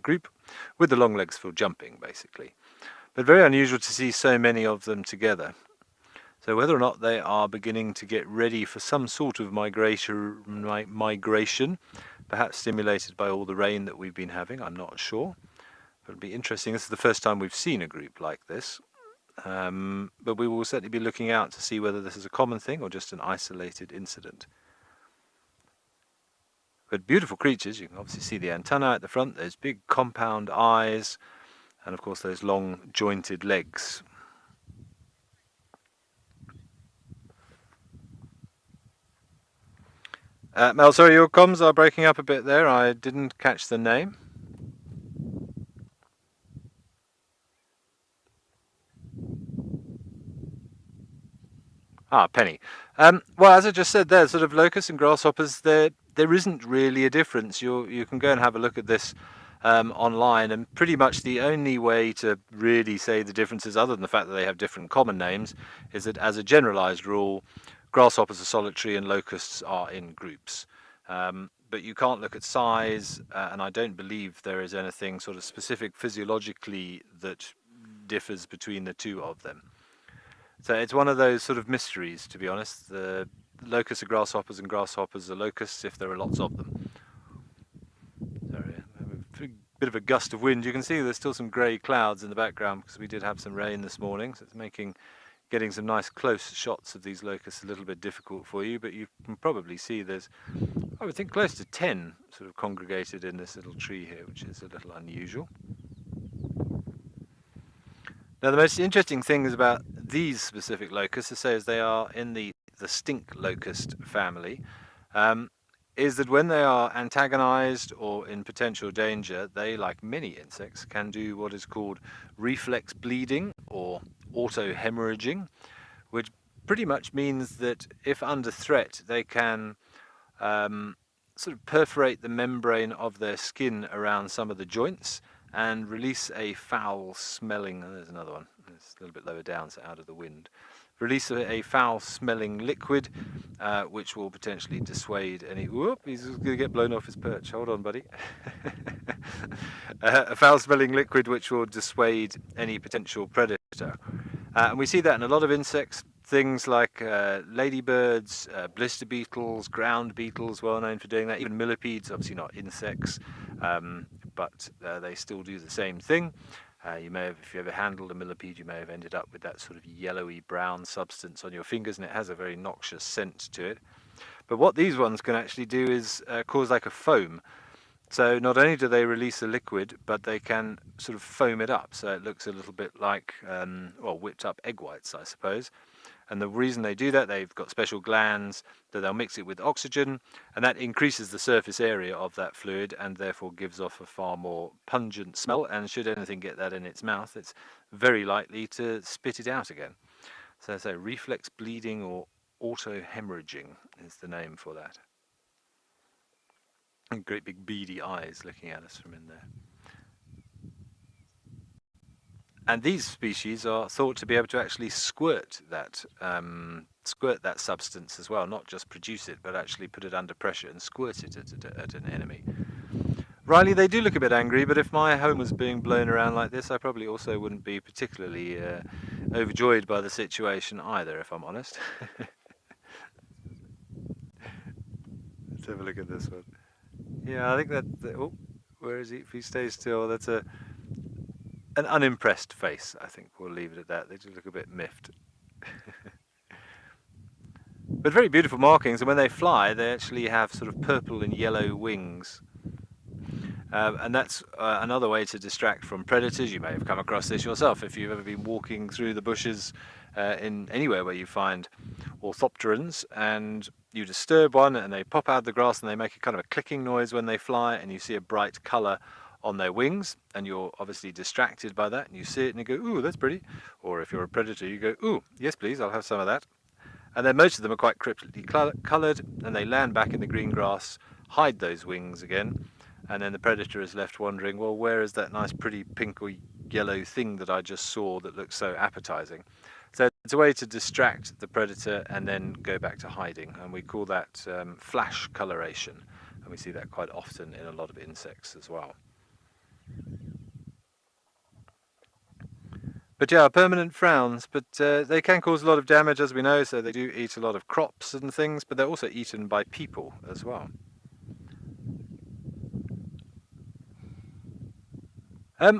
group, with the long legs for jumping, basically. But very unusual to see so many of them together. So whether or not they are beginning to get ready for some sort of migration, perhaps stimulated by all the rain that we've been having, I'm not sure. But it'll be interesting. This is the first time we've seen a group like this. But we will certainly be looking out to see whether this is a common thing or just an isolated incident. But beautiful creatures. You can obviously see the antennae at the front, those big compound eyes, and of course those long jointed legs. Mel, sorry, your comms are breaking up a bit there. I didn't catch the name. Penny. Well, as I just said there, sort of locusts and grasshoppers, there isn't really a difference. You can go and have a look at this online, and pretty much the only way to really say the differences, other than the fact that they have different common names, is that as a generalized rule, grasshoppers are solitary and locusts are in groups. But you can't look at size, and I don't believe there is anything sort of specific physiologically that differs between the two of them. So it's one of those sort of mysteries, to be honest. The locusts are grasshoppers and grasshoppers are locusts if there are lots of them. Sorry, a bit of a gust of wind. You can see there's still some grey clouds in the background because we did have some rain this morning, so it's making getting some nice close shots of these locusts a little bit difficult for you, but you can probably see there's, I would think, close to 10 sort of congregated in this little tree here, which is a little unusual. Now, the most interesting thing is about these specific locusts, to say as they are in the stink locust family, is that when they are antagonized or in potential danger, they, like many insects, can do what is called reflex bleeding or auto-hemorrhaging, which pretty much means that if under threat, they can sort of perforate the membrane of their skin around some of the joints and release a foul-smelling, there's another one, it's a little bit lower down, so out of the wind, release a foul-smelling liquid, which will potentially dissuade any, whoop, he's going to get blown off his perch, hold on buddy, a foul-smelling liquid which will dissuade any potential predator. And we see that in a lot of insects, things like ladybirds, blister beetles, ground beetles, well known for doing that, even millipedes, obviously not insects, but they still do the same thing. You may have, if you ever handled a millipede, you may have ended up with that sort of yellowy brown substance on your fingers, and it has a very noxious scent to it. But what these ones can actually do is cause like a foam. So not only do they release a liquid, but they can sort of foam it up. So it looks a little bit like, well, whipped up egg whites, I suppose. And the reason they do that, they've got special glands that they'll mix it with oxygen, and that increases the surface area of that fluid and therefore gives off a far more pungent smell. And should anything get that in its mouth, it's very likely to spit it out again. So reflex bleeding or auto-hemorrhaging is the name for that. And great big beady eyes looking at us from in there. And these species are thought to be able to actually squirt that substance as well, not just produce it, but actually put it under pressure and squirt it at an enemy. Riley, they do look a bit angry, but if my home was being blown around like this, I probably also wouldn't be particularly overjoyed by the situation either, if I'm honest. Let's have a look at this one. Yeah, I think that, oh, where is he? If he stays still, that's an unimpressed face. I think we'll leave it at that. They do look a bit miffed. But very beautiful markings, and when they fly, they actually have sort of purple and yellow wings. And that's another way to distract from predators. You may have come across this yourself if you've ever been walking through the bushes in anywhere where you find orthopterans, and you disturb one and they pop out of the grass and they make a kind of a clicking noise when they fly, and you see a bright colour on their wings, and you're obviously distracted by that, and you see it and you go, ooh, that's pretty. Or if you're a predator, you go, ooh, yes please, I'll have some of that. And then most of them are quite cryptically coloured, and they land back in the green grass, hide those wings again, and then the predator is left wondering, well, where is that nice pretty pink or yellow thing that I just saw that looks so appetizing? So it's a way to distract the predator and then go back to hiding, and we call that flash coloration, and we see that quite often in a lot of insects as well. But yeah, permanent frowns, but they can cause a lot of damage, as we know, so they do eat a lot of crops and things, but they're also eaten by people as well.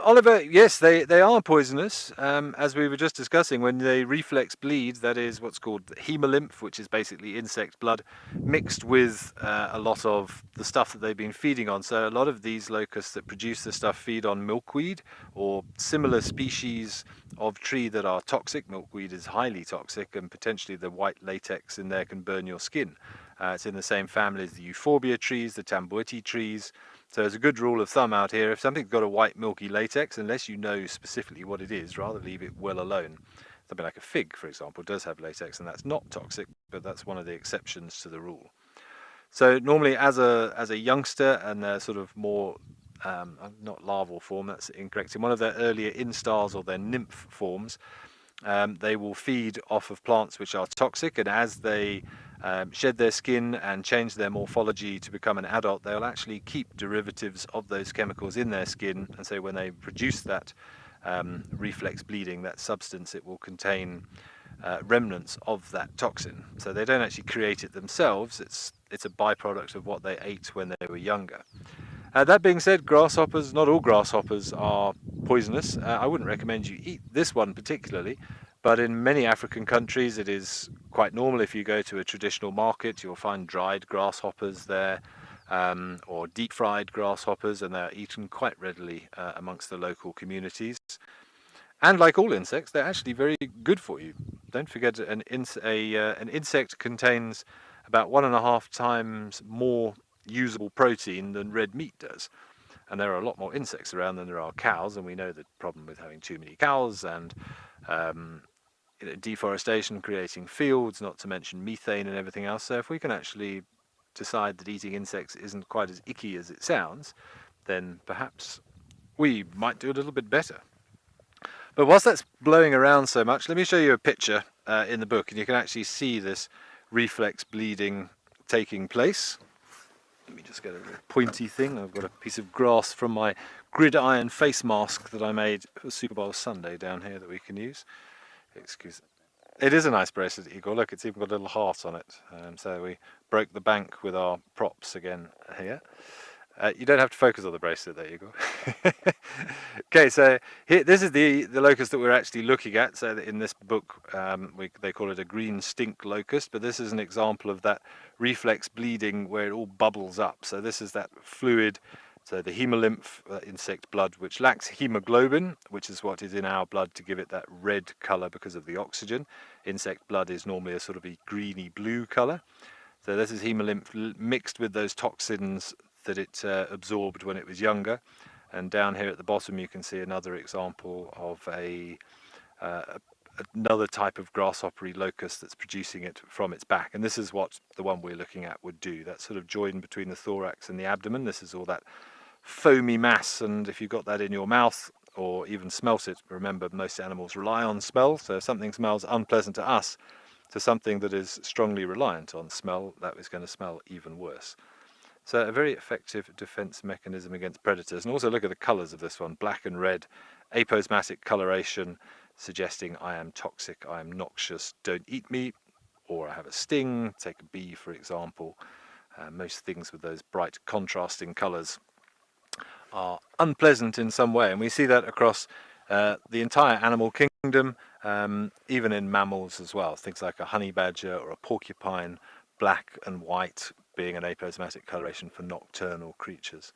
Oliver, yes, they are poisonous, as we were just discussing. When they reflex bleed, that is what's called hemolymph, which is basically insect blood mixed with a lot of the stuff that they've been feeding on. So a lot of these locusts that produce this stuff feed on milkweed or similar species of tree that are toxic. Milkweed is highly toxic, and potentially the white latex in there can burn your skin. It's in the same family as the euphorbia trees, the tambuiti trees. So as a good rule of thumb out here, if something's got a white milky latex, unless you know specifically what it is, rather leave it well alone. Something like a fig, for example, does have latex, and that's not toxic, but that's one of the exceptions to the rule. So normally as a youngster, and they're sort of more, not larval form, that's incorrect, in one of their earlier instars or their nymph forms, they will feed off of plants which are toxic, and as they shed their skin and change their morphology to become an adult, they'll actually keep derivatives of those chemicals in their skin, and so when they produce that reflex bleeding, that substance, it will contain remnants of that toxin. So they don't actually create it themselves, it's a byproduct of what they ate when they were younger. That being said, grasshoppers, not all grasshoppers are poisonous. I wouldn't recommend you eat this one particularly, but in many African countries it is quite normal. If you go to a traditional market, you'll find dried grasshoppers there, or deep fried grasshoppers, and they're eaten quite readily amongst the local communities. And like all insects, they're actually very good for you. Don't forget, an insect contains about 1.5 times more usable protein than red meat does. And there are a lot more insects around than there are cows, and we know the problem with having too many cows and deforestation creating fields, not to mention methane and everything else. So if we can actually decide that eating insects isn't quite as icky as it sounds, then perhaps we might do a little bit better. But whilst that's blowing around so much, let me show you a picture in the book, and you can actually see this reflex bleeding taking place. Let me just get a little pointy thing. I've got a piece of grass from my gridiron face mask that I made for Super Bowl Sunday down here that we can use. Excuse me. It is a nice bracelet, Igor. Look, it's even got a little heart on it. So we broke the bank with our props again here. You don't have to focus on the bracelet there, Igor. Okay, so here, this is the locust that we're actually looking at. So in this book, they call it a green stink locust, but this is an example of that reflex bleeding where it all bubbles up. So this is that fluid, so the hemolymph, insect blood, which lacks hemoglobin, which is what is in our blood to give it that red color because of the oxygen. Insect blood is normally a sort of a greeny blue color. So this is hemolymph mixed with those toxins that it absorbed when it was younger. And down here at the bottom you can see another example of another type of grasshoppery locust that's producing it from its back. And this is what the one we're looking at would do. That sort of join between the thorax and the abdomen. This is all that foamy mass, and if you've got that in your mouth or even smelt it, remember most animals rely on smell, so if something smells unpleasant to us, to something that is strongly reliant on smell, that is going to smell even worse. So a very effective defense mechanism against predators. And also look at the colors of this one, black and red, aposematic coloration, suggesting I am toxic, I am noxious, don't eat me, or I have a sting. Take a bee, for example. Most things with those bright contrasting colors are unpleasant in some way, and we see that across the entire animal kingdom, even in mammals as well. Things like a honey badger or a porcupine, black and white being an aposematic coloration for nocturnal creatures.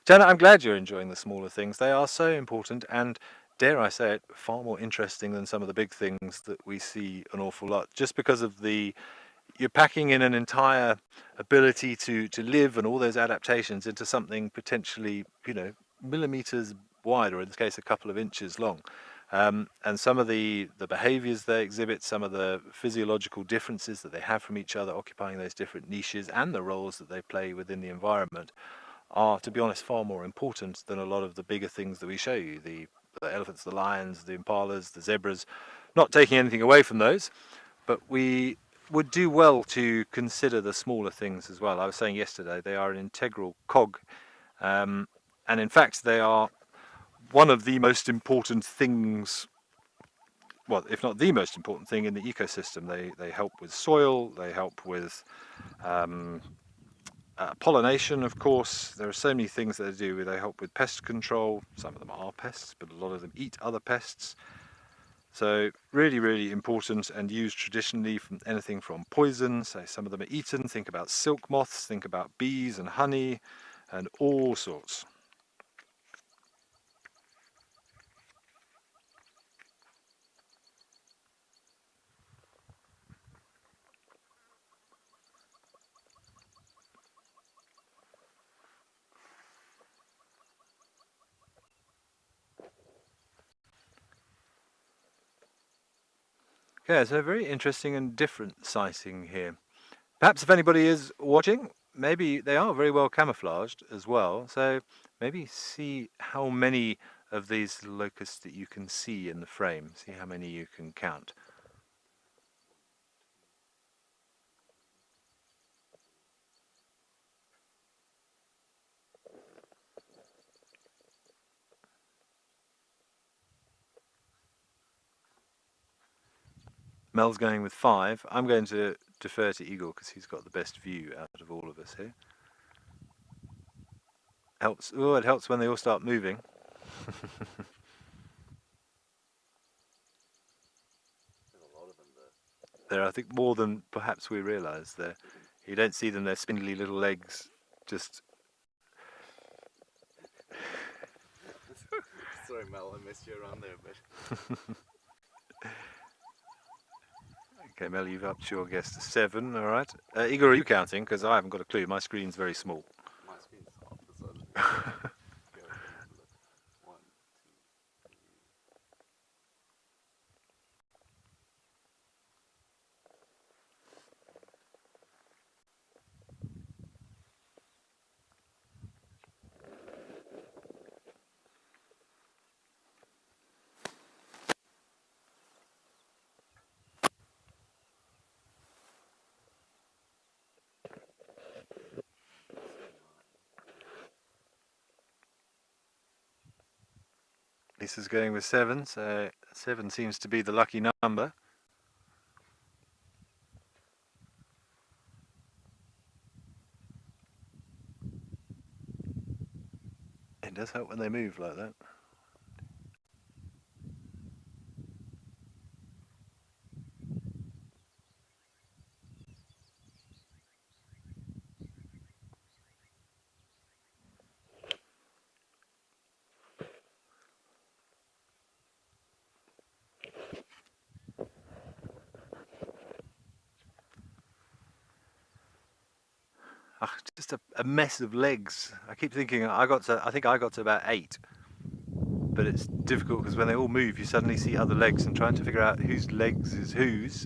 Jana, I'm glad you're enjoying the smaller things. They are so important and, dare I say it, far more interesting than some of the big things that we see an awful lot, just because of you're packing in an entire ability to live and all those adaptations into something potentially, millimeters wide, or in this case a couple of inches long. And some of the behaviors they exhibit, some of the physiological differences that they have from each other, occupying those different niches, and the roles that they play within the environment are, to be honest, far more important than a lot of the bigger things that we show you. The elephants, the lions, the impalas, the zebras, not taking anything away from those, but we would do well to consider the smaller things as well. I was saying yesterday, they are an integral cog, and in fact they are one of the most important things, well, if not the most important thing in the ecosystem. They help with soil, they help with pollination, of course. There are so many things that they do. They help with pest control. Some of them are pests, but a lot of them eat other pests. So really, really important, and used traditionally from anything from poison. So some of them are eaten. Think about silk moths, think about bees and honey and all sorts. Okay, so a very interesting and different sighting here. Perhaps if anybody is watching, maybe they are very well camouflaged as well. So maybe see how many of these locusts that you can see in the frame. See how many you can count. Mel's going with 5. I'm going to defer to Igor because he's got the best view out of all of us here. Helps. Oh, it helps when they all start moving. There are, I think, more than perhaps we realise. There, you don't see them. Their spindly little legs just. Sorry, Mel, I missed you around there a bit. Okay, Mel, you've upped your guess to 7. All right. Igor, are you counting? Because I haven't got a clue. My screen's very small. My screen's off the side. Go and have a look. 1, 2, 3. Lisa's going with 7, so 7 seems to be the lucky number. does help when they move like that. Ah, just a mess of legs. I keep thinking I think I got to about 8. But it's difficult because when they all move, you suddenly see other legs and trying to figure out whose legs is whose,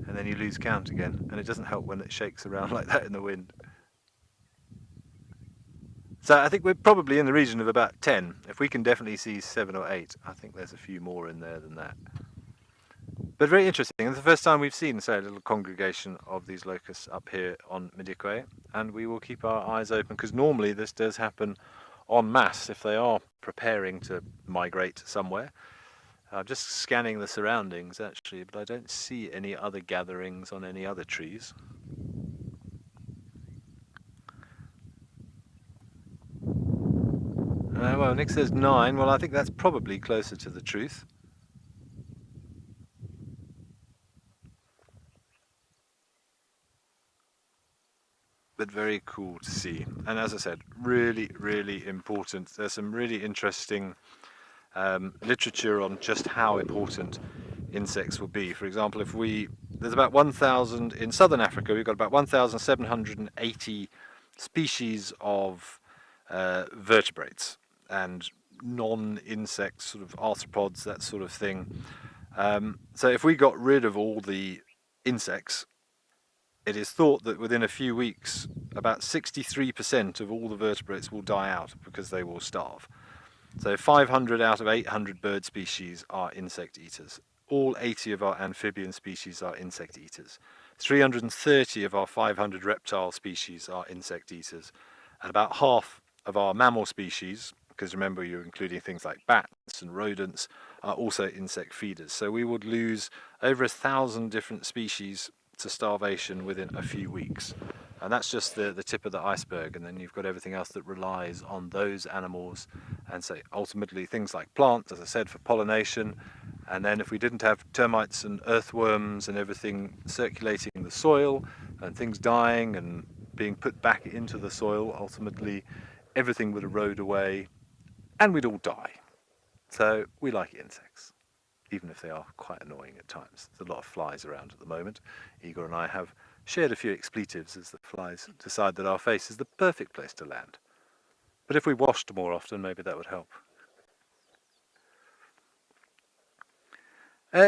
and then you lose count again. And it doesn't help when it shakes around like that in the wind. So I think we're probably in the region of about 10. If we can definitely see 7 or 8, I think there's a few more in there than that. But very interesting. It's the first time we've seen, say, a little congregation of these locusts up here on Madikwe, and we will keep our eyes open because normally this does happen en masse if they are preparing to migrate somewhere. I'm just scanning the surroundings actually, but I don't see any other gatherings on any other trees. Well, Nick says 9. Well, I think that's probably closer to the truth. But very cool to see. And as I said, really, really important. There's some really interesting literature on just how important insects will be. For example, there's about 1,000 in southern Africa. We've got about 1,780 species of vertebrates and non-insects, sort of arthropods, that sort of thing. So if we got rid of all the insects, it is thought that within a few weeks, about 63% of all the vertebrates will die out because they will starve. So 500 out of 800 bird species are insect eaters. All 80 of our amphibian species are insect eaters. 330 of our 500 reptile species are insect eaters. And about half of our mammal species, because remember you're including things like bats and rodents, are also insect feeders. So we would lose over 1,000 different species to starvation within a few weeks. And that's just the tip of the iceberg, and then you've got everything else that relies on those animals, and so ultimately things like plants, as I said, for pollination. And then if we didn't have termites and earthworms and everything circulating the soil and things dying and being put back into the soil, ultimately everything would erode away and we'd all die. So we like insects, even if they are quite annoying at times. There's a lot of flies around at the moment. Igor and I have shared a few expletives as the flies decide that our face is the perfect place to land. But if we washed more often, maybe that would help.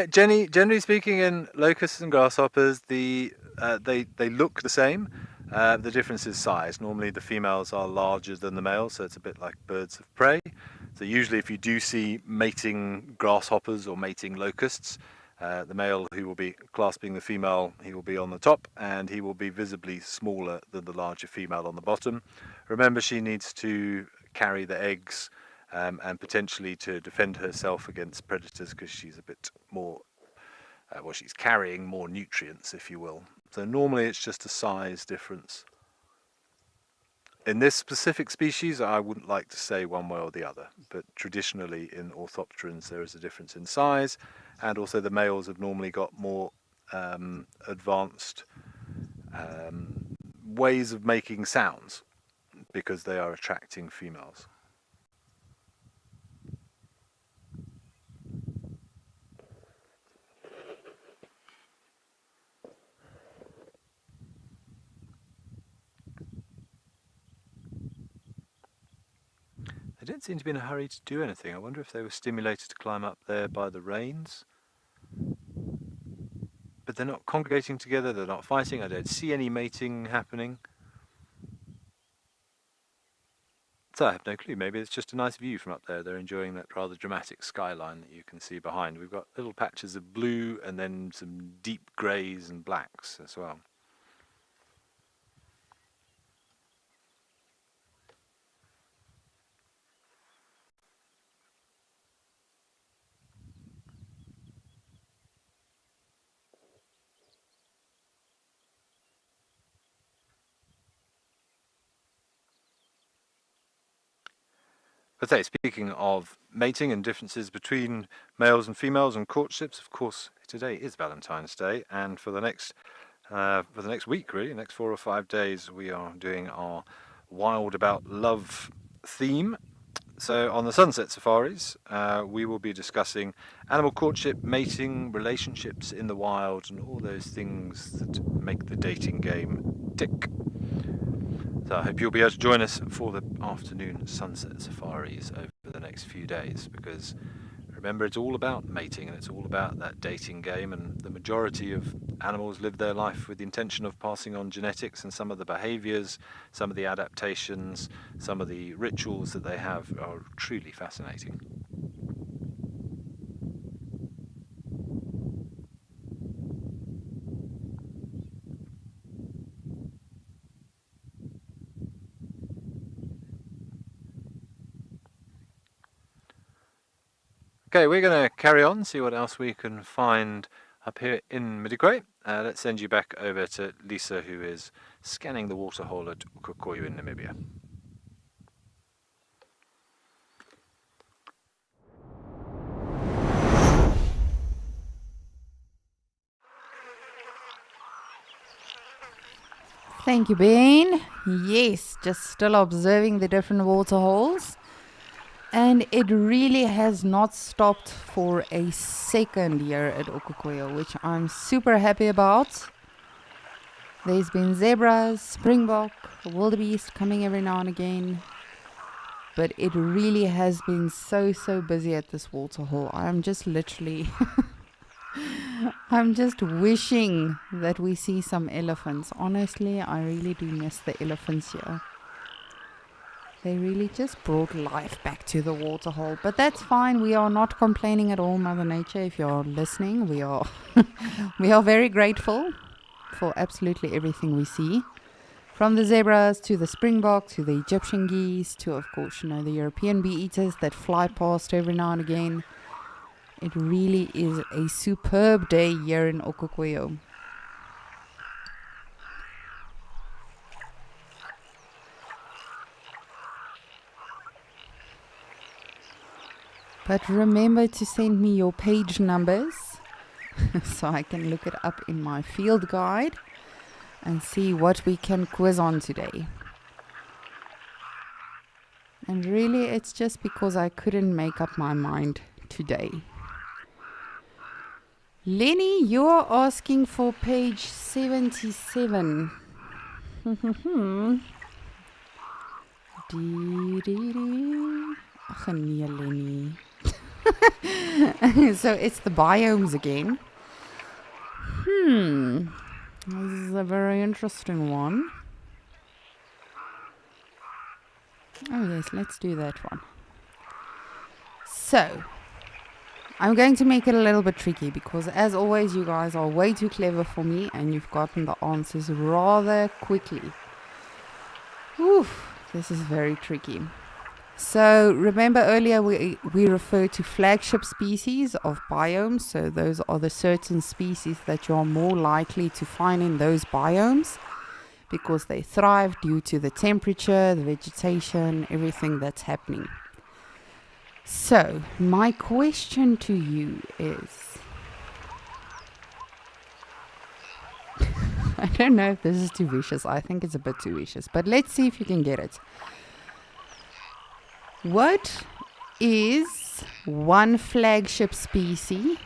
Jenny, generally speaking, in locusts and grasshoppers, they look the same. The difference is size. Normally the females are larger than the males, so it's a bit like birds of prey. So usually if you do see mating grasshoppers or mating locusts, the male who will be clasping the female, he will be on the top and he will be visibly smaller than the larger female on the bottom. Remember, she needs to carry the eggs and potentially to defend herself against predators because she's a bit more, she's carrying more nutrients, if you will. So normally it's just a size difference. In this specific species, I wouldn't like to say one way or the other, but traditionally in orthopterans there is a difference in size, and also the males have normally got more advanced ways of making sounds because they are attracting females. They don't seem to be in a hurry to do anything. I wonder if they were stimulated to climb up there by the rains. But they're not congregating together, they're not fighting, I don't see any mating happening. So I have no clue, maybe it's just a nice view from up there. They're enjoying that rather dramatic skyline that you can see behind. We've got little patches of blue and then some deep greys and blacks as well. But hey, speaking of mating and differences between males and females and courtships, of course, today is Valentine's Day, and for the next week, really, next 4 or 5 days, we are doing our Wild About Love theme. So on the Sunset Safaris, we will be discussing animal courtship, mating, relationships in the wild, and all those things that make the dating game tick. So I hope you'll be able to join us for the afternoon Sunset Safaris over the next few days, because remember, it's all about mating and it's all about that dating game, and the majority of animals live their life with the intention of passing on genetics, and some of the behaviours, some of the adaptations, some of the rituals that they have are truly fascinating. Okay, we're going to carry on, see what else we can find up here in Midikwe. Let's send you back over to Lisa, who is scanning the waterhole at Ukokoyo in Namibia. Thank you, Ben. Yes, just still observing the different waterholes. And it really has not stopped for a second here at Ukokoyo, which I'm super happy about. There's been zebras, springbok, wildebeest coming every now and again. But it really has been so busy at this waterhole. I'm just literally... I'm just wishing that we see some elephants. Honestly, I really do miss the elephants here. They really just brought life back to the waterhole. But that's fine. We are not complaining at all, Mother Nature. If you're listening, we are we are very grateful for absolutely everything we see. From the zebras to the springbok to the Egyptian geese to, of course, the European bee-eaters that fly past every now and again. It really is a superb day here in Ukokoyo. But remember to send me your page numbers so I can look it up in my field guide and see what we can quiz on today. And really, it's just because I couldn't make up my mind today. Lenny, you're asking for page 77. Ach nee, Lenny. So it's the biomes again. This is a very interesting one. Oh yes, let's do that one. So, I'm going to make it a little bit tricky because, as always, you guys are way too clever for me and you've gotten the answers rather quickly. Oof, this is very tricky. So remember earlier we referred to flagship species of biomes. So those are the certain species that you are more likely to find in those biomes because they thrive due to the temperature, the vegetation, everything that's happening. So my question to you is, I don't know if this is too vicious. I think it's a bit too vicious, but let's see if you can get it. What is one flagship species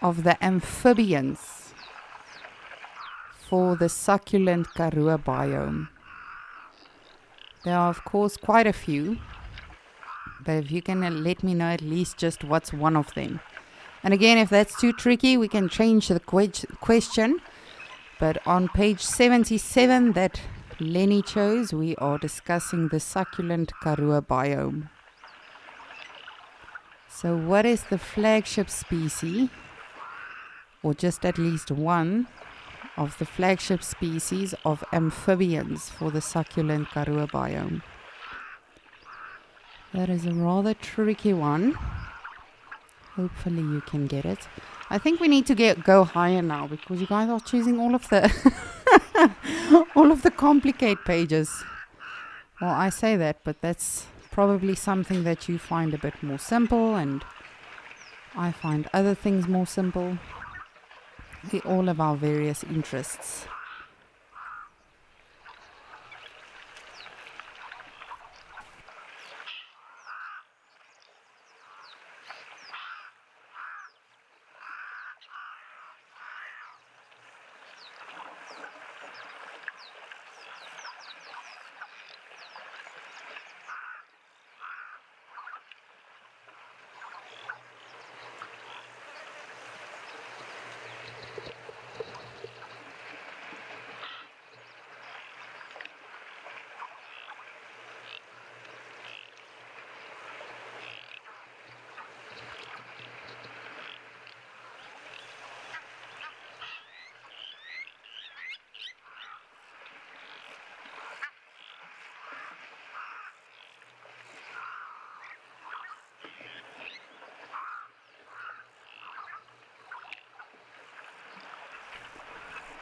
of the amphibians for the succulent Karoo biome? There are, of course, quite a few, but if you can let me know at least just what's one of them. And again, if that's too tricky, we can change the question. But on page 77 that Lenny chose, we are discussing the succulent Karoo biome. So what is the flagship species, or just at least one of the flagship species of amphibians for the succulent Karoo biome? That is a rather tricky one. Hopefully you can get it. I think we need to go higher now because you guys are choosing all of the all of the complicate pages. Well, I say that, but that's probably something that you find a bit more simple, and I find other things more simple. We all have our various interests.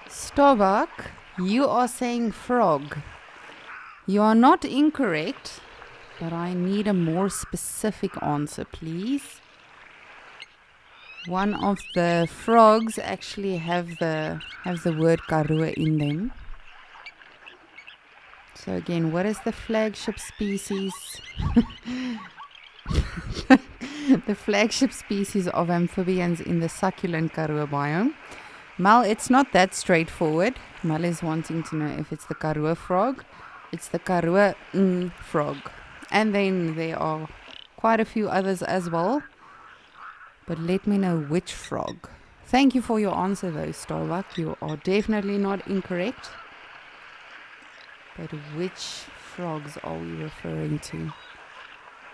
Starbuck, you are saying frog. You are not incorrect, but I need a more specific answer, please. One of the frogs actually have the word Karoo in them. So again, what is the flagship species? The flagship species of amphibians in the succulent Karoo biome. Mal, it's not that straightforward. Mal is wanting to know if it's the Karoo frog. It's the Karoo frog. And then there are quite a few others as well. But let me know which frog. Thank you for your answer though, Starbuck. You are definitely not incorrect. But which frogs are we referring to?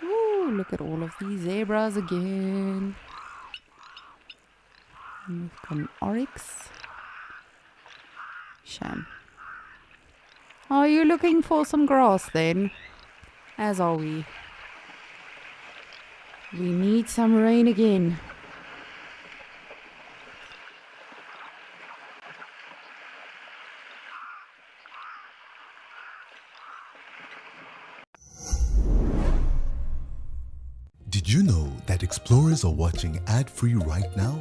Ooh, look at all of these zebras again. We've got an oryx. Sham. Are you looking for some grass then? As are we. We need some rain again. Did you know that explorers are watching ad-free right now?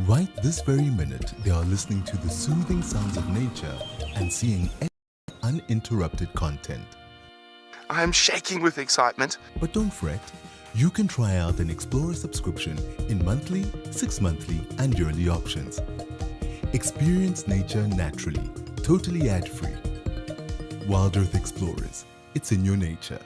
Right this very minute, they are listening to the soothing sounds of nature and seeing uninterrupted content. I am shaking with excitement. But don't fret, you can try out an Explorer subscription in monthly, 6-monthly and yearly options. Experience nature naturally, totally ad-free. Wild Earth Explorers, it's in your nature.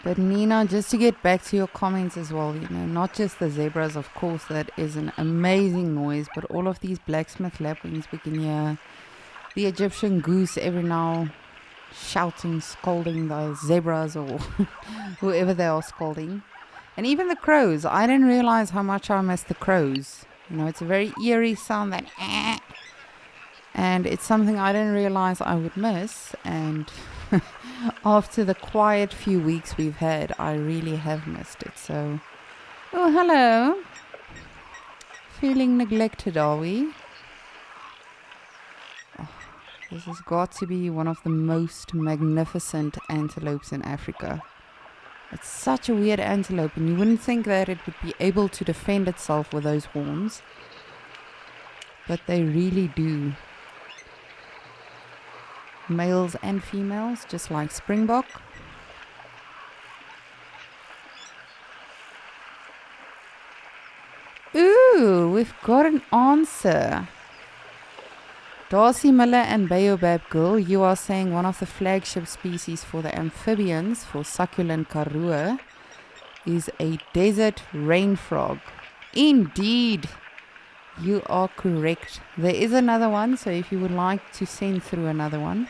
But Nina, just to get back to your comments as well, not just the zebras, of course, that is an amazing noise, but all of these blacksmith lapwings we can hear, the Egyptian goose every now shouting, scolding the zebras or whoever they are scolding. And even the crows. I didn't realize how much I miss the crows. It's a very eerie sound, that and it's something I didn't realize I would miss. And after the quiet few weeks we've had, I really have missed it. So, oh, hello. Feeling neglected, are we? Oh, this has got to be one of the most magnificent antelopes in Africa. It's such a weird antelope, and you wouldn't think that it would be able to defend itself with those horns. But they really do. Males and females, just like springbok. Ooh, we've got an answer. Darcy Miller and Baobab Girl, you are saying one of the flagship species for the amphibians for succulent Karoo is a desert rain frog. Indeed, you are correct. There is another one, so if you would like to send through another one.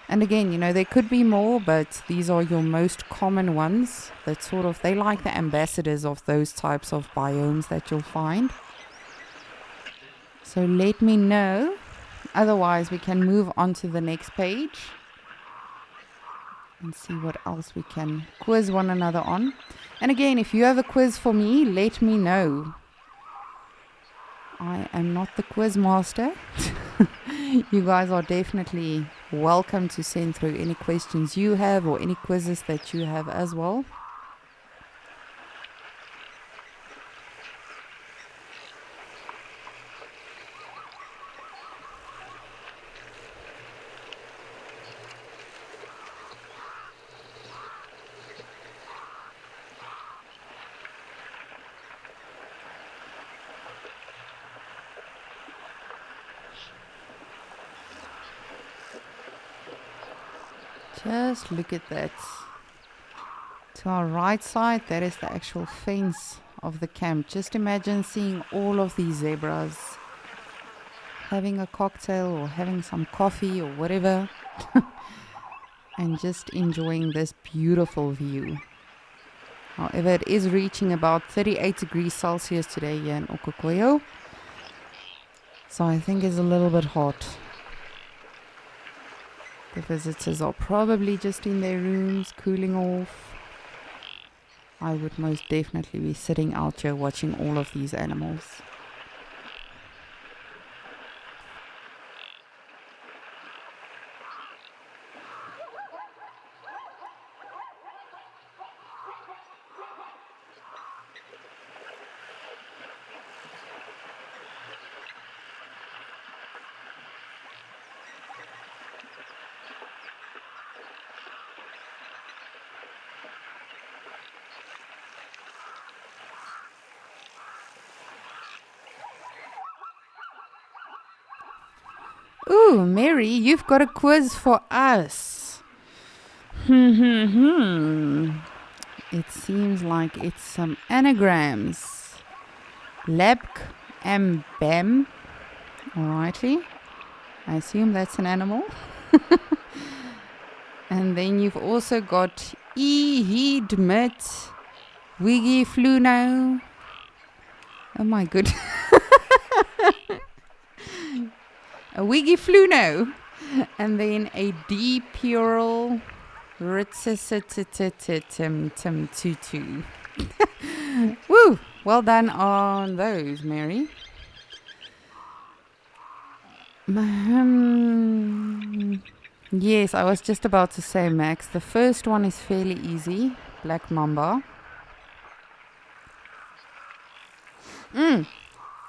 And again, there could be more, but these are your most common ones. That they like the ambassadors of those types of biomes that you'll find. So let me know. Otherwise, we can move on to the next page and see what else we can quiz one another on. And again, if you have a quiz for me, let me know. I am not the quiz master. You guys are definitely welcome to send through any questions you have or any quizzes that you have as well. Just look at that. To our right side, that is the actual fence of the camp. Just imagine seeing all of these zebras having a cocktail or having some coffee or whatever and just enjoying this beautiful view. However, it is reaching about 38 degrees Celsius today here in Okokoyo, so I think it's a little bit hot. The visitors are probably just in their rooms, cooling off. I would most definitely be sitting out here watching all of these animals. Ooh, Mary, you've got a quiz for us. It seems like it's some anagrams. Labk and Bam. Alrighty. I assume that's an animal. And then you've also got Ehidmit, Wiggy Fluno. Oh my goodness. A Wiggy Fluno, and then a D Pural Tutu. Woo! Well done on those, Mary. Yes, I was just about to say, Max. The first one is fairly easy. Black Mamba.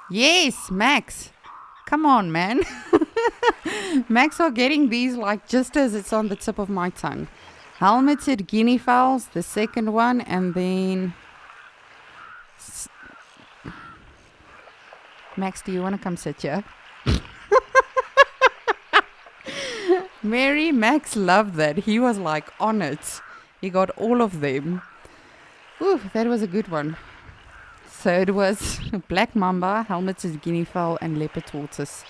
Yes, Max. Come on, man. Max are getting these like just as it's on the tip of my tongue. Helmeted guinea fowls, the second one, and then... Max, do you want to come sit here? Mary, Max loved that. He was like on it. He got all of them. Ooh, that was a good one. So it was black mamba, helmeted guinea fowl, and leopard tortoise.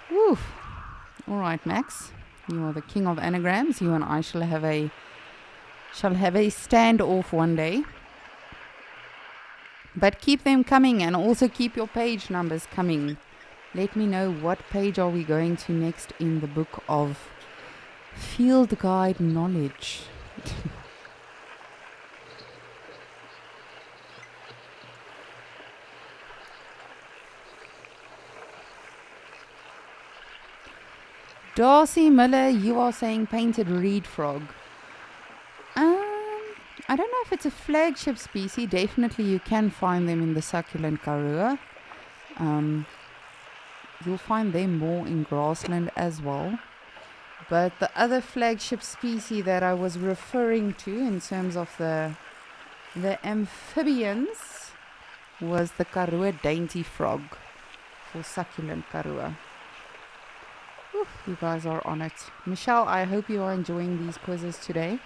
Woo. All right, Max. You are the king of anagrams. You and I shall have a standoff one day. But keep them coming, and also keep your page numbers coming. Let me know what page are we going to next in the book of field guide knowledge. Darcy Miller, you are saying painted reed frog. I don't know if it's a flagship species. Definitely you can find them in the succulent Karoo. You'll find them more in grassland as well. But the other flagship species that I was referring to in terms of the amphibians was the Karoo dainty frog for succulent Karoo. You guys are on it. Michelle, I hope you are enjoying these quizzes today.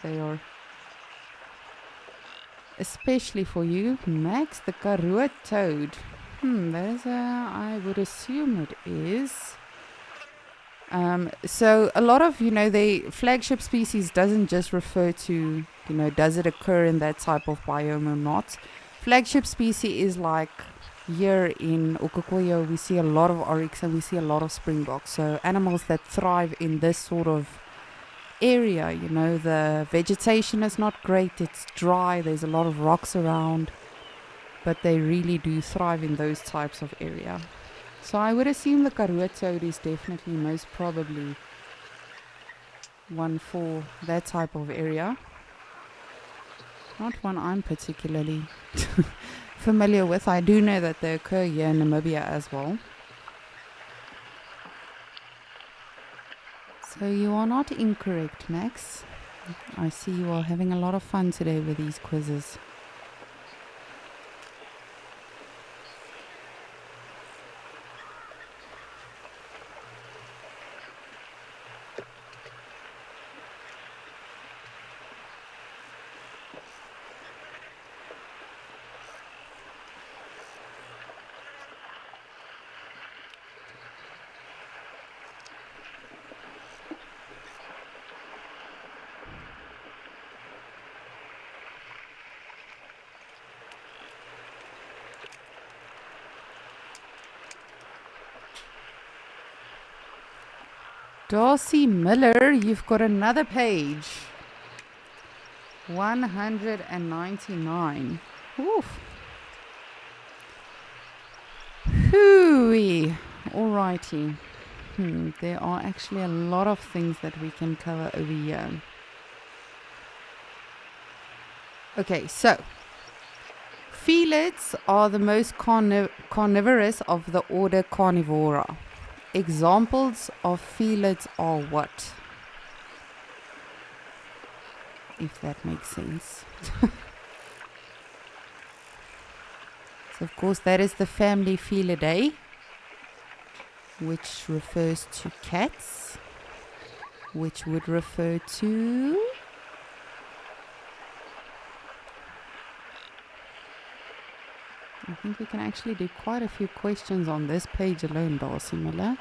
They are especially for you. Max, the Karoo toad. That is I would assume it is. So a lot of, the flagship species doesn't just refer to, does it occur in that type of biome or not. Flagship species is like here in Okokoyo, we see a lot of oryx and we see a lot of springboks. So animals that thrive in this sort of area, the vegetation is not great, it's dry, there's a lot of rocks around, but they really do thrive in those types of area. So I would assume the Karoo toad is definitely most probably one for that type of area. Not one I'm particularly familiar with. I do know that they occur here in Namibia as well. So you are not incorrect, Max. I see you are having a lot of fun today with these quizzes. Darcy Miller, you've got another page. 199. Oof. Hooey. Alrighty. There are actually a lot of things that we can cover over here. Okay, so felids are the most carnivorous of the order Carnivora. Examples of felids are what? If that makes sense. So of course that is the family Felidae, which refers to cats, which would refer to I think we can actually do quite a few questions on this page alone, Darcy Miller.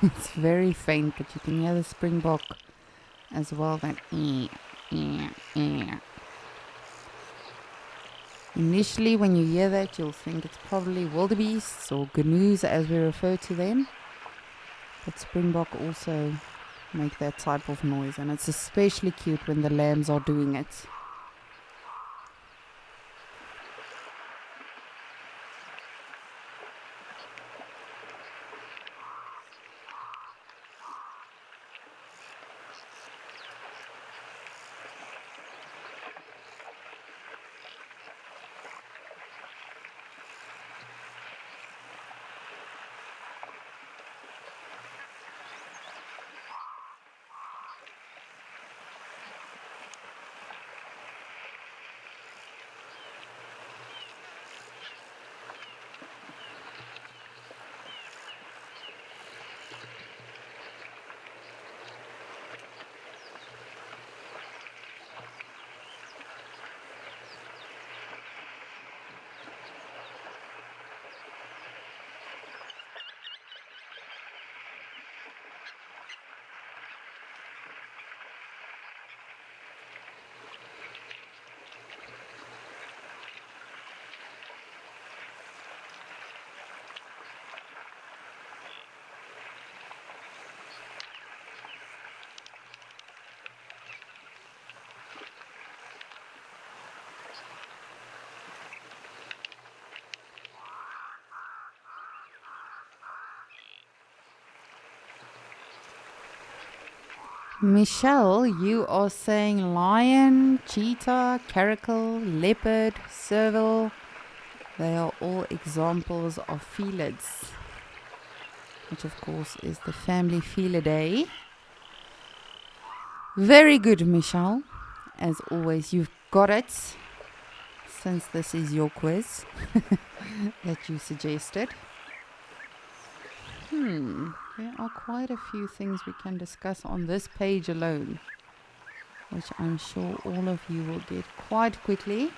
It's very faint, but you can hear the springbok as well. That Initially, when you hear that, you'll think it's probably wildebeests or gnu's as we refer to them. But springbok also make that type of noise, and it's especially cute when the lambs are doing it. Michelle, you are saying lion, cheetah, caracal, leopard, serval. They are all examples of felids, which of course is the family Felidae. Very good, Michelle. As always, you've got it, since this is your quiz that you suggested. There are quite a few things we can discuss on this page alone, which I'm sure all of you will get quite quickly.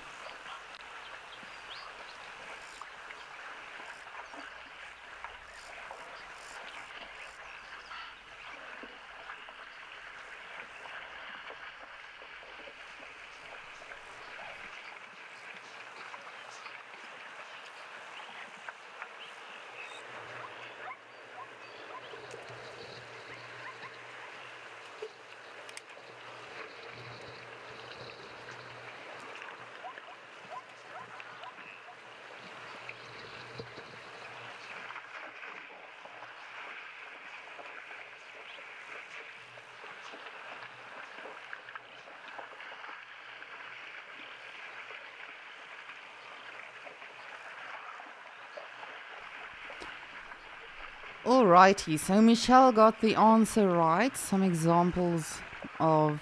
Alrighty, so Michelle got the answer right. Some examples of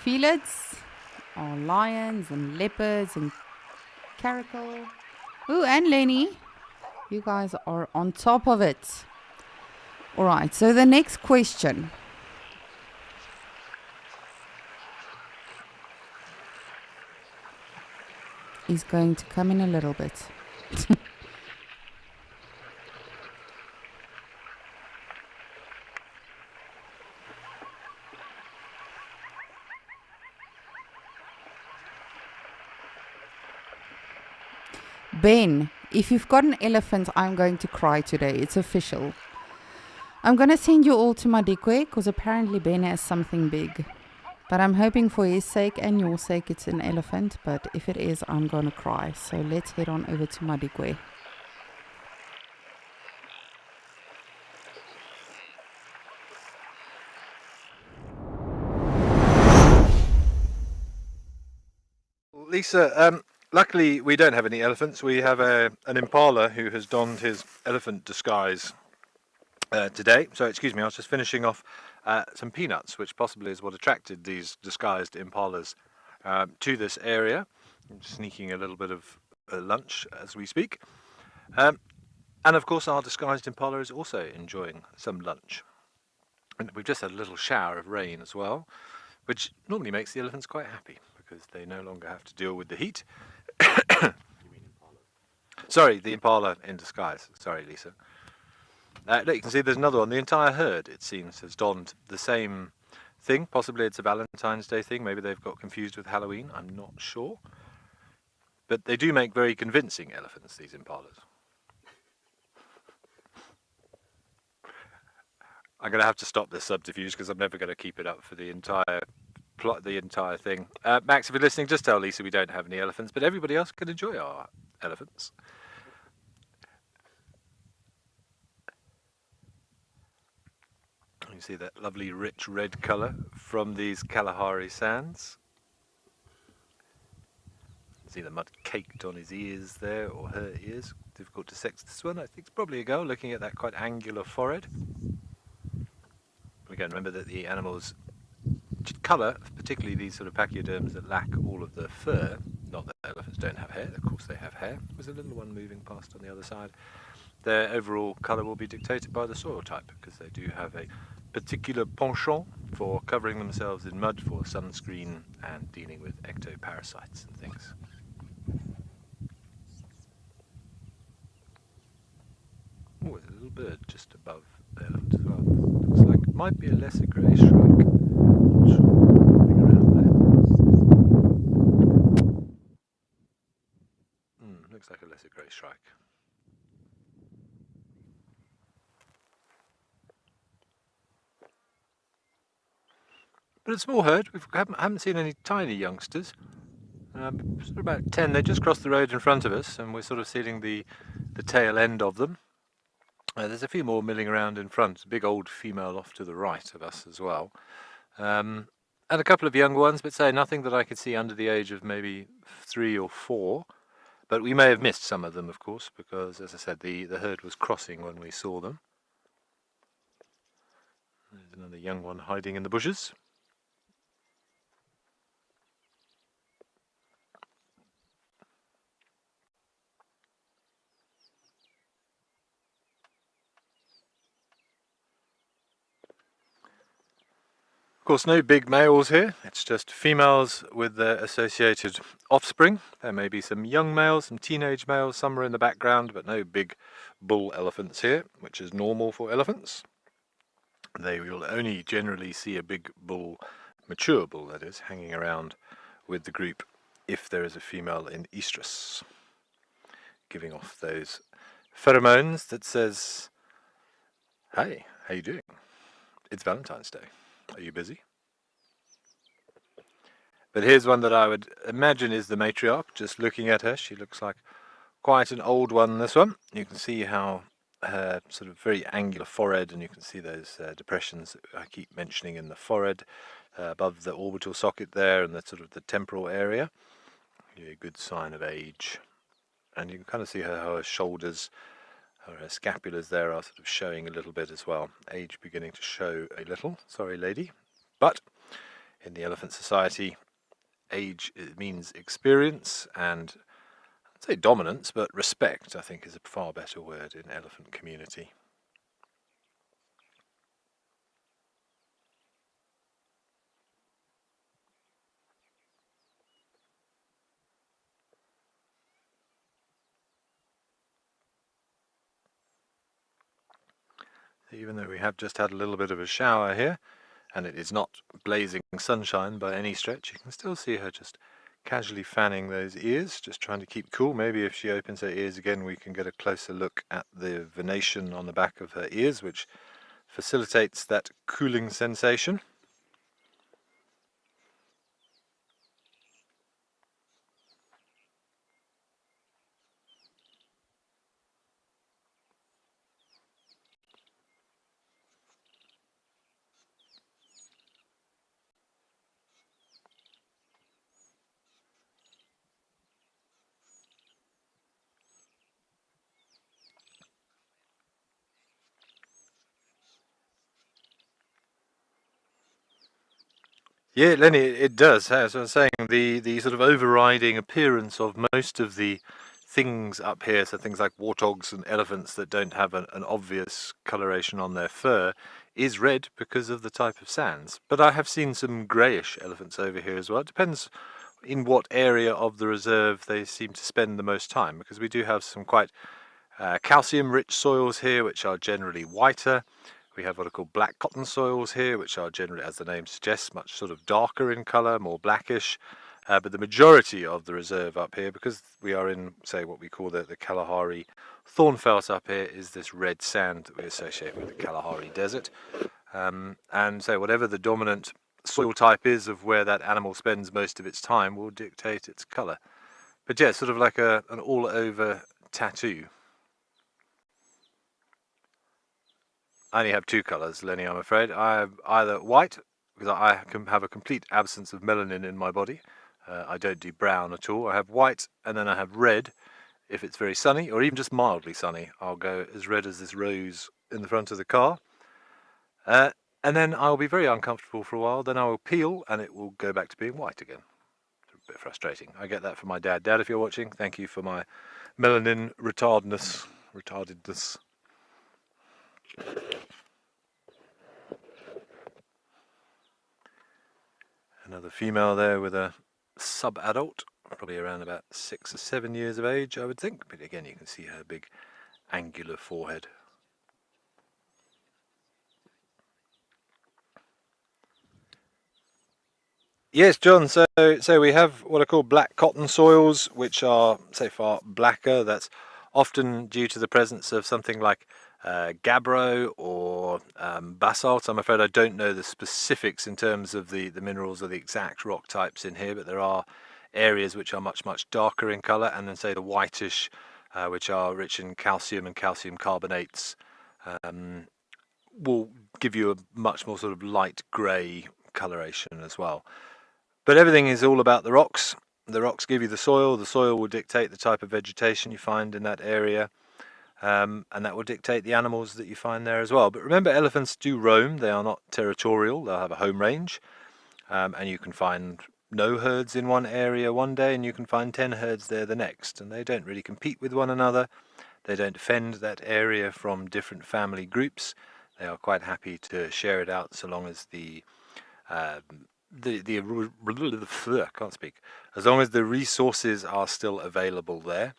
felids are lions and leopards and caracal. Ooh, and Lenny, you guys are on top of it. Alright, so the next question. Is going to come in a little bit. Ben, if you've got an elephant, I'm going to cry today. It's official. I'm going to send you all to Madikwe because apparently Ben has something big. But I'm hoping for his sake and your sake it's an elephant. But if it is, I'm going to cry. So let's head on over to Madikwe. Lisa, luckily we don't have any elephants. We have an impala who has donned his elephant disguise today. So excuse me, I was just finishing off some peanuts, which possibly is what attracted these disguised impalas to this area. I'm sneaking a little bit of lunch as we speak. And of course our disguised impala is also enjoying some lunch. And we've just had a little shower of rain as well, which normally makes the elephants quite happy because they no longer have to deal with the heat. Sorry, the impala in disguise. Sorry, Lisa. Look, you can see there's another one. The entire herd, it seems, has donned the same thing. Possibly it's a Valentine's Day thing. Maybe they've got confused with Halloween. I'm not sure. But they do make very convincing elephants, these impalas. I'm going to have to stop this subterfuge because I'm never going to keep it up for the entire plot, the entire thing. Max, if you're listening, just tell Lisa we don't have any elephants, but everybody else can enjoy our elephants. You see that lovely rich red colour from these Kalahari sands. See the mud caked on his ears there, or her ears. Difficult to sex this one. I think it's probably a girl, looking at that quite angular forehead. Again, remember that the animals' colour, particularly these sort of pachyderms that lack all of the fur, not that elephants don't have hair, of course they have hair. There's a little one moving past on the other side. Their overall colour will be dictated by the soil type, because they do have a particular penchant for covering themselves in mud for sunscreen and dealing with ectoparasites and things. Oh, there's a little bird just above the elephant as well. Looks like it might be a lesser grey shrike. Not sure. Moving around there. Looks like a lesser grey shrike. But a small herd. We haven't seen any tiny youngsters. Sort of about 10. They just crossed the road in front of us, and we're sort of seeing the tail end of them. There's a few more milling around in front. A big old female off to the right of us as well. And a couple of young ones, but say nothing that I could see under the age of maybe 3 or 4. But we may have missed some of them, of course, because, as I said, the herd was crossing when we saw them. There's another young one hiding in the bushes. Of course, no big males here. It's just females with their associated offspring. There may be some young males, some teenage males somewhere in the background, but no big bull elephants here, which is normal for elephants. They will only generally see a big bull, mature bull that is, hanging around with the group if there is a female in estrus, giving off those pheromones that says, "Hey, how you doing? It's Valentine's Day. Are you busy?" But here's one that I would imagine is the matriarch. Just looking at her, she looks like quite an old one, this one. You can see how her sort of very angular forehead, and you can see those depressions that I keep mentioning in the forehead, above the orbital socket there, and the sort of the temporal area. A good sign of age. And you can kind of see how her shoulders, her scapulas there are sort of showing a little bit as well. Age beginning to show a little. Sorry, lady. But in the Elephant Society, age, it means experience, and I'd say dominance, but respect, I think, is a far better word in elephant community. Even though we have just had a little bit of a shower here, and it is not blazing sunshine by any stretch, you can still see her just casually fanning those ears, just trying to keep cool. Maybe if she opens her ears again, we can get a closer look at the venation on the back of her ears, which facilitates that cooling sensation. Yeah, Lenny, it does. As I was saying, the sort of overriding appearance of most of the things up here, so things like warthogs and elephants that don't have an obvious coloration on their fur, is red because of the type of sands. But I have seen some greyish elephants over here as well. It depends in what area of the reserve they seem to spend the most time, because we do have some quite calcium-rich soils here, which are generally whiter. We have what are called black cotton soils here, which are generally, as the name suggests, much sort of darker in colour, more blackish. But the majority of the reserve up here, because we are in, say, what we call the Kalahari Thornfelt up here, is this red sand that we associate with the Kalahari Desert. And so whatever the dominant soil type is of where that animal spends most of its time will dictate its colour. But yeah, it's sort of like an all-over tattoo. I only have two colours, Lenny, I'm afraid. I have either white, because I can have a complete absence of melanin in my body. I don't do brown at all. I have white, and then I have red if it's very sunny, or even just mildly sunny. I'll go as red as this rose in the front of the car. And then I'll be very uncomfortable for a while. Then I will peel, and it will go back to being white again. It's a bit frustrating. I get that from my dad. Dad, if you're watching, thank you for my melanin retardedness. Another female there with a sub-adult, probably around about 6 or 7 years of age, I would think. But again, you can see her big angular forehead. Yes, John, so we have what are called black cotton soils, which are, say, far blacker. That's often due to the presence of something like gabbro or basalt. I'm afraid I don't know the specifics in terms of the minerals or the exact rock types in here, but there are areas which are much darker in colour, and then say the whitish, which are rich in calcium and calcium carbonates, will give you a much more sort of light grey coloration as well. But everything is all about the rocks. The rocks give you the soil will dictate the type of vegetation you find in that area. And that will dictate the animals that you find there as well. But remember, elephants do roam. They are not territorial. They'll have a home range. And you can find no herds in one area one day, and you can find 10 herds there the next. And they don't really compete with one another. They don't defend that area from different family groups. They are quite happy to share it out so long as I can't speak. As long as the resources are still available there.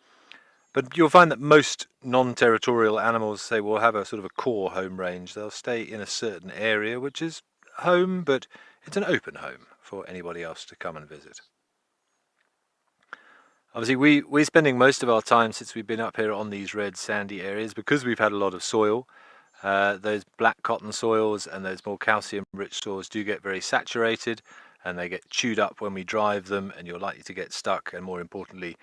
But you'll find that most non-territorial animals, say, will have a sort of a core home range. They'll stay in a certain area, which is home, but it's an open home for anybody else to come and visit. Obviously, we're spending most of our time since we've been up here on these red sandy areas because we've had a lot of soil. Those black cotton soils and those more calcium-rich soils do get very saturated, and they get chewed up when we drive them, and you're likely to get stuck, and more importantly,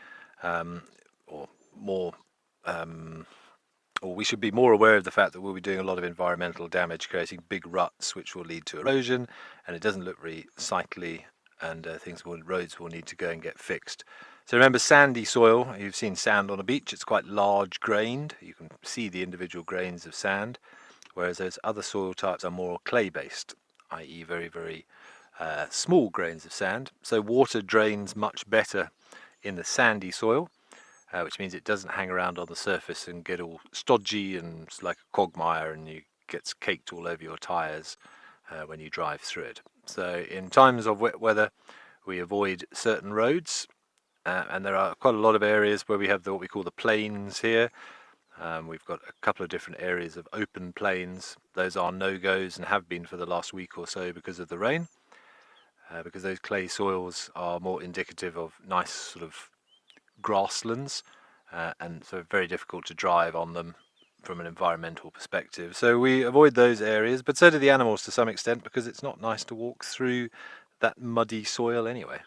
we should be more aware of the fact that we'll be doing a lot of environmental damage, creating big ruts which will lead to erosion, and it doesn't look very sightly, and roads will need to go and get fixed. So remember, sandy soil, you've seen sand on a beach, it's quite large grained. You can see the individual grains of sand, whereas those other soil types are more clay based, i.e. very small grains of sand. So water drains much better in the sandy soil, which means it doesn't hang around on the surface and get all stodgy and it's like a quagmire, and you gets caked all over your tyres when you drive through it. So in times of wet weather, we avoid certain roads, and there are quite a lot of areas where we have what we call the plains here. We've got a couple of different areas of open plains. Those are no-goes and have been for the last week or so because of the rain, because those clay soils are more indicative of nice sort of grasslands, and so very difficult to drive on them from an environmental perspective. So we avoid those areas, but so do the animals to some extent, because it's not nice to walk through that muddy soil anyway.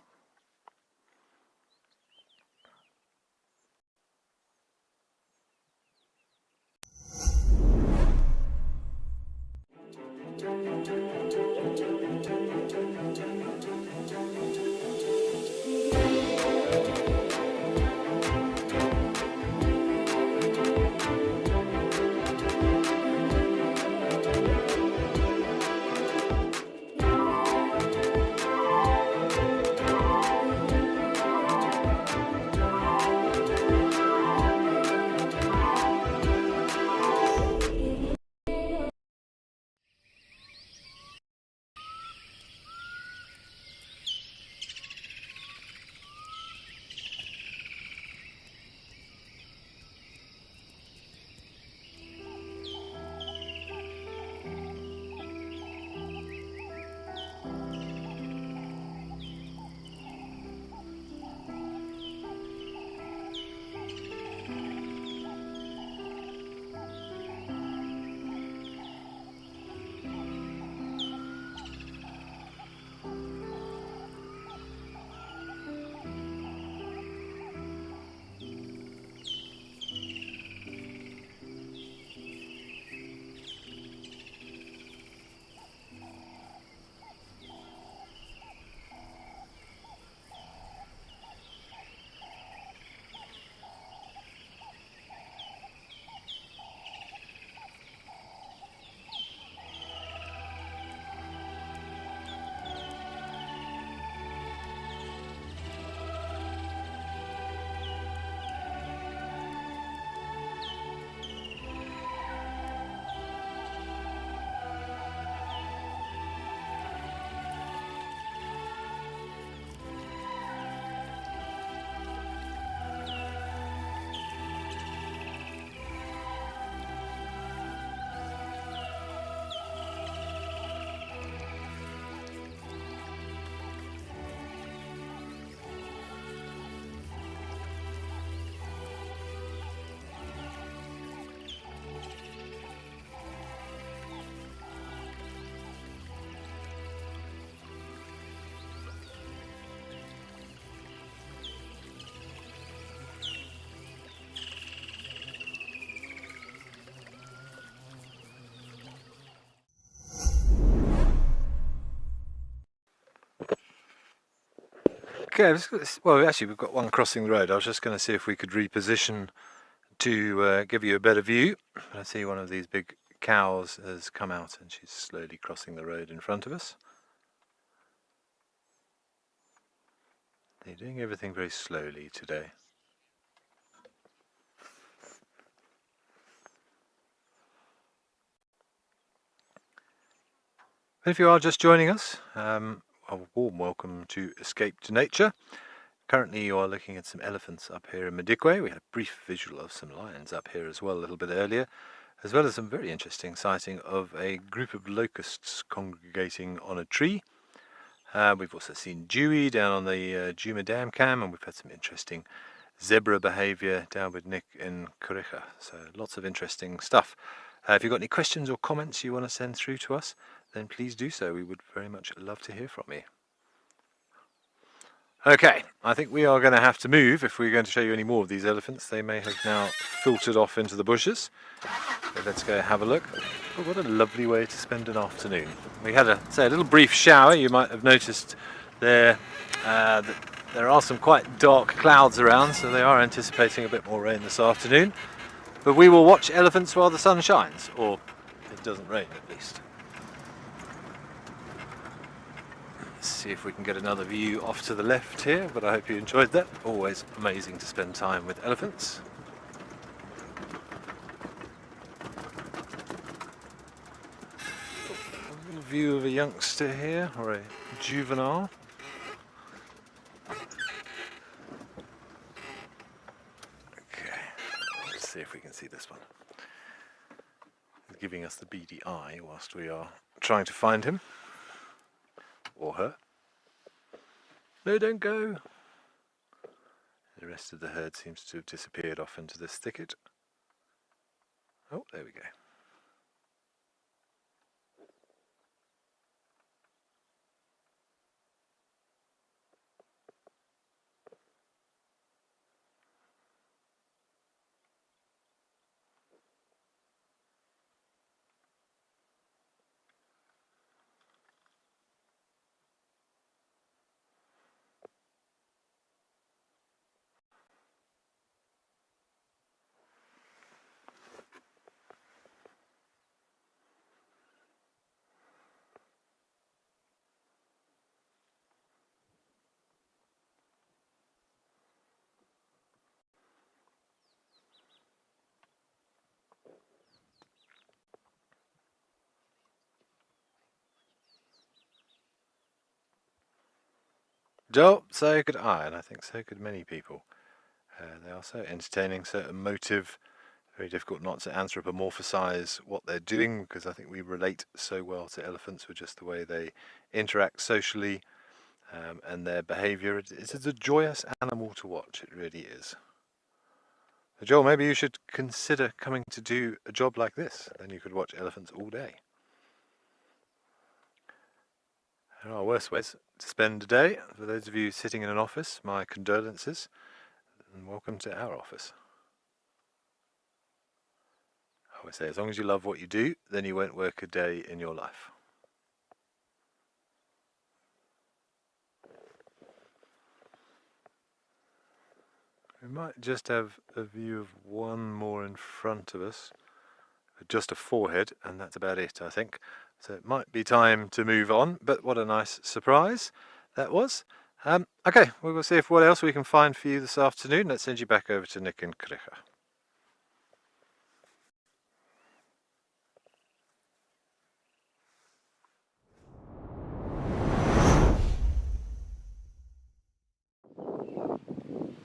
Okay, well, actually, we've got one crossing the road. I was just going to see if we could reposition to give you a better view. I see one of these big cows has come out and she's slowly crossing the road in front of us. They're doing everything very slowly today. If you are just joining us, a warm welcome to Escape to Nature. Currently you are looking at some elephants up here in Madikwe. We had a brief visual of some lions up here as well a little bit earlier, as well as some very interesting sighting of a group of locusts congregating on a tree. We've also seen Dewey down on the Djuma Dam Cam, and we've had some interesting zebra behaviour down with Nick in Kariega. So lots of interesting stuff. If you've got any questions or comments you want to send through to us, then please do so. We would very much love to hear from you. Okay, I think we are going to have to move if we're going to show you any more of these elephants. They may have now filtered off into the bushes. So let's go have a look. Oh, what a lovely way to spend an afternoon. We had a little brief shower. You might have noticed there that there are some quite dark clouds around, so they are anticipating a bit more rain this afternoon. But we will watch elephants while the sun shines, or it doesn't rain at least. Let's see if we can get another view off to the left here, but I hope you enjoyed that. Always amazing to spend time with elephants. A little view of a youngster here, or a juvenile. Okay, let's see if we can see this one. He's giving us the beady eye whilst we are trying to find him. Or her. No, don't go. The rest of the herd seems to have disappeared off into this thicket. Oh, there we go. Joel, so could I, and I think so could many people. They are so entertaining, so emotive, very difficult not to anthropomorphisize what they're doing, because I think we relate so well to elephants with just the way they interact socially and their behaviour. It's a joyous animal to watch, it really is. So Joel, maybe you should consider coming to do a job like this, then you could watch elephants all day. There are worse ways to spend a day. For those of you sitting in an office, my condolences and welcome to our office. I always say, as long as you love what you do, then you won't work a day in your life. We might just have a view of one more in front of us, just a forehead, and that's about it, I think. So it might be time to move on, but what a nice surprise that was. Okay, we will see if what else we can find for you this afternoon. Let's send you back over to Nick in Kariega.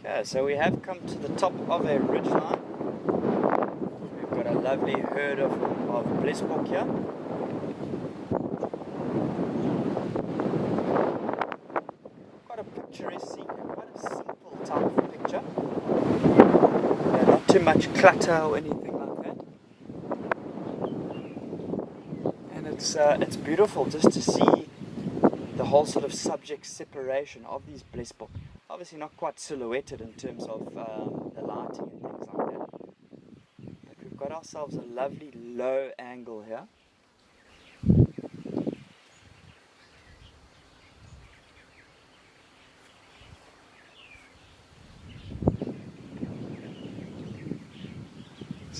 Okay, so we have come to the top of a ridgeline. We've got a lovely herd of blesbok here. Quite a picturesque scene, quite a simple type of picture. Not too much clutter or anything like that. And it's beautiful just to see the whole sort of subject separation of these blesbok. Obviously not quite silhouetted in terms of the lighting and things like that. But we've got ourselves a lovely low angle here.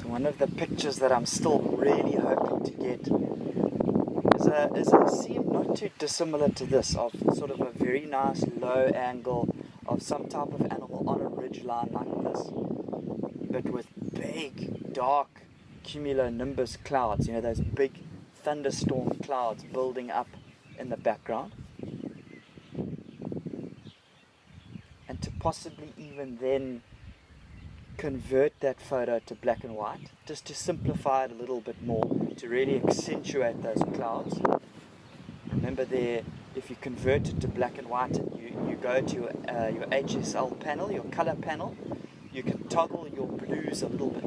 So one of the pictures that I'm still really hoping to get is a scene not too dissimilar to this, of sort of a very nice low angle of some type of animal on a ridge line like this, but with big dark cumulonimbus clouds, you know, those big thunderstorm clouds building up in the background. And to possibly even then convert that photo to black and white, just to simplify it a little bit more, to really accentuate those clouds. Remember there, if you convert it to black and white and you go to your HSL panel, your color panel, you can toggle your blues a little bit.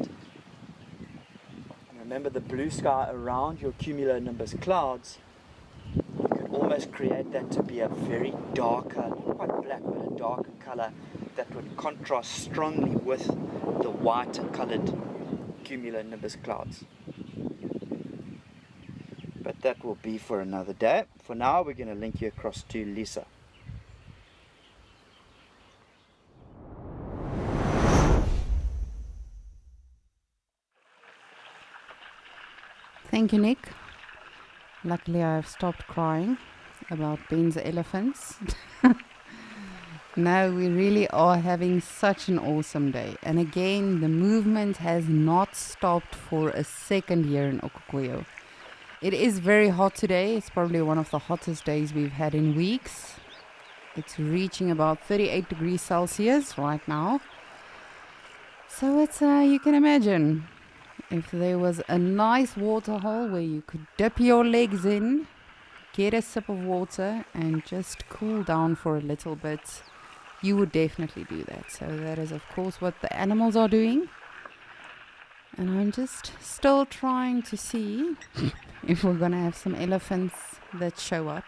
And remember the blue sky around your cumulonimbus clouds, you can almost create that to be a very darker, not quite black, but a darker color that would contrast strongly with the white colored cumulonimbus clouds. But that will be for another day. For now, we're going to link you across to Lisa. Thank you, Nick. Luckily, I have stopped crying about Ben's elephants. No, we really are having such an awesome day. And again, the movement has not stopped for a second here in Okukuyo. It is very hot today. It's probably one of the hottest days we've had in weeks. It's reaching about 38 degrees Celsius right now. So it's, you can imagine, if there was a nice water hole where you could dip your legs in, get a sip of water and just cool down for a little bit, you would definitely do that. So that is of course what the animals are doing. And I'm just still trying to see if we're gonna have some elephants that show up.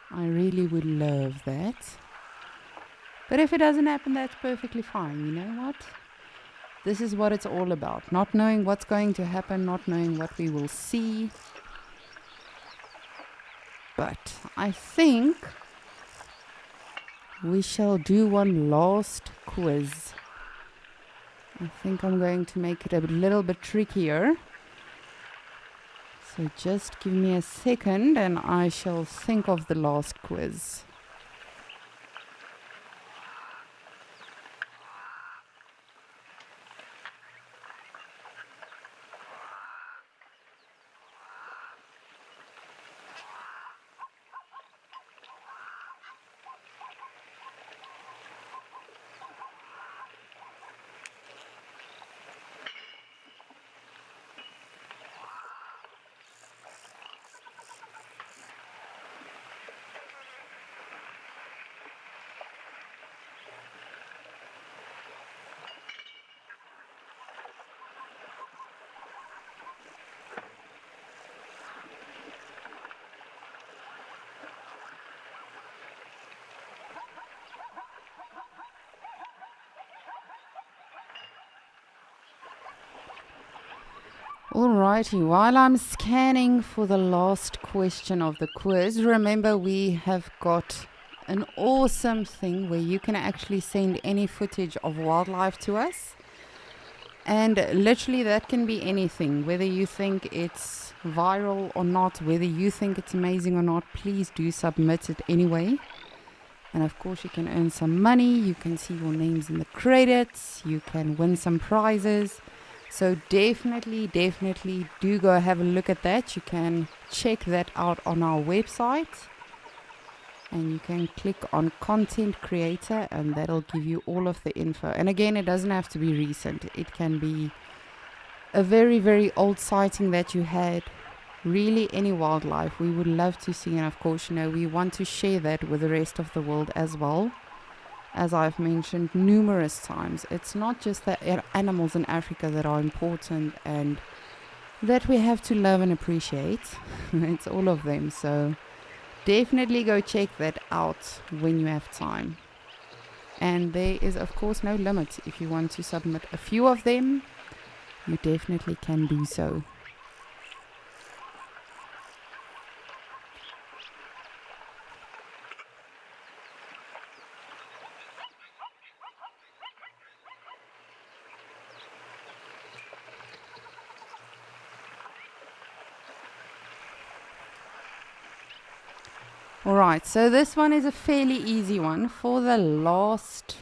I really would love that. But if it doesn't happen, that's perfectly fine. You know what? This is what it's all about. Not knowing what's going to happen, not knowing what we will see. But I think we shall do one last quiz. I think I'm going to make it a little bit trickier. So just give me a second and I shall think of the last quiz. Alrighty, while I'm scanning for the last question of the quiz, remember we have got an awesome thing where you can actually send any footage of wildlife to us. And literally that can be anything, whether you think it's viral or not, whether you think it's amazing or not, please do submit it anyway. And of course you can earn some money, you can see your names in the credits, you can win some prizes. So definitely do go have a look at that. You can check that out on our website. And you can click on content creator and that'll give you all of the info. And again, it doesn't have to be recent. It can be a very, very old sighting that you had. Really any wildlife we would love to see. And of course, you know, we want to share that with the rest of the world as well. As I've mentioned numerous times, it's not just the animals in Africa that are important and that we have to love and appreciate. It's all of them. So definitely go check that out when you have time. And there is of course no limit. If you want to submit a few of them, you definitely can do so. All right, so this one is a fairly easy one for the last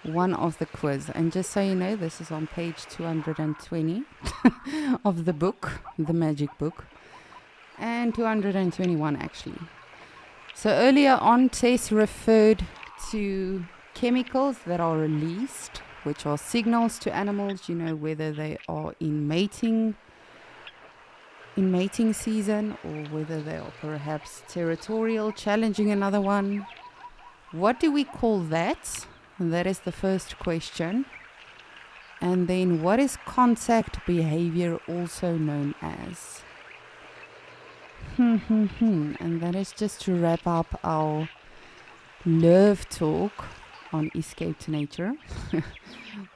one of the quiz. And just so you know, this is on page 220 of the book, the magic book, and 221 actually. So earlier on, Tess referred to chemicals that are released, which are signals to animals, you know, whether they are in mating season, or whether they are perhaps territorial, challenging another one. What do we call that? And that is the first question. And then what is contact behavior also known as? And that is just to wrap up our love talk on Escape to Nature.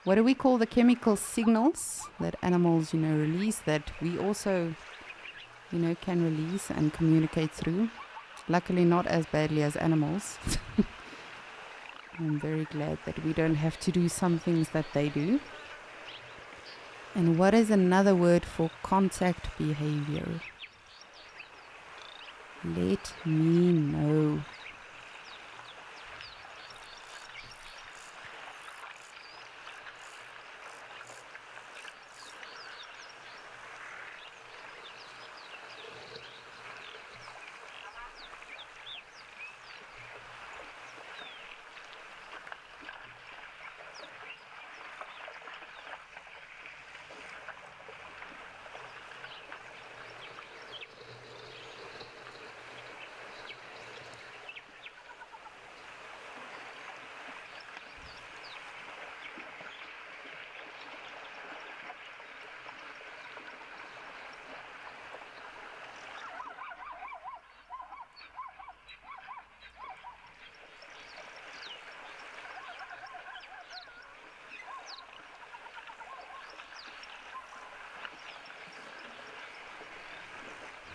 What do we call the chemical signals that animals, you know, release, that we also, you know, can release and communicate through? Luckily not as badly as animals. I'm very glad that we don't have to do some things that they do. And what is another word for contact behavior? Let me know.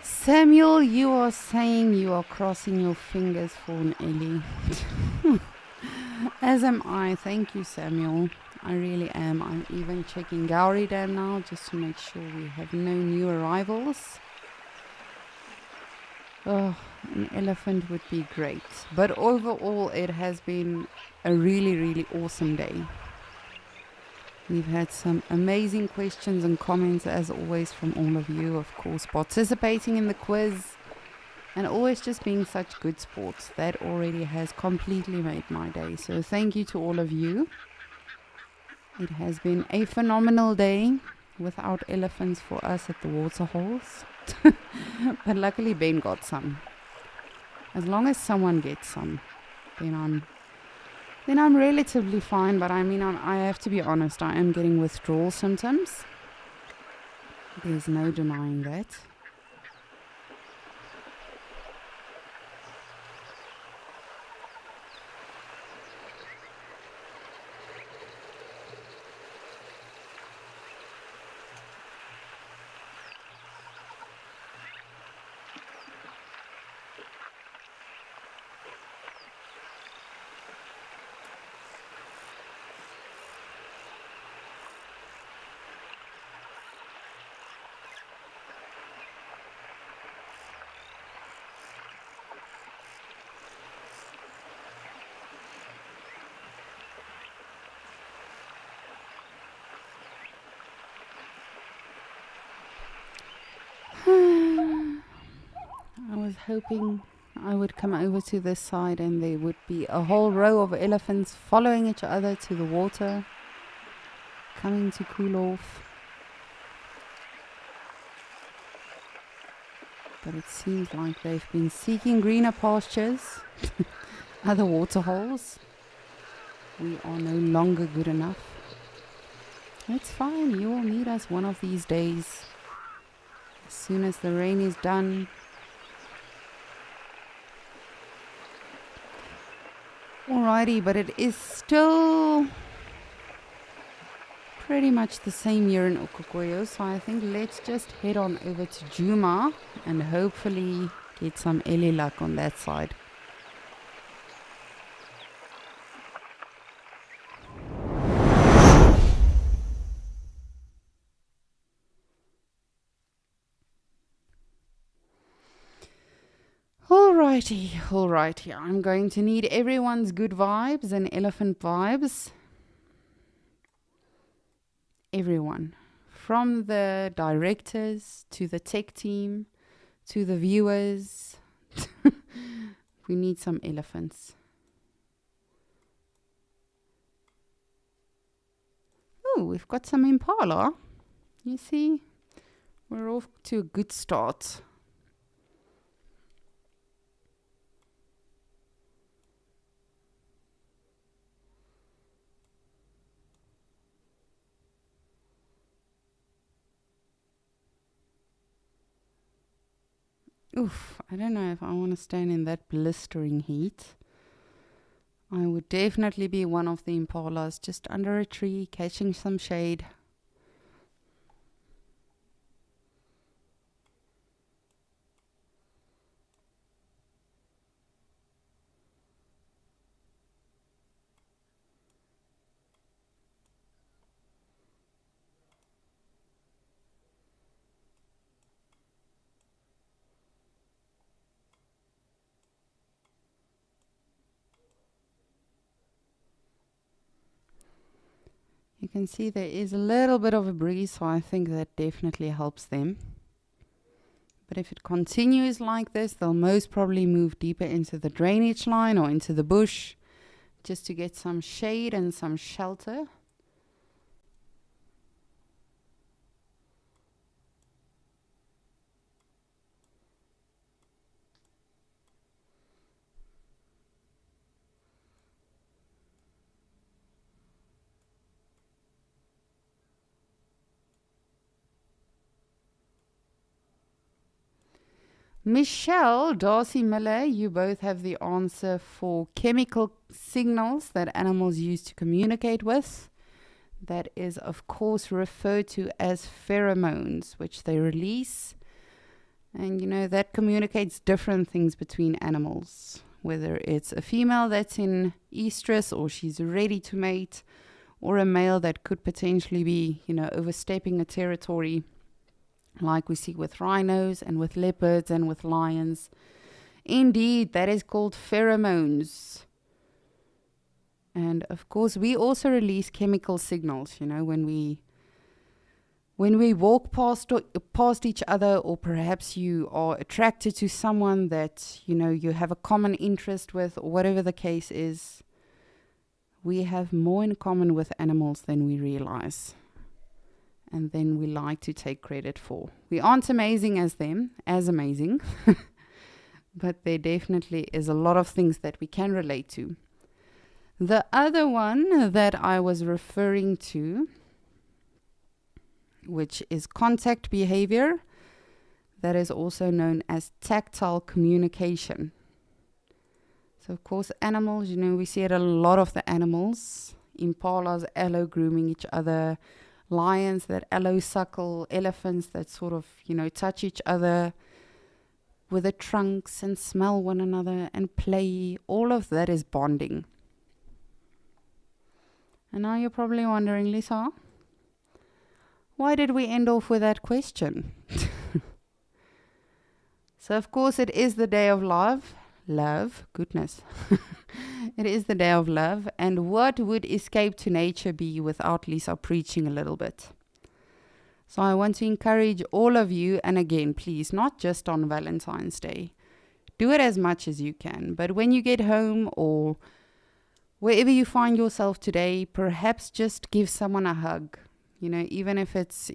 Samuel, you are saying you are crossing your fingers for an Ellie. As am I. Thank you, Samuel. I really am. I'm even checking Gowrie Dam now just to make sure we have no new arrivals. Oh, an elephant would be great. But overall, it has been a really, really awesome day. We've had some amazing questions and comments, as always, from all of you, of course, participating in the quiz and always just being such good sports. That already has completely made my day. So thank you to all of you. It has been a phenomenal day without elephants for us at the waterholes. But luckily Ben got some. As long as someone gets some, then I'm relatively fine. But I mean, I have to be honest, I am getting withdrawal symptoms. There's no denying that. I was hoping I would come over to this side and there would be a whole row of elephants following each other to the water, coming to cool off. But it seems like they've been seeking greener pastures, other waterholes. We are no longer good enough. It's fine, you will meet us one of these days. As soon as the rain is done. Alrighty, but it is still pretty much the same year in Okokoyo, so I think let's just head on over to Djuma and hopefully get some Ellie luck on that side. Alrighty. I'm going to need everyone's good vibes and elephant vibes. Everyone. From the directors to the tech team to the viewers. We need some elephants. Oh, we've got some impala. You see, we're off to a good start. Oof, I don't know if I want to stand in that blistering heat. I would definitely be one of the impalas just under a tree, catching some shade. You can see there is a little bit of a breeze, so I think that definitely helps them. But if it continues like this, they'll most probably move deeper into the drainage line or into the bush just to get some shade and some shelter. Michelle, Darcy Miller, you both have the answer for chemical signals that animals use to communicate with. That is, of course, referred to as pheromones, which they release. And, you know, that communicates different things between animals. Whether it's a female that's in estrus or she's ready to mate, or a male that could potentially be, you know, overstepping a territory, like we see with rhinos and with leopards and with lions. Indeed, that is called pheromones. And of course, we also release chemical signals, you know, when we walk past each other, or perhaps you are attracted to someone that, you know, you have a common interest with, or whatever the case is. We have more in common with animals than we realize. And then we like to take credit for. We aren't amazing as them, as amazing. But there definitely is a lot of things that we can relate to. The other one that I was referring to, which is contact behavior, that is also known as tactile communication. So of course animals, you know, we see it a lot of the animals. Impalas allo grooming each other, lions that allo suckle, elephants that sort of, you know, touch each other with the trunks and smell one another and play. All of that is bonding. And now you're probably wondering, Lisa, why did we end off with that question? So of course it is the day of love. Goodness. It is the day of love, and what would escape to nature be without Lisa preaching a little bit? So I want to encourage all of you, and again, please, not just on Valentine's Day. Do it as much as you can, but when you get home or wherever you find yourself today, perhaps just give someone a hug. You know, even if it's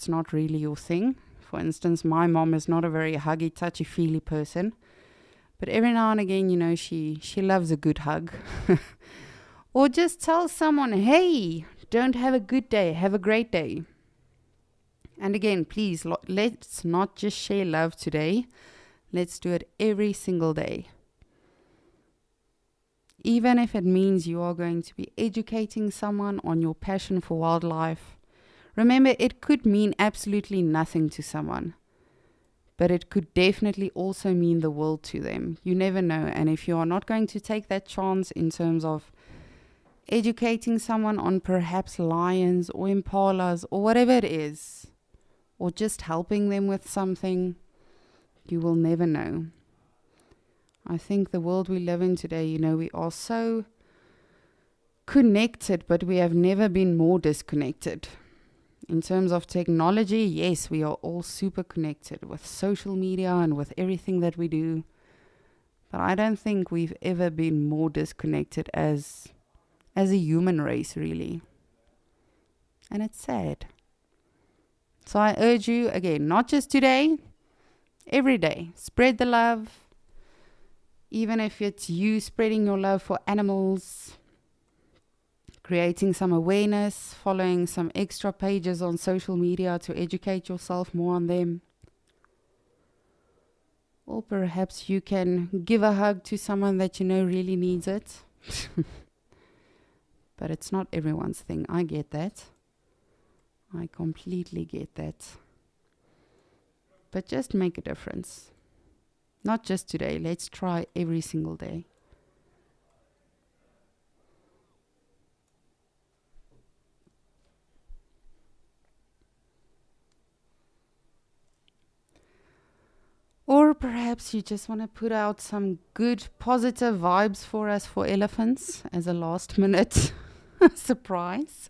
not really your thing. For instance, my mom is not a very huggy, touchy-feely person. But every now and again, you know, she loves a good hug. Or just tell someone, hey, don't have a good day, have a great day. And again, please, let's not just share love today. Let's do it every single day. Even if it means you are going to be educating someone on your passion for wildlife. Remember, it could mean absolutely nothing to someone. But it could definitely also mean the world to them. You never know. And if you are not going to take that chance in terms of educating someone on perhaps lions or impalas or whatever it is, or just helping them with something, you will never know. I think the world we live in today, you know, we are so connected, but we have never been more disconnected. In terms of technology, yes, we are all super connected with social media and with everything that we do. But I don't think we've ever been more disconnected as a human race, really. And it's sad. So I urge you, again, not just today, every day, spread the love. Even if it's you spreading your love for animals, creating some awareness, following some extra pages on social media to educate yourself more on them. Or perhaps you can give a hug to someone that you know really needs it. But it's not everyone's thing. I get that. I completely get that. But just make a difference. Not just today. Let's try every single day. Or perhaps you just want to put out some good positive vibes for us for elephants as a last minute surprise.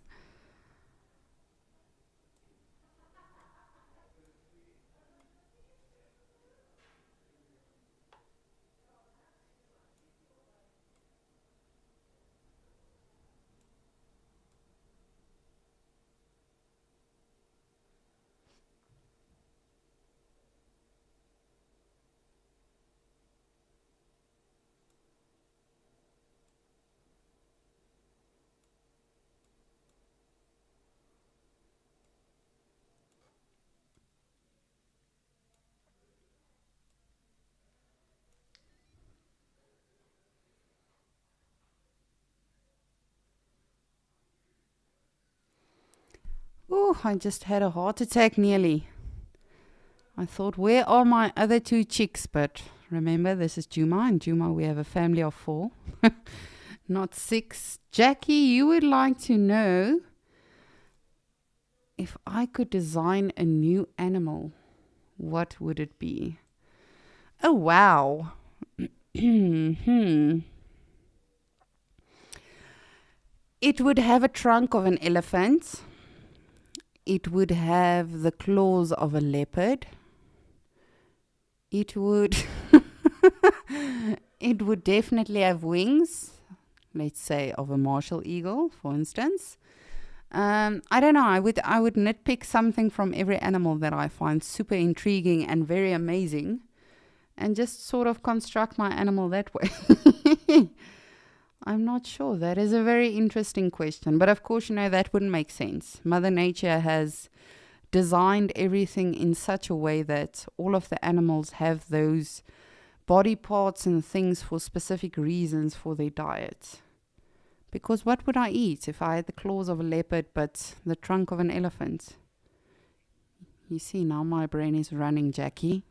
Oh, I just had a heart attack nearly. I thought, where are my other two chicks? But remember, this is Juma. In Juma, we have a family of 4, not 6. Jackie, you would like to know if I could design a new animal, what would it be? Oh, wow. It would have a trunk of an elephant. It would have the claws of a leopard. It would it would definitely have wings, let's say of a martial eagle, for instance. I don't know, I would nitpick something from every animal that I find super intriguing and very amazing and just sort of construct my animal that way. I'm not sure. That is a very interesting question. But of course, you know, that wouldn't make sense. Mother Nature has designed everything in such a way that all of the animals have those body parts and things for specific reasons for their diet. Because what would I eat if I had the claws of a leopard but the trunk of an elephant? You see, now my brain is running, Jackie.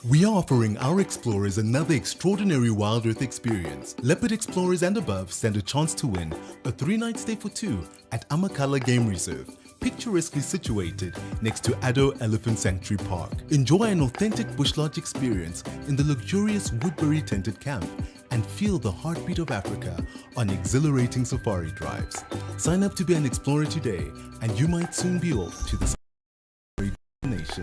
We are offering our explorers another extraordinary Wild Earth experience. Leopard explorers and above stand a chance to win a 3-night stay for 2 at Amakhala Game Reserve, picturesquely situated next to Addo Elephant Sanctuary Park. Enjoy an authentic bush lodge experience in the luxurious Woodbury tented camp and feel the heartbeat of Africa on exhilarating safari drives. Sign up to be an explorer today and you might soon be off to the safari nation.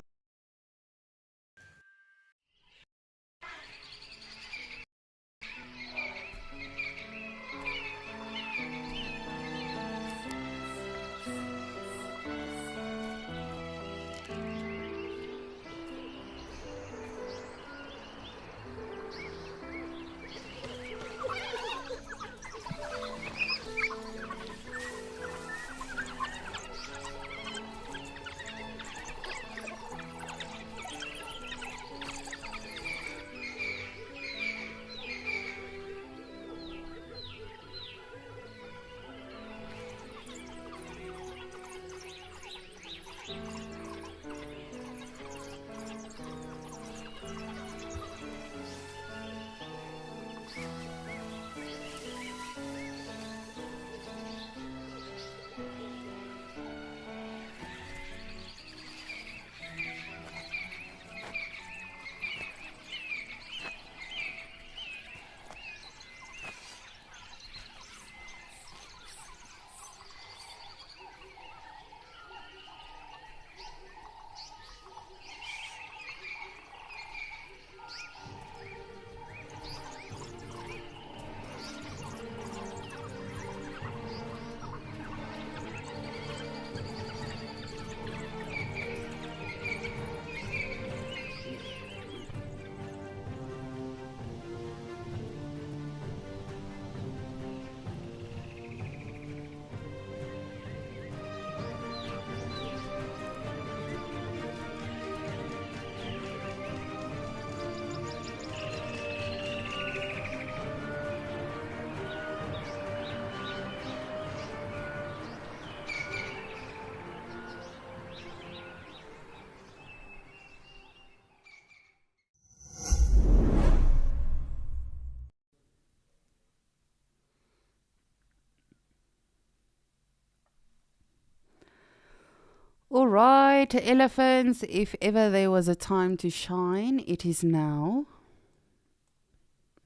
All right, elephants, if ever there was a time to shine, it is now.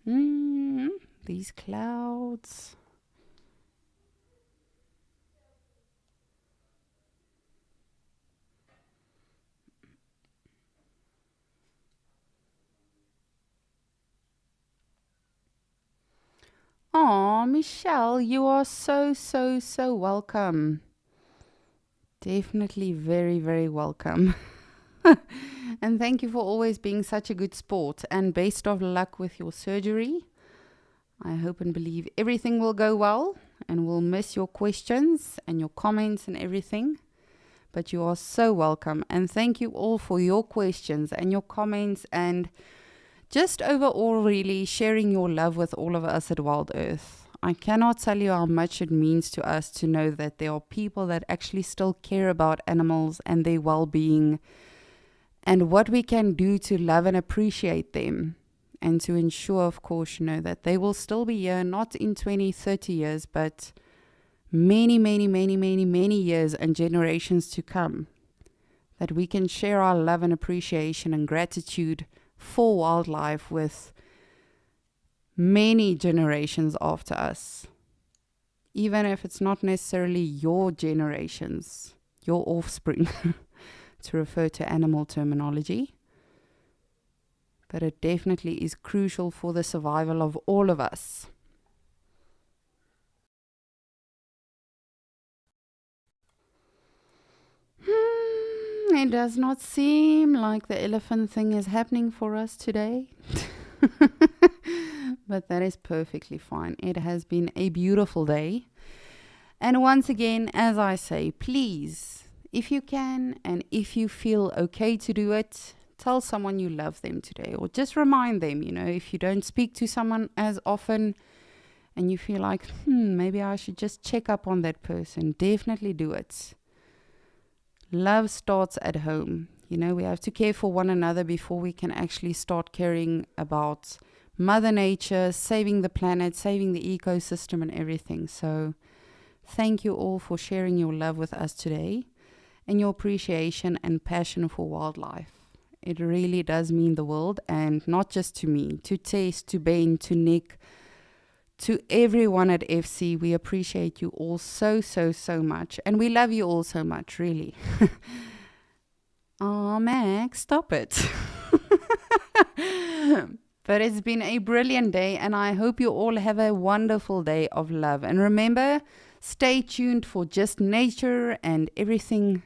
These clouds. Oh, Michelle, you are so welcome. Definitely very, very welcome. And thank you for always being such a good sport. And best of luck with your surgery. I hope and believe everything will go well. And we'll miss your questions and your comments and everything. But you are so welcome. And thank you all for your questions and your comments. And just overall, really sharing your love with all of us at Wild Earth. I cannot tell you how much it means to us to know that there are people that actually still care about animals and their well-being, and what we can do to love and appreciate them, and to ensure, of course, that they will still be here, not in 20, 30 years, but many years and generations to come. That we can share our love and appreciation and gratitude for wildlife with many generations after us, even if it's not necessarily your generations, your offspring, to refer to animal terminology. But it definitely is crucial for the survival of all of us. It does not seem like the elephant thing is happening for us today. But that is perfectly fine. It has been a beautiful day. And once again, as I say, please, if you can and if you feel okay to do it, tell someone you love them today. Or just remind them, if you don't speak to someone as often and you feel like, maybe I should just check up on that person, definitely do it. Love starts at home. We have to care for one another before we can actually start caring about Mother Nature, saving the planet, saving the ecosystem and everything. So thank you all for sharing your love with us today and your appreciation and passion for wildlife. It really does mean the world, and not just to me, to Tess, to Ben, to Nick, to everyone at FC. We appreciate you all so much. And we love you all so much, really. Oh, Max, stop it. But it's been a brilliant day, and I hope you all have a wonderful day of love. And remember, stay tuned for Just Nature and everything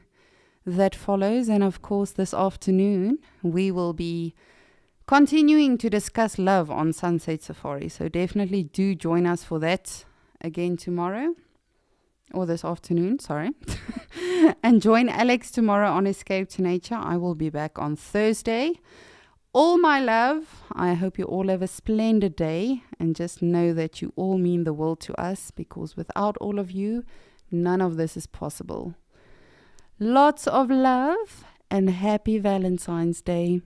that follows. And of course, this afternoon, we will be continuing to discuss love on Sunset Safari. So definitely do join us for that again tomorrow. Or this afternoon, sorry. And join Alex tomorrow on Escape to Nature. I will be back on Thursday. All my love. I hope you all have a splendid day. And just know that you all mean the world to us. Because without all of you, none of this is possible. Lots of love and happy Valentine's Day.